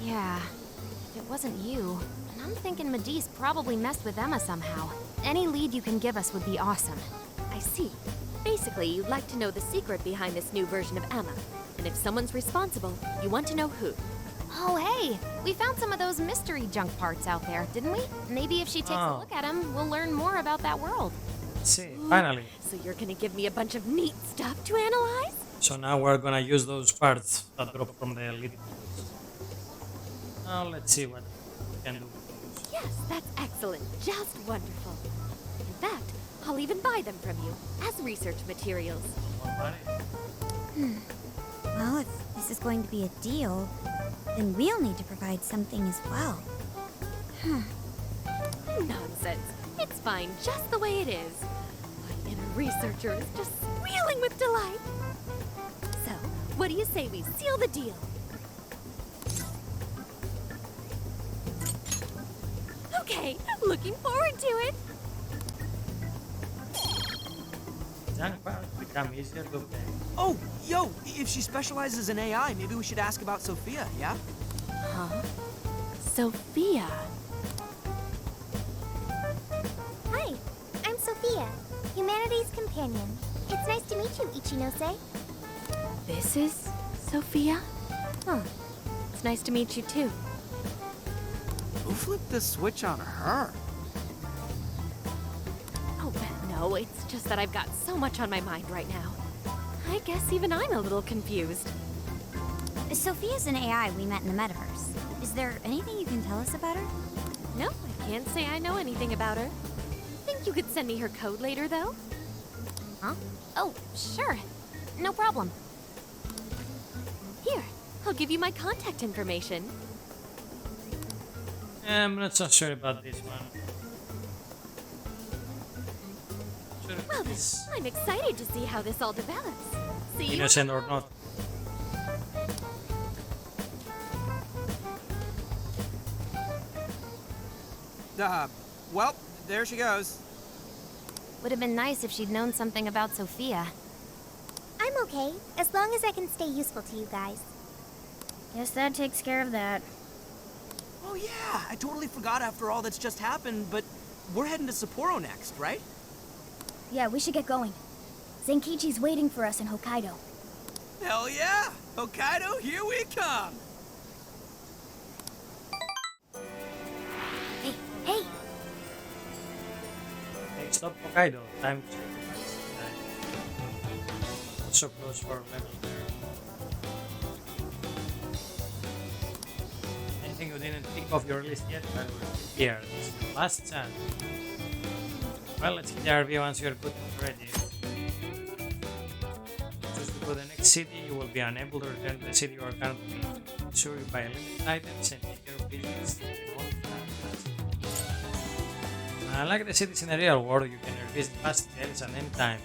Yeah, if it wasn't you. And I'm thinking Medis probably messed with Emma somehow. Any lead you can give us would be awesome. I see. Basically, you'd like to know the secret behind this new version of Emma. And if someone's responsible, you want to know who. Oh, hey! We found some of those mystery junk parts out there, didn't we? Maybe if she takes a look at them, we'll learn more about that world. See, finally. So you're gonna give me a bunch of neat stuff to analyze? So now we're gonna use those parts that drop from the little boots. Now let's see what we can do with those. Yes, that's excellent. Just wonderful. In fact, I'll even buy them from you as research materials. Well, if this is going to be a deal, then we'll need to provide something as well. Nonsense. It's fine just the way it is. My inner researcher is just squealing with delight. So, what do you say we seal the deal? Okay, looking forward to it. Junk parts become easier to obtain. Oh, yo, if she specializes in AI, maybe we should ask about Sophia, yeah? Huh? Sophia. Hi, I'm Sophia, Humanity's companion. It's nice to meet you, Ichinose. This is Sophia? Huh. It's nice to meet you too. Who flipped the switch on her? Oh, no, it's just that I've got so much on my mind right now. I guess even I'm a little confused. Sophia's an AI we met in the metaverse. Is there anything you can tell us about her? No, I can't say I know anything about her. Think you could send me her code later, though? Huh? Oh, sure. No problem. Here, I'll give you my contact information. I'm not so sure about this one. Well, then, I'm excited to see how this all develops. See you. Innocent or not. Well, there she goes. Would have been nice if she'd known something about Sophia. I'm okay, as long as I can stay useful to you guys. Guess that takes care of that. Oh yeah, I totally forgot after all that's just happened, but we're heading to Sapporo next, right? Yeah, we should get going. Zenkichi's waiting for us in Hokkaido. Hell yeah! Hokkaido, here we come! Hey, hey! Next up, Hokkaido. Time to check the price. Not so close for level there. Anything you didn't pick off your list yet? Well, we're here. This is the last chance. Well, let's hit the RV once you're good and ready. Choose to go to the next city, you will be unable to return to the city you are currently in. Be sure you buy limited items and take care of business in all times. Unlike the cities in the real world, you can revisit past tales at any time.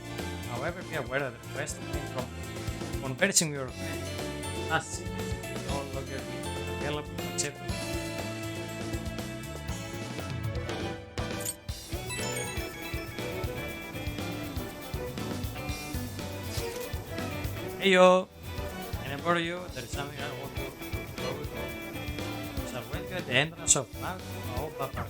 However, be aware that the quest came from conversing with your friends. Past cities will no longer be available to accept. Hey yo! Can I borrow you? There is something I want to go with. Shall wait at the entrance of Maoba Park.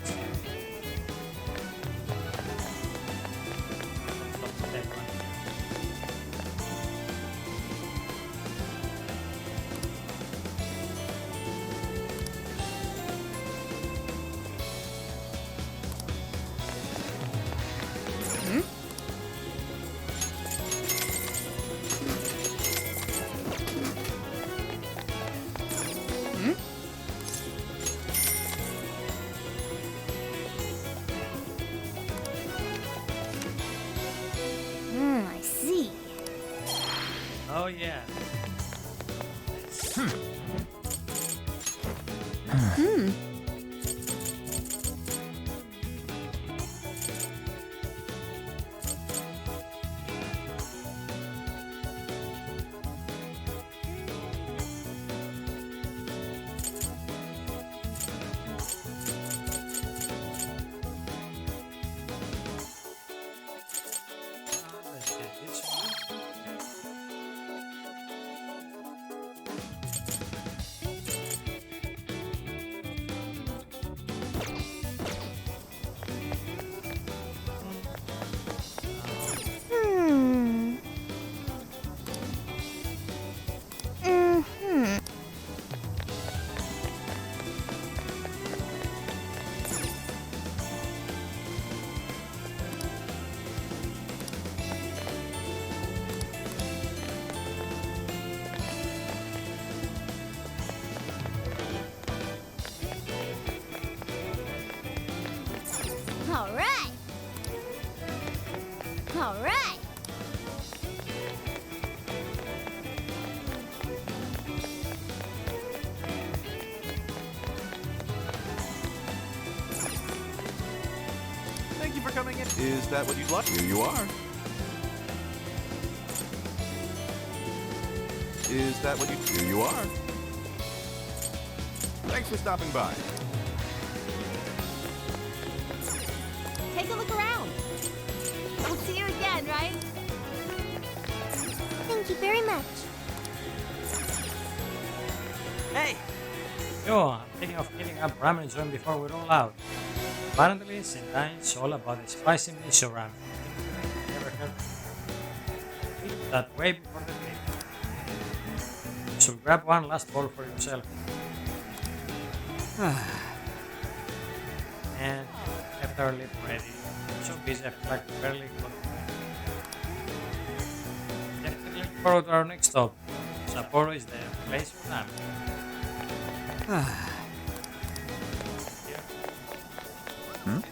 I see. Oh yeah. Let's get this one. All right. Thank you for coming in. Is that what you'd like? Here you are. Is that what you... Here you are. Thanks for stopping by. Take a look around. I'll see you again, right? Thank you very much. Hey! Yo, I'm thinking of hitting up ramen joint before we roll out. Apparently, Sendai's all about the spicy miso ramen. Never heard of it. Eat that way before the meal. So grab one last bowl for yourself. And after our lip ready, I'm so busy I feel like barely got definitely look forward to our next stop. Sapporo is the place for them. Hmm?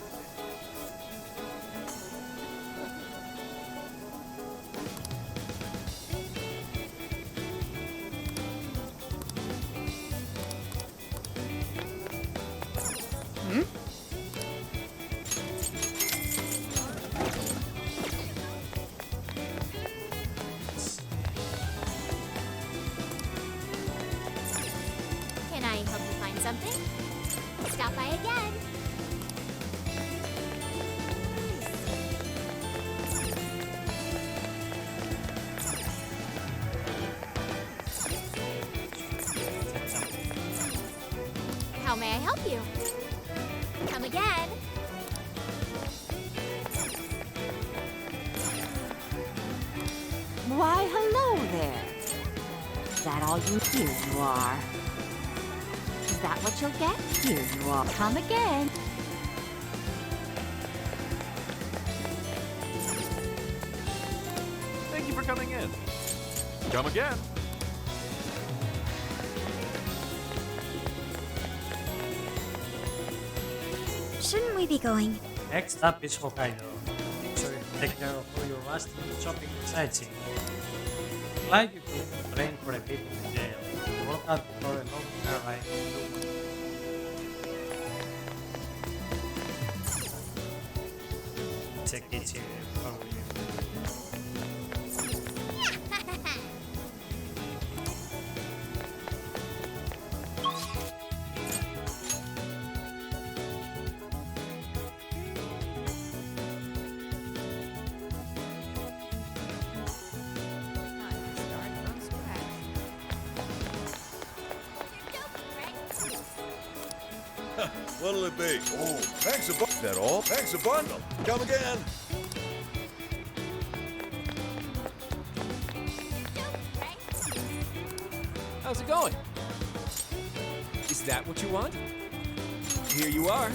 Can I help you find something? Stop by again. How may I help you? Come again. Why, hello there. Is that all you... Here you are. Is that what you'll get? Here you are. Come again. Thank you for coming in. Come again. Shouldn't we be going? Next up is Hokkaido. Make sure you take care of all your last minute shopping and sightseeing. Like you can train for a bit in the jail. Work out before a long car ride. Check it here before we leave. What'll it be? Oh, thanks a bundle. That all? Thanks a bundle. Come again. How's it going? Is that what you want? Here you are.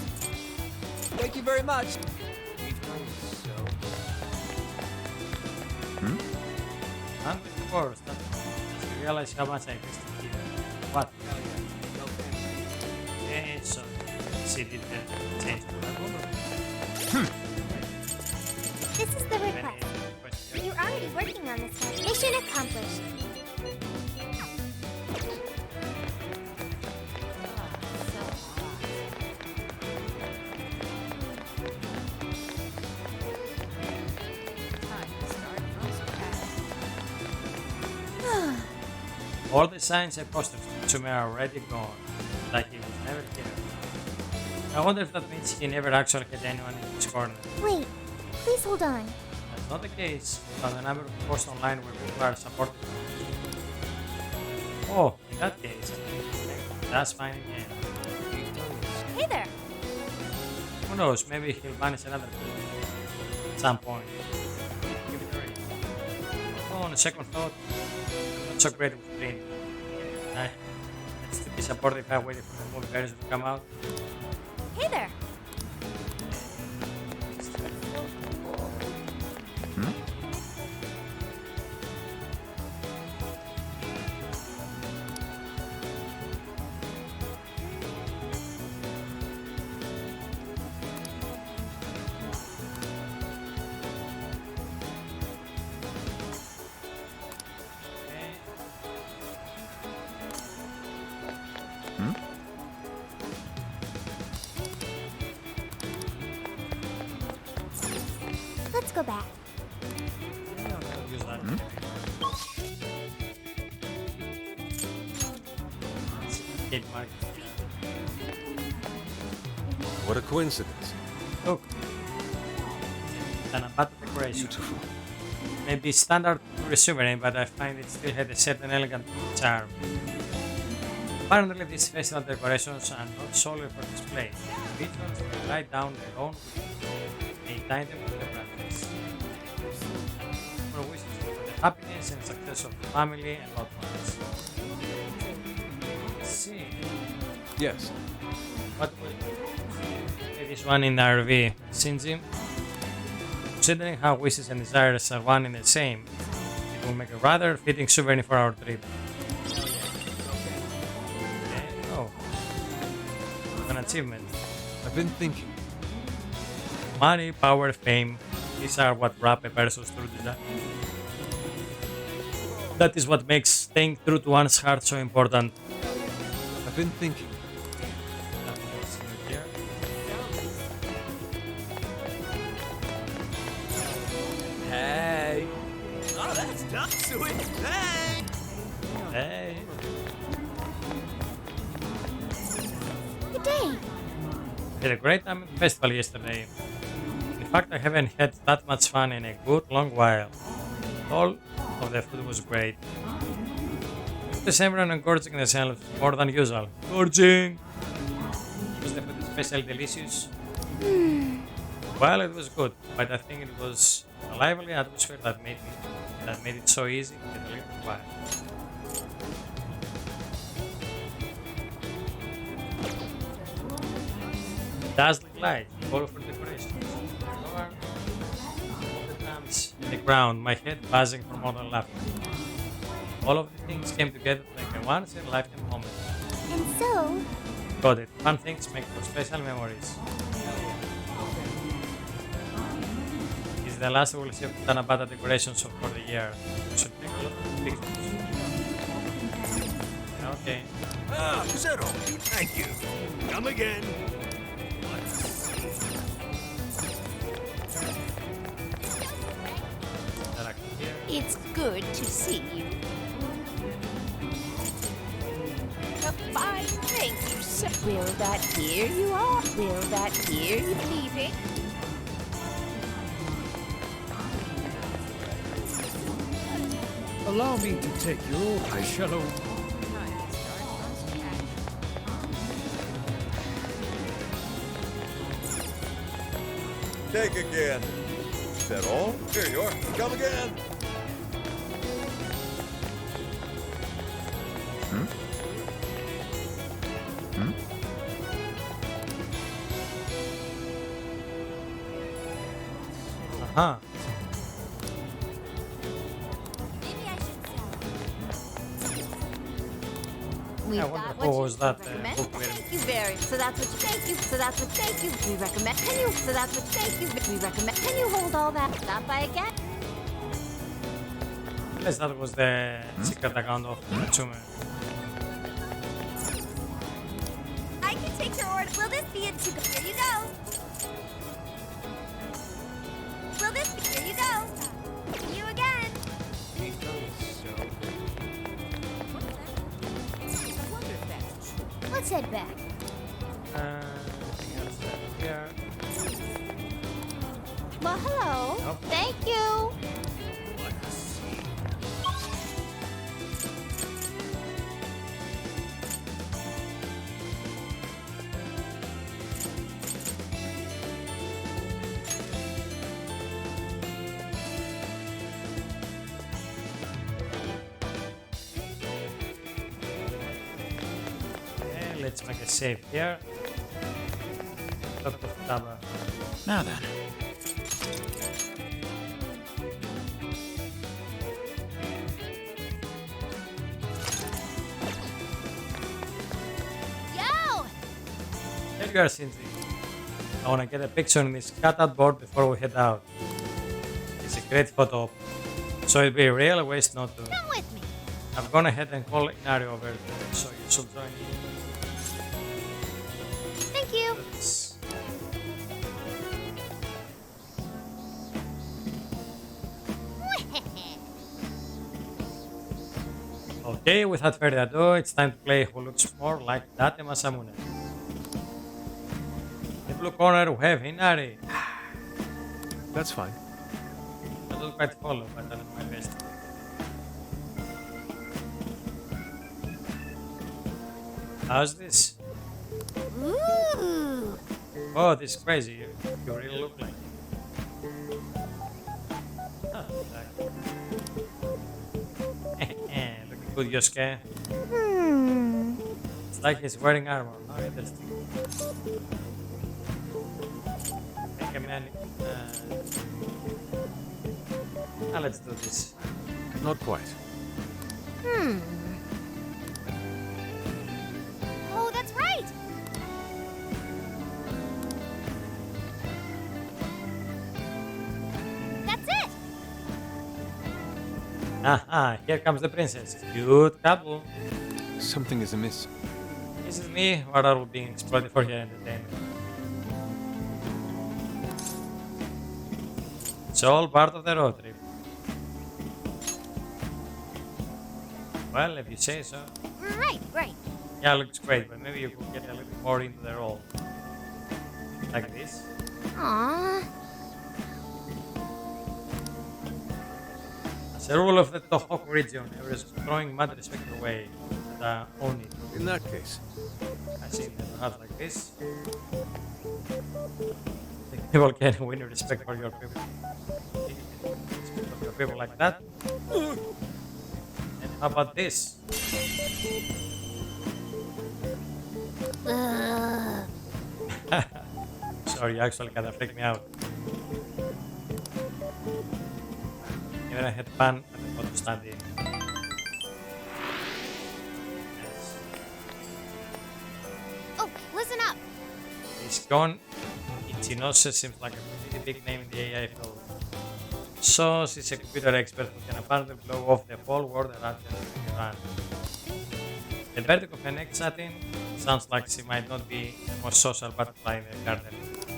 Thank you very much. And of course, that just realize how much I missed it here. What? Okay, so she did change the number. This is the request. You're already working on this one. Mission accomplished. All the signs I posted from Tsume are already gone, like he was never here. I wonder if that means he never actually had anyone in his corner. Wait, please hold on. That's not the case. I found a number of posts online where people are supporting him. Oh, in that case, that's fine again. Hey there. Who knows, maybe he'll banish another group at some point. Give it a read. Oh, on a second thought, I'm not so great with cleaning. I'd still be supportive if I waited for the movie version to come out. Hey there. go back. Use that. Kid mark. What a coincidence. Look. An abandoned decoration. Beautiful. Maybe standard tourist souvenir, but I find it still had a certain elegant charm. Apparently, these festival decorations are not solely for display. Individuals will write down their own a item for the practice. For wishes for the happiness and success of the family and loved ones. Let's see. Yes. What will this one in the RV? Shinji? Considering how wishes and desires are one and the same, it will make a rather fitting souvenir for our trip. Oh, an achievement. I've been thinking. Money, power, fame. These are what wrap a person's true desire. That is what makes staying true to one's heart so important. I've been thinking. Hey. Oh, that's tough, sweet. Hey. Hey. Good day. Had a great time at the festival yesterday. In fact, I haven't had that much fun in a good long while. All of the food was great. Because everyone engorging themselves more than usual. Gorging! Was the food especially delicious? Well, it was good, but I think it was a lively atmosphere that made it so easy to get a little quiet. Dazzling light, colorful decorations, the drums in the ground, my head buzzing from all the laughter. All of the things came together to make a once-in-a-lifetime moment. And so... Got it. Fun things make for special memories. This is the last we will see of the Tanabata decorations for the year. We should take a lot of pictures. Okay. Ah, Zero. Thank you. Come again. It's good to see you. Fine, thank you, sir. Will that here you are? Will that here you leaving? Allow me to take you, I shall. Take again. Is that all? Here you are. Come again. Huh. We've I got wonder what who you was that recommend. book with Thank you very. So that's what you thank you. So that's what thank you. We recommend. Can you? So that's what thank you. We recommend. Can you hold all that? Stop by again. Unless that was the secret account of Natsume. I can take your order. Will this be a to-go? Here you go. Will this be? Here you go. You again. Let's head back. Anything else here? Well, hello. Nope. Thank you. Okay, let's make a save here. Now then. Yo! There you are, Shinji. I want to get a picture on this cutout board before we head out. It's a great photo op, so it'd be a real waste not to. Come with me. I've gone ahead and called Inari over there, so you should join me. Thank you. Okay, without further ado, it's time to play Who Looks More Like Date Masamune. In the blue corner, we have Hinari. That's fine. I don't quite follow, but I'll do my best. How's this? Ooh. Oh, this is crazy. You really look like it. Oh, looking good, Yosuke. It's like he's wearing armor. Oh, interesting. Make a man. Let's do this. Not quite. Oh, that's right. That's it. Aha, here comes the princess. Cute couple. Something is amiss. This is me, or are we being exploited for your entertainment? It's all part of the road trip. Well, if you say so. Right. Yeah, looks great, but maybe you could get a little more into the role. Like this. Aww. As a rule of the Tohoku region, everyone's throwing mad respect away and own it. In that case. I see that perhaps like this. People can win your respect for your people. Respect for your people like that. And how about this? Sorry, you actually kind of freaked me out. Even I had fun at the photo standing. Yes. Oh, listen up. He's gone. Ichinose seems like a pretty big name in the AI field. So she's a computer expert who can apparently blow off the whole world around her in Iran. The verdict of an ex-satin sounds like she might not be the most social butterfly in the garden.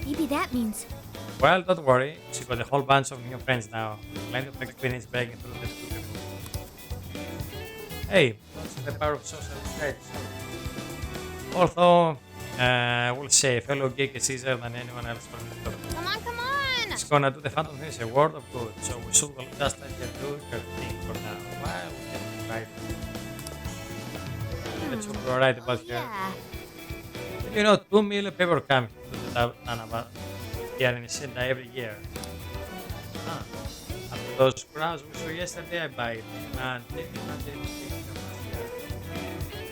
Maybe that means. Well, don't worry, she got a whole bunch of new friends now. Plenty of experience breaking through the two people. Hey, that's the power of social traits. Although, we'll say a fellow geek is easier than anyone else from the top. Come on. It's gonna do the Phantom Things a world of good, so we should just let her do her thing for now. While we get it right. Let's hope we're right about her. You know, 2 million people come to the Tanaba here in Senda every year. After those crowds we saw yesterday, I buy it. Man,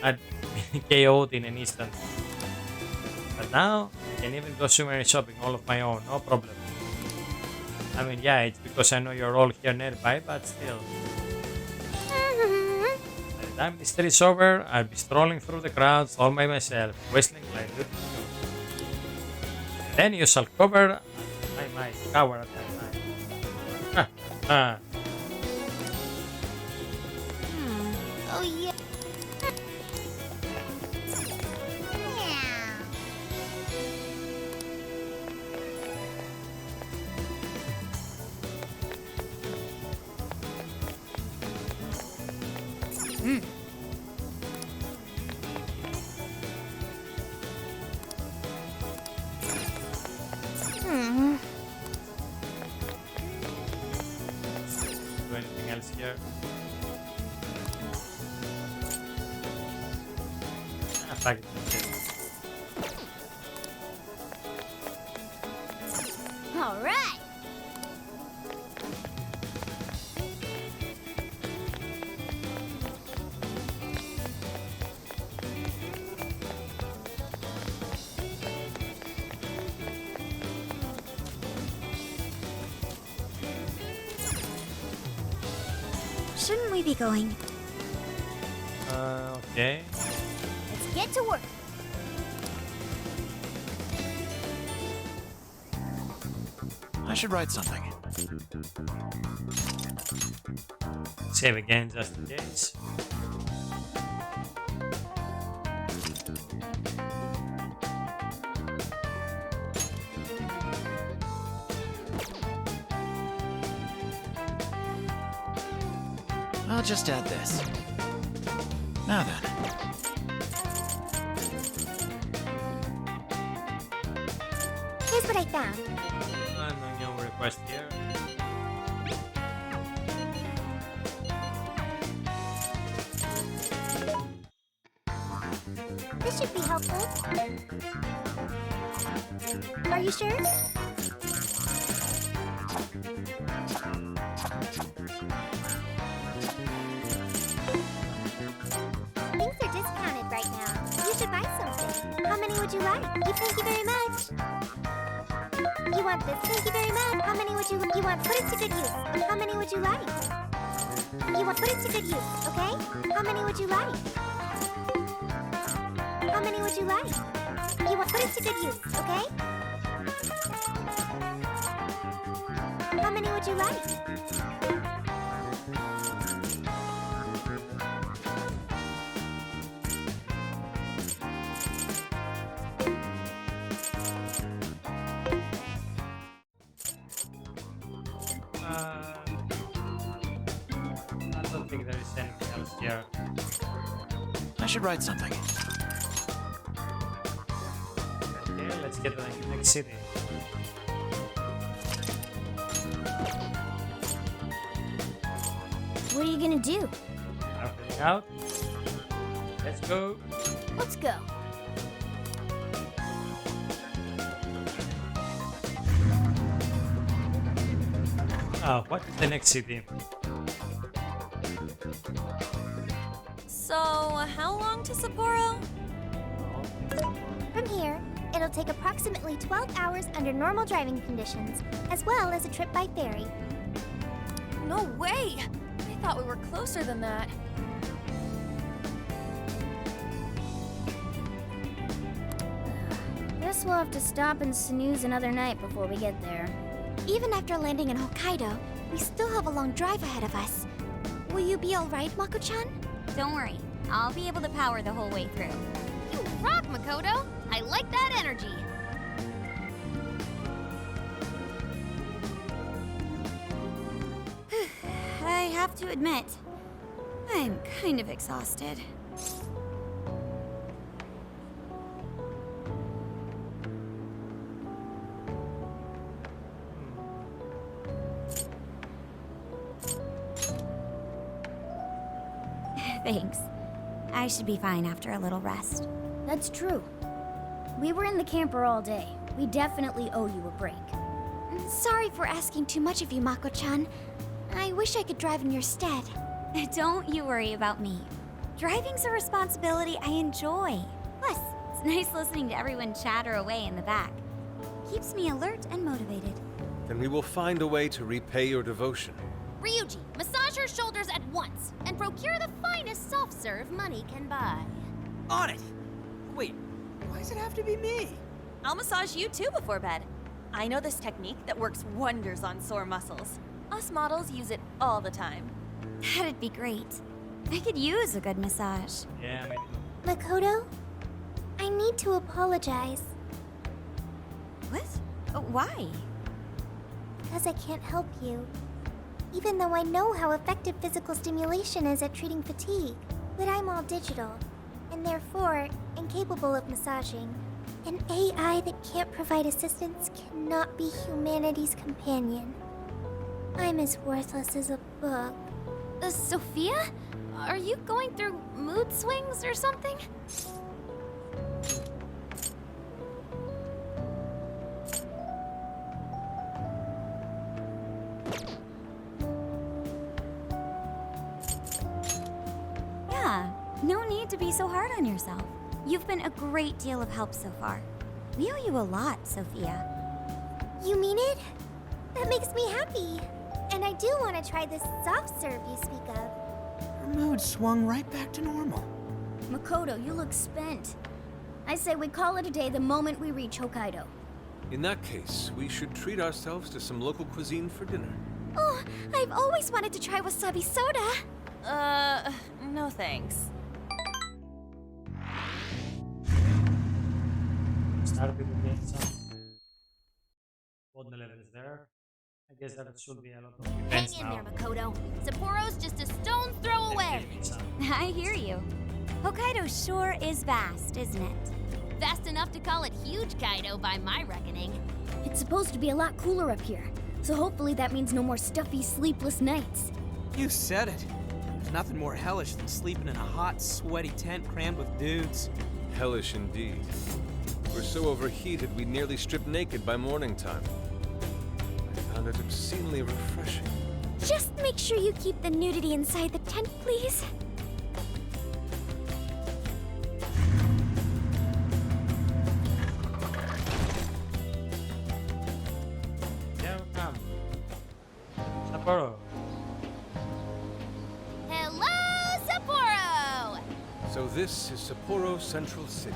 I'd KO'd in an instant. But now, I can even go swimming shopping all of my own, no problem. I mean, yeah, it's because I know you're all here nearby, but still. By the time this trip is over, I'll be strolling through the crowds all by myself, whistling like little you. Then you shall cover my cower at that time. Oh, yeah. Do anything else here? Fuck it. All right. Shouldn't we be going? Okay. Let's get to work. I should write something. Save again just in case. I'll just add this. Now then. Here's what I found. No request here. This should be helpful. Are you sure? Things are discounted right now. You should buy something. How many would you like? Thank you very much. You want this? Thank you very much. How many would you like? You want put it to good use. How many would you like? You want put it to good use, okay? How many would you like? How many would you like? You want put it to good use, okay? How many would you like? I don't think there is anything else here. I should write something. Okay, let's get to the next city. What are you gonna do? I'm filling out. Let's go. Let's go. Oh, what is the next city? So, how long to Sapporo? From here, it'll take approximately 12 hours under normal driving conditions, as well as a trip by ferry. No way! I thought we were closer than that. Guess we'll have to stop and snooze another night before we get there. Even after landing in Hokkaido, we still have a long drive ahead of us. Will you be alright, Mako-chan? Don't worry, I'll be able to power the whole way through. You rock, Makoto! I like that energy! I have to admit, I'm kind of exhausted. Thanks. I should be fine after a little rest. That's true. We were in the camper all day. We definitely owe you a break. Sorry for asking too much of you, Mako-chan. I wish I could drive in your stead. Don't you worry about me. Driving's a responsibility I enjoy. Plus, it's nice listening to everyone chatter away in the back. Keeps me alert and motivated. Then we will find a way to repay your devotion. Ryuji, massage her shoulders at once and procure the finest self-serve money can buy. On it! Wait, why does it have to be me? I'll massage you too before bed. I know this technique that works wonders on sore muscles. Us models use it all the time. That'd be great. I could use a good massage. Yeah, maybe. Makoto, I need to apologize. What? Why? Because I can't help you. Even though I know how effective physical stimulation is at treating fatigue. But I'm all digital, and therefore incapable of massaging. An AI that can't provide assistance cannot be humanity's companion. I'm as worthless as a book. Sophia? Are you going through mood swings or something? Yeah, no need to be so hard on yourself. You've been a great deal of help so far. We owe you a lot, Sophia. You mean it? That makes me happy. And I do want to try this soft serve you speak of. Her mood swung right back to normal. Makoto, you look spent. I say we call it a day the moment we reach Hokkaido. In that case, we should treat ourselves to some local cuisine for dinner. Oh, I've always wanted to try wasabi soda. No thanks. Start with the game some. What the level is there? I guess that should be a lot of Hang events in now. there, Makoto. Sapporo's just a stone's throw away. I hear you. Hokkaido sure is vast, isn't it? Fast enough to call it huge Kaido by my reckoning. It's supposed to be a lot cooler up here, so hopefully that means no more stuffy, sleepless nights. You said it. There's nothing more hellish than sleeping in a hot, sweaty tent crammed with dudes. Hellish indeed. We're so overheated we nearly stripped naked by morning time. I found it obscenely refreshing. Just make sure you keep the nudity inside the tent, please. Here we come. Sapporo. Hello, Sapporo! So this is Sapporo Central City,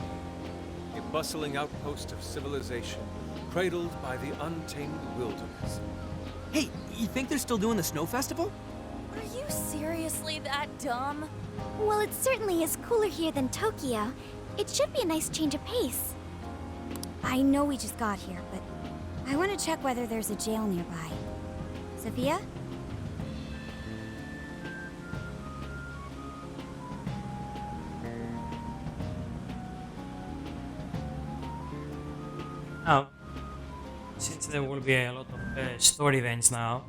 a bustling outpost of civilization, cradled by the untamed wilderness. Hey, you think they're still doing the snow festival? Are you seriously that dumb? Well, it certainly is cooler here than Tokyo. It should be a nice change of pace. I know we just got here, but I want to check whether there's a jail nearby. Sophia? Now, since there will be a lot of story events now,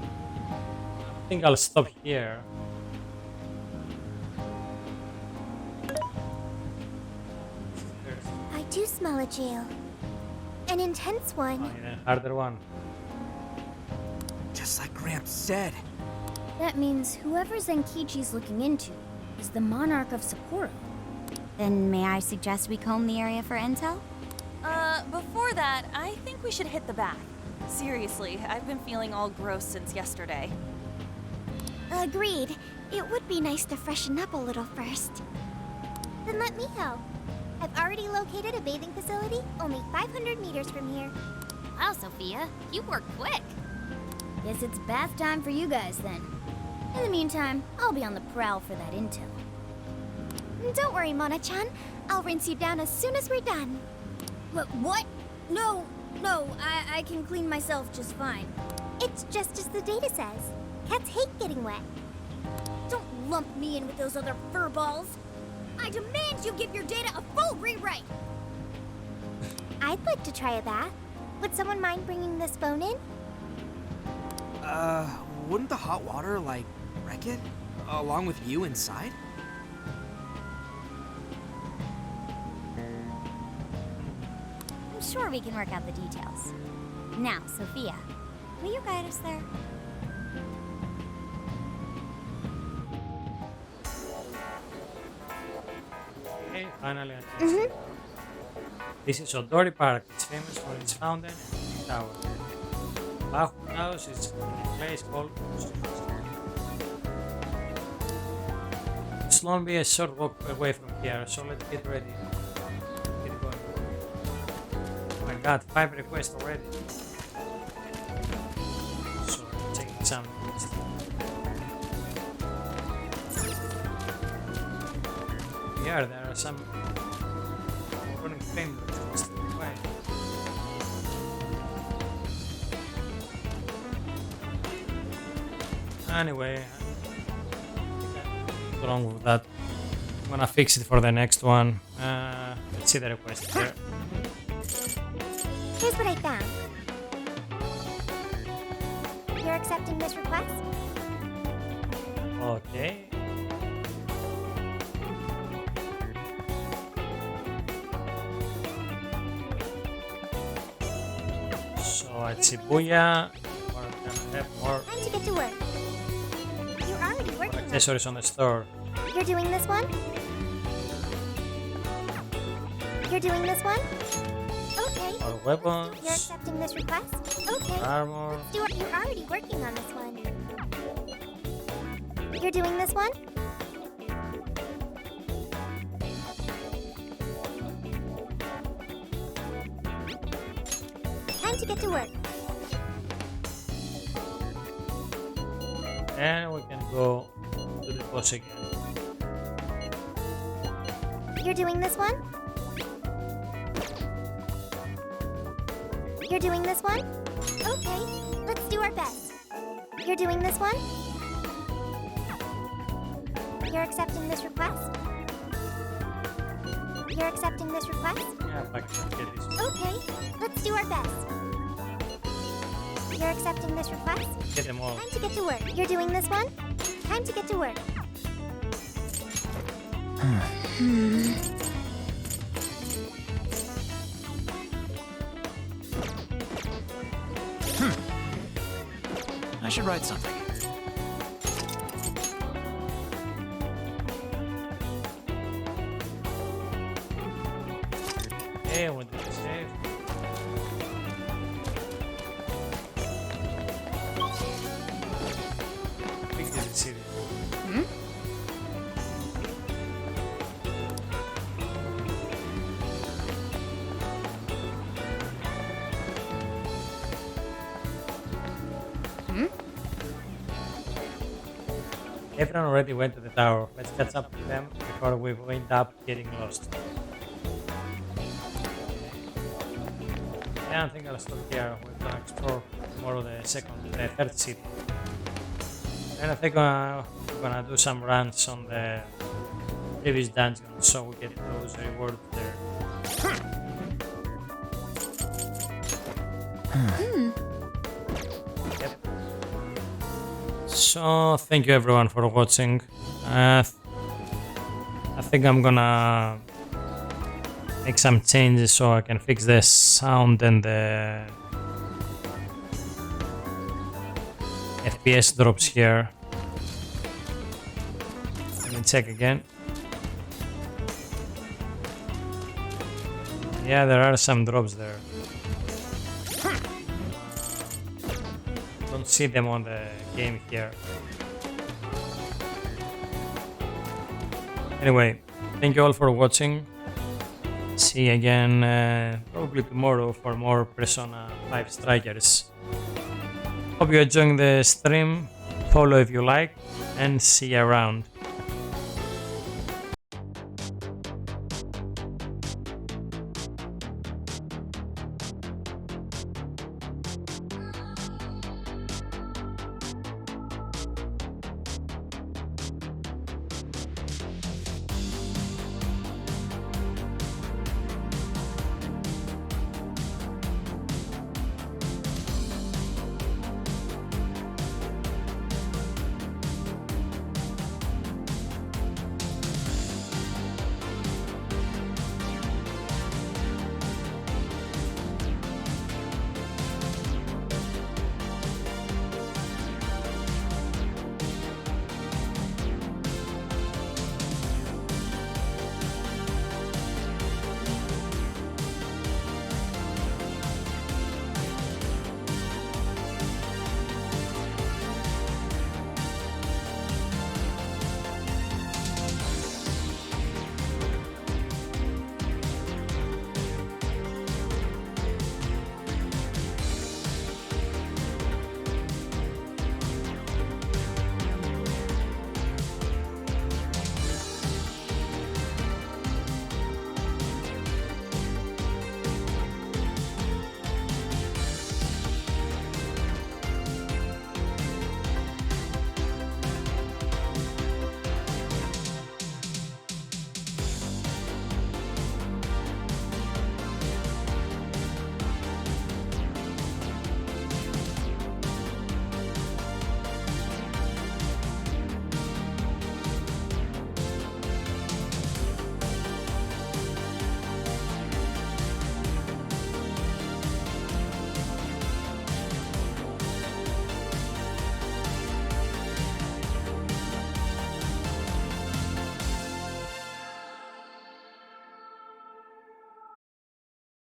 I think I'll stop here. I do smell a jail. An intense one. A harder one. Just like Gramps said. That means whoever Zenkichi's looking into is the monarch of Sapporo. Then may I suggest we comb the area for intel? Before that, I think we should hit the bath. Seriously, I've been feeling all gross since yesterday. Agreed. It would be nice to freshen up a little first. Then let me help. I've already located a bathing facility only 500 meters from here. Wow, Sophia, you work quick. Guess it's bath time for you guys then. In the meantime, I'll be on the prowl for that intel. Don't worry, Mona-chan. I'll rinse you down as soon as we're done. What? No, I can clean myself just fine. It's just as the data says. Cats hate getting wet. Don't lump me in with those other furballs. I demand you give your data a full rewrite. I'd like to try a bath. Would someone mind bringing this phone in? Wouldn't the hot water, like, wreck it? Along with you inside? I'm sure we can work out the details. Now, Sophia, will you guide us there? Okay, finally. This is Odori Park. It's famous for its fountain and tower. Bahu House is in a place called It's only a short walk away from here, so let's get ready. Get going. Oh my god, 5 requests already. So checking some. Here, there are some running frame looks. Why? Anyway, what's wrong with that? I'm gonna fix it for the next one. Let's see the request here. Here's what I found. You're accepting this request? Okay. So at Shibuya, we're gonna have more Time to get to work. You're already working on it. accessories on the store. You're doing this one? You're doing this one? Okay. More weapons, You're accepting this request? Okay. armor. Let's do it. You're already working on this one. You're doing this one? Time to get to work. And we can go to the boss again. You're doing this one? You're doing this one? Okay, let's do our best. You're doing this one? You're accepting this request? You're accepting this request? Yeah, if I can get this. Okay, let's do our best. You're accepting this request? Get them all. Time to get to work. You're doing this one? Time to get to work. I should write something. Hey, what did you say? Big did you see it? Everyone already went to the tower. Let's catch up with them before we end up getting lost. Yeah, I think I'll stop here. We're gonna explore more of the third city. And I think we're gonna do some runs on the previous dungeon so we get those rewards there. Yep. So thank you everyone for watching. I think I'm gonna make some changes so I can fix the sound and the FPS drops here. Let me check again. Yeah, there are some drops there. Don't see them on the game here. Anyway, thank you all for watching. See you again probably tomorrow for more Persona 5 Strikers. Hope you're enjoying the stream. Follow if you like, and see you around.